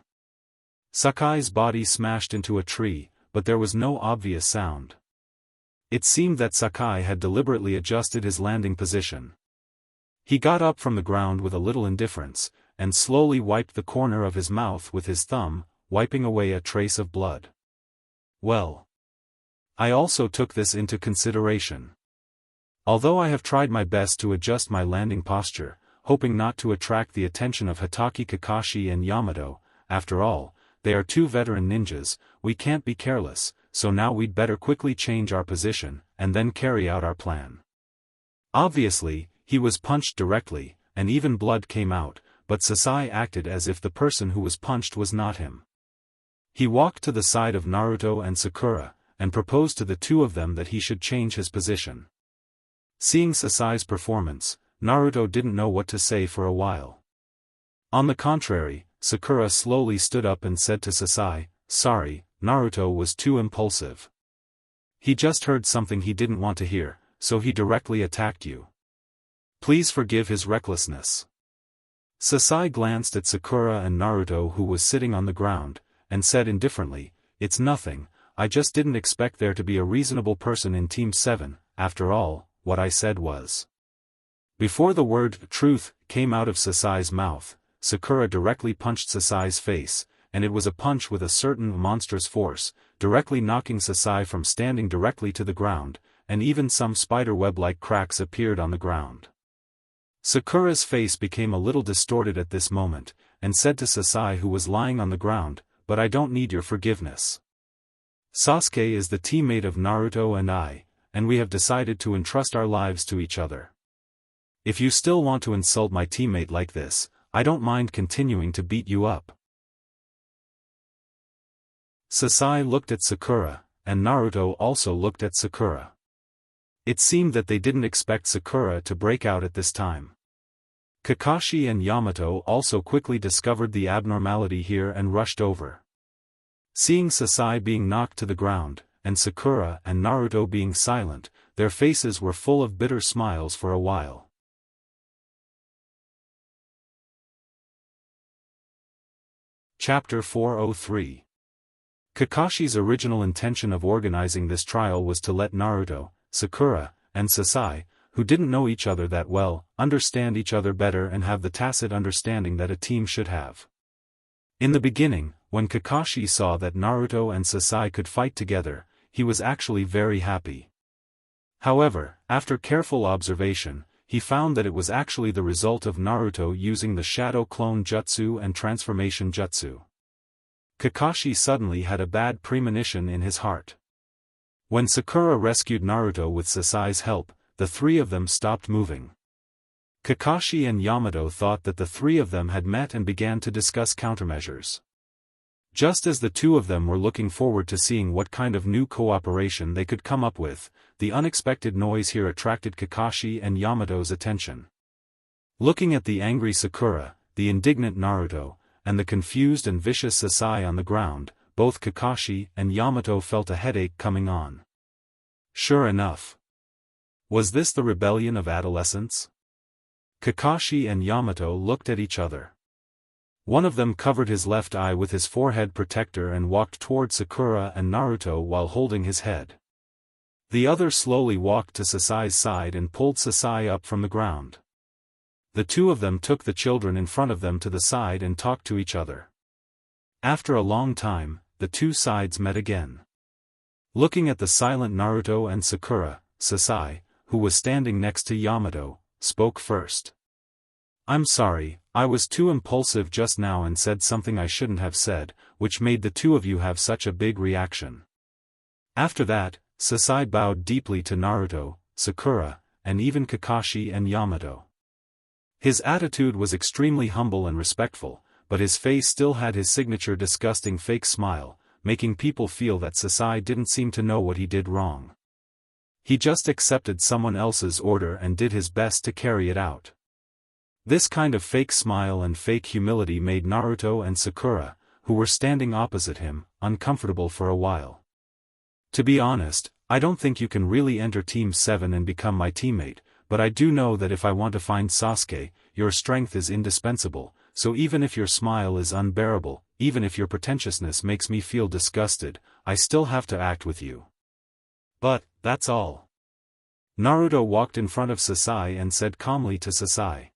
Sakai's body smashed into a tree, but there was no obvious sound. It seemed that Sakai had deliberately adjusted his landing position. He got up from the ground with a little indifference, and slowly wiped the corner of his mouth with his thumb, wiping away a trace of blood. Well, I also took this into consideration. Although I have tried my best to adjust my landing posture, hoping not to attract the attention of Hatake Kakashi and Yamato, after all, they are two veteran ninjas, we can't be careless, so now we'd better quickly change our position, and then carry out our plan. Obviously, he was punched directly, and even blood came out, but Sasai acted as if the person who was punched was not him. He walked to the side of Naruto and Sakura, and proposed to the two of them that he should change his position. Seeing Sasai's performance, Naruto didn't know what to say for a while. On the contrary, Sakura slowly stood up and said to Sasai, "Sorry, Naruto was too impulsive. He just heard something he didn't want to hear, so he directly attacked you. Please forgive his recklessness." Sasai glanced at Sakura and Naruto who was sitting on the ground, and said indifferently, "It's nothing, I just didn't expect there to be a reasonable person in Team 7, after all, what I said was." Before the word truth came out of Sasai's mouth, Sakura directly punched Sasai's face, and it was a punch with a certain monstrous force, directly knocking Sasai from standing directly to the ground, and even some spiderweb-like cracks appeared on the ground. Sakura's face became a little distorted at this moment, and said to Sasai who was lying on the ground, "But I don't need your forgiveness. Sasuke is the teammate of Naruto and we have decided to entrust our lives to each other. If you still want to insult my teammate like this, I don't mind continuing to beat you up." Sasai looked at Sakura, and Naruto also looked at Sakura. It seemed that they didn't expect Sakura to break out at this time. Kakashi and Yamato also quickly discovered the abnormality here and rushed over. Seeing Sasai being knocked to the ground, and Sakura and Naruto being silent, their faces were full of bitter smiles for a while. Chapter 403. Kakashi's original intention of organizing this trial was to let Naruto, Sakura, and Sasai, who didn't know each other that well, understand each other better and have the tacit understanding that a team should have. In the beginning, when Kakashi saw that Naruto and Sasai could fight together, he was actually very happy. However, after careful observation, he found that it was actually the result of Naruto using the Shadow Clone Jutsu and Transformation Jutsu. Kakashi suddenly had a bad premonition in his heart. When Sakura rescued Naruto with Sasai's help, the three of them stopped moving. Kakashi and Yamato thought that the three of them had met and began to discuss countermeasures. Just as the two of them were looking forward to seeing what kind of new cooperation they could come up with, the unexpected noise here attracted Kakashi and Yamato's attention. Looking at the angry Sakura, the indignant Naruto, and the confused and vicious Sasai on the ground, both Kakashi and Yamato felt a headache coming on. Sure enough. Was this the rebellion of adolescence? Kakashi and Yamato looked at each other. One of them covered his left eye with his forehead protector and walked toward Sakura and Naruto while holding his head. The other slowly walked to Sasai's side and pulled Sasai up from the ground. The two of them took the children in front of them to the side and talked to each other. After a long time, the two sides met again. Looking at the silent Naruto and Sakura, Sasai, who was standing next to Yamato, spoke first. "I'm sorry, I was too impulsive just now and said something I shouldn't have said, which made the two of you have such a big reaction." After that, Sasai bowed deeply to Naruto, Sakura, and even Kakashi and Yamato. His attitude was extremely humble and respectful, but his face still had his signature disgusting fake smile, making people feel that Sasai didn't seem to know what he did wrong. He just accepted someone else's order and did his best to carry it out. This kind of fake smile and fake humility made Naruto and Sakura, who were standing opposite him, uncomfortable for a while. "To be honest, I don't think you can really enter Team 7 and become my teammate, but I do know that if I want to find Sasuke, your strength is indispensable, so even if your smile is unbearable, even if your pretentiousness makes me feel disgusted, I still have to act with you. But, that's all." Naruto walked in front of Sasai and said calmly to Sasai.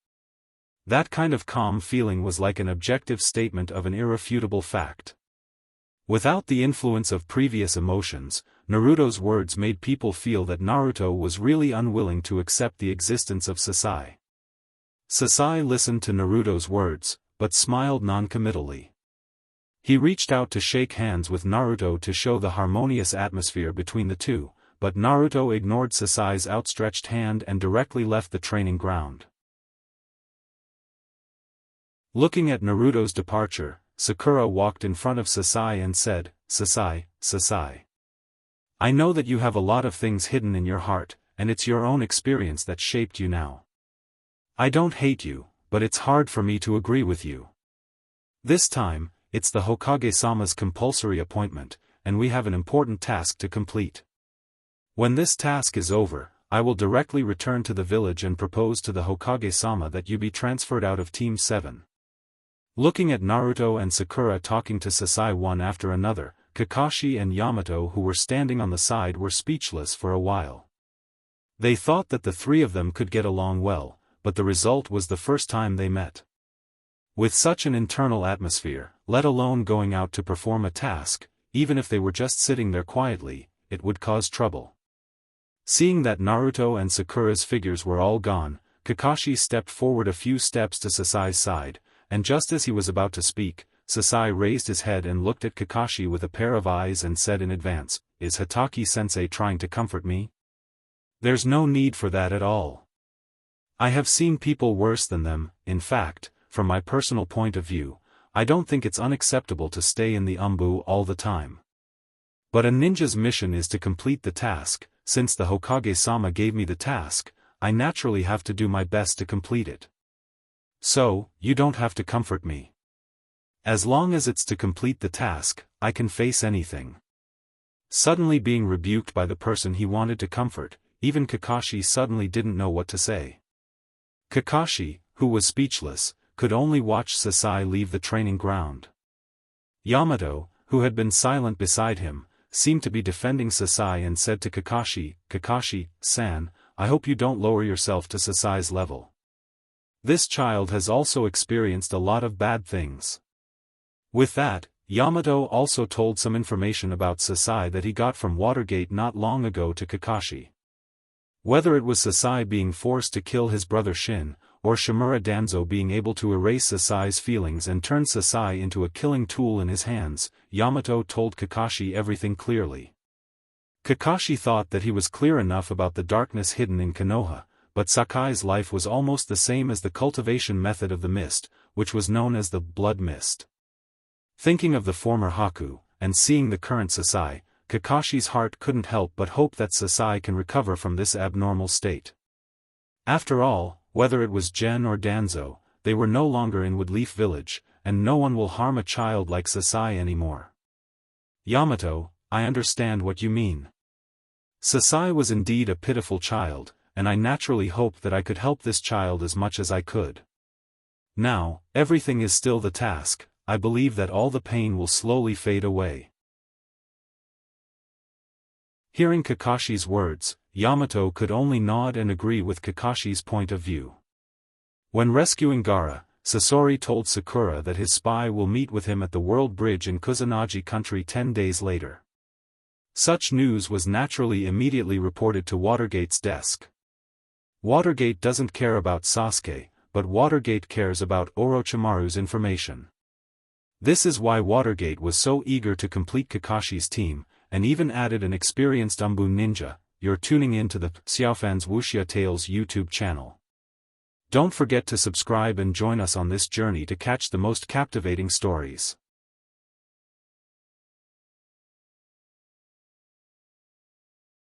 That kind of calm feeling was like an objective statement of an irrefutable fact. Without the influence of previous emotions, Naruto's words made people feel that Naruto was really unwilling to accept the existence of Sasai. Sasai listened to Naruto's words, but smiled non-committally. He reached out to shake hands with Naruto to show the harmonious atmosphere between the two, but Naruto ignored Sasai's outstretched hand and directly left the training ground. Looking at Naruto's departure, Sakura walked in front of Sasai and said, Sasai. I know that you have a lot of things hidden in your heart, and it's your own experience that shaped you now. I don't hate you, but it's hard for me to agree with you. This time, it's the Hokage-sama's compulsory appointment, and we have an important task to complete. When this task is over, I will directly return to the village and propose to the Hokage-sama that you be transferred out of Team 7. Looking at Naruto and Sakura talking to Sasai one after another, Kakashi and Yamato who were standing on the side were speechless for a while. They thought that the three of them could get along well, but the result was the first time they met. With such an internal atmosphere, let alone going out to perform a task, even if they were just sitting there quietly, it would cause trouble. Seeing that Naruto and Sakura's figures were all gone, Kakashi stepped forward a few steps to Sasai's side, and just as he was about to speak, Sasai raised his head and looked at Kakashi with a pair of eyes and said in advance, "Is Hatake-sensei trying to comfort me? There's no need for that at all. I have seen people worse than them. In fact, from my personal point of view, I don't think it's unacceptable to stay in the Umbu all the time. But a ninja's mission is to complete the task. Since the Hokage-sama gave me the task, I naturally have to do my best to complete it. So, you don't have to comfort me. As long as it's to complete the task, I can face anything." Suddenly being rebuked by the person he wanted to comfort, even Kakashi suddenly didn't know what to say. Kakashi, who was speechless, could only watch Sasai leave the training ground. Yamato, who had been silent beside him, seemed to be defending Sasai and said to Kakashi, "Kakashi-san, I hope you don't lower yourself to Sasai's level. This child has also experienced a lot of bad things." With that, Yamato also told some information about Sasai that he got from Watergate not long ago to Kakashi. Whether it was Sasai being forced to kill his brother Shin, or Shimura Danzo being able to erase Sasai's feelings and turn Sasai into a killing tool in his hands, Yamato told Kakashi everything clearly. Kakashi thought that he was clear enough about the darkness hidden in Konoha, but Sakai's life was almost the same as the cultivation method of the mist, which was known as the blood mist. Thinking of the former Haku, and seeing the current Sasai, Kakashi's heart couldn't help but hope that Sasai can recover from this abnormal state. After all, whether it was Gen or Danzo, they were no longer in Woodleaf Village, and no one will harm a child like Sasai anymore. Yamato, I understand what you mean. Sasai was indeed a pitiful child, and I naturally hoped that I could help this child as much as I could. Now, everything is still the task. I believe that all the pain will slowly fade away. Hearing Kakashi's words, Yamato could only nod and agree with Kakashi's point of view. When rescuing Gaara, Sasori told Sakura that his spy will meet with him at the World Bridge in Kusanagi country 10 days later. Such news was naturally immediately reported to Watergate's desk. Watergate doesn't care about Sasuke, but Watergate cares about Orochimaru's information. This is why Watergate was so eager to complete Kakashi's team, and even added an experienced Umbu ninja. You're tuning in to the Xiaofan's Wuxia Tales YouTube channel. Don't forget to subscribe and join us on this journey to catch the most captivating stories.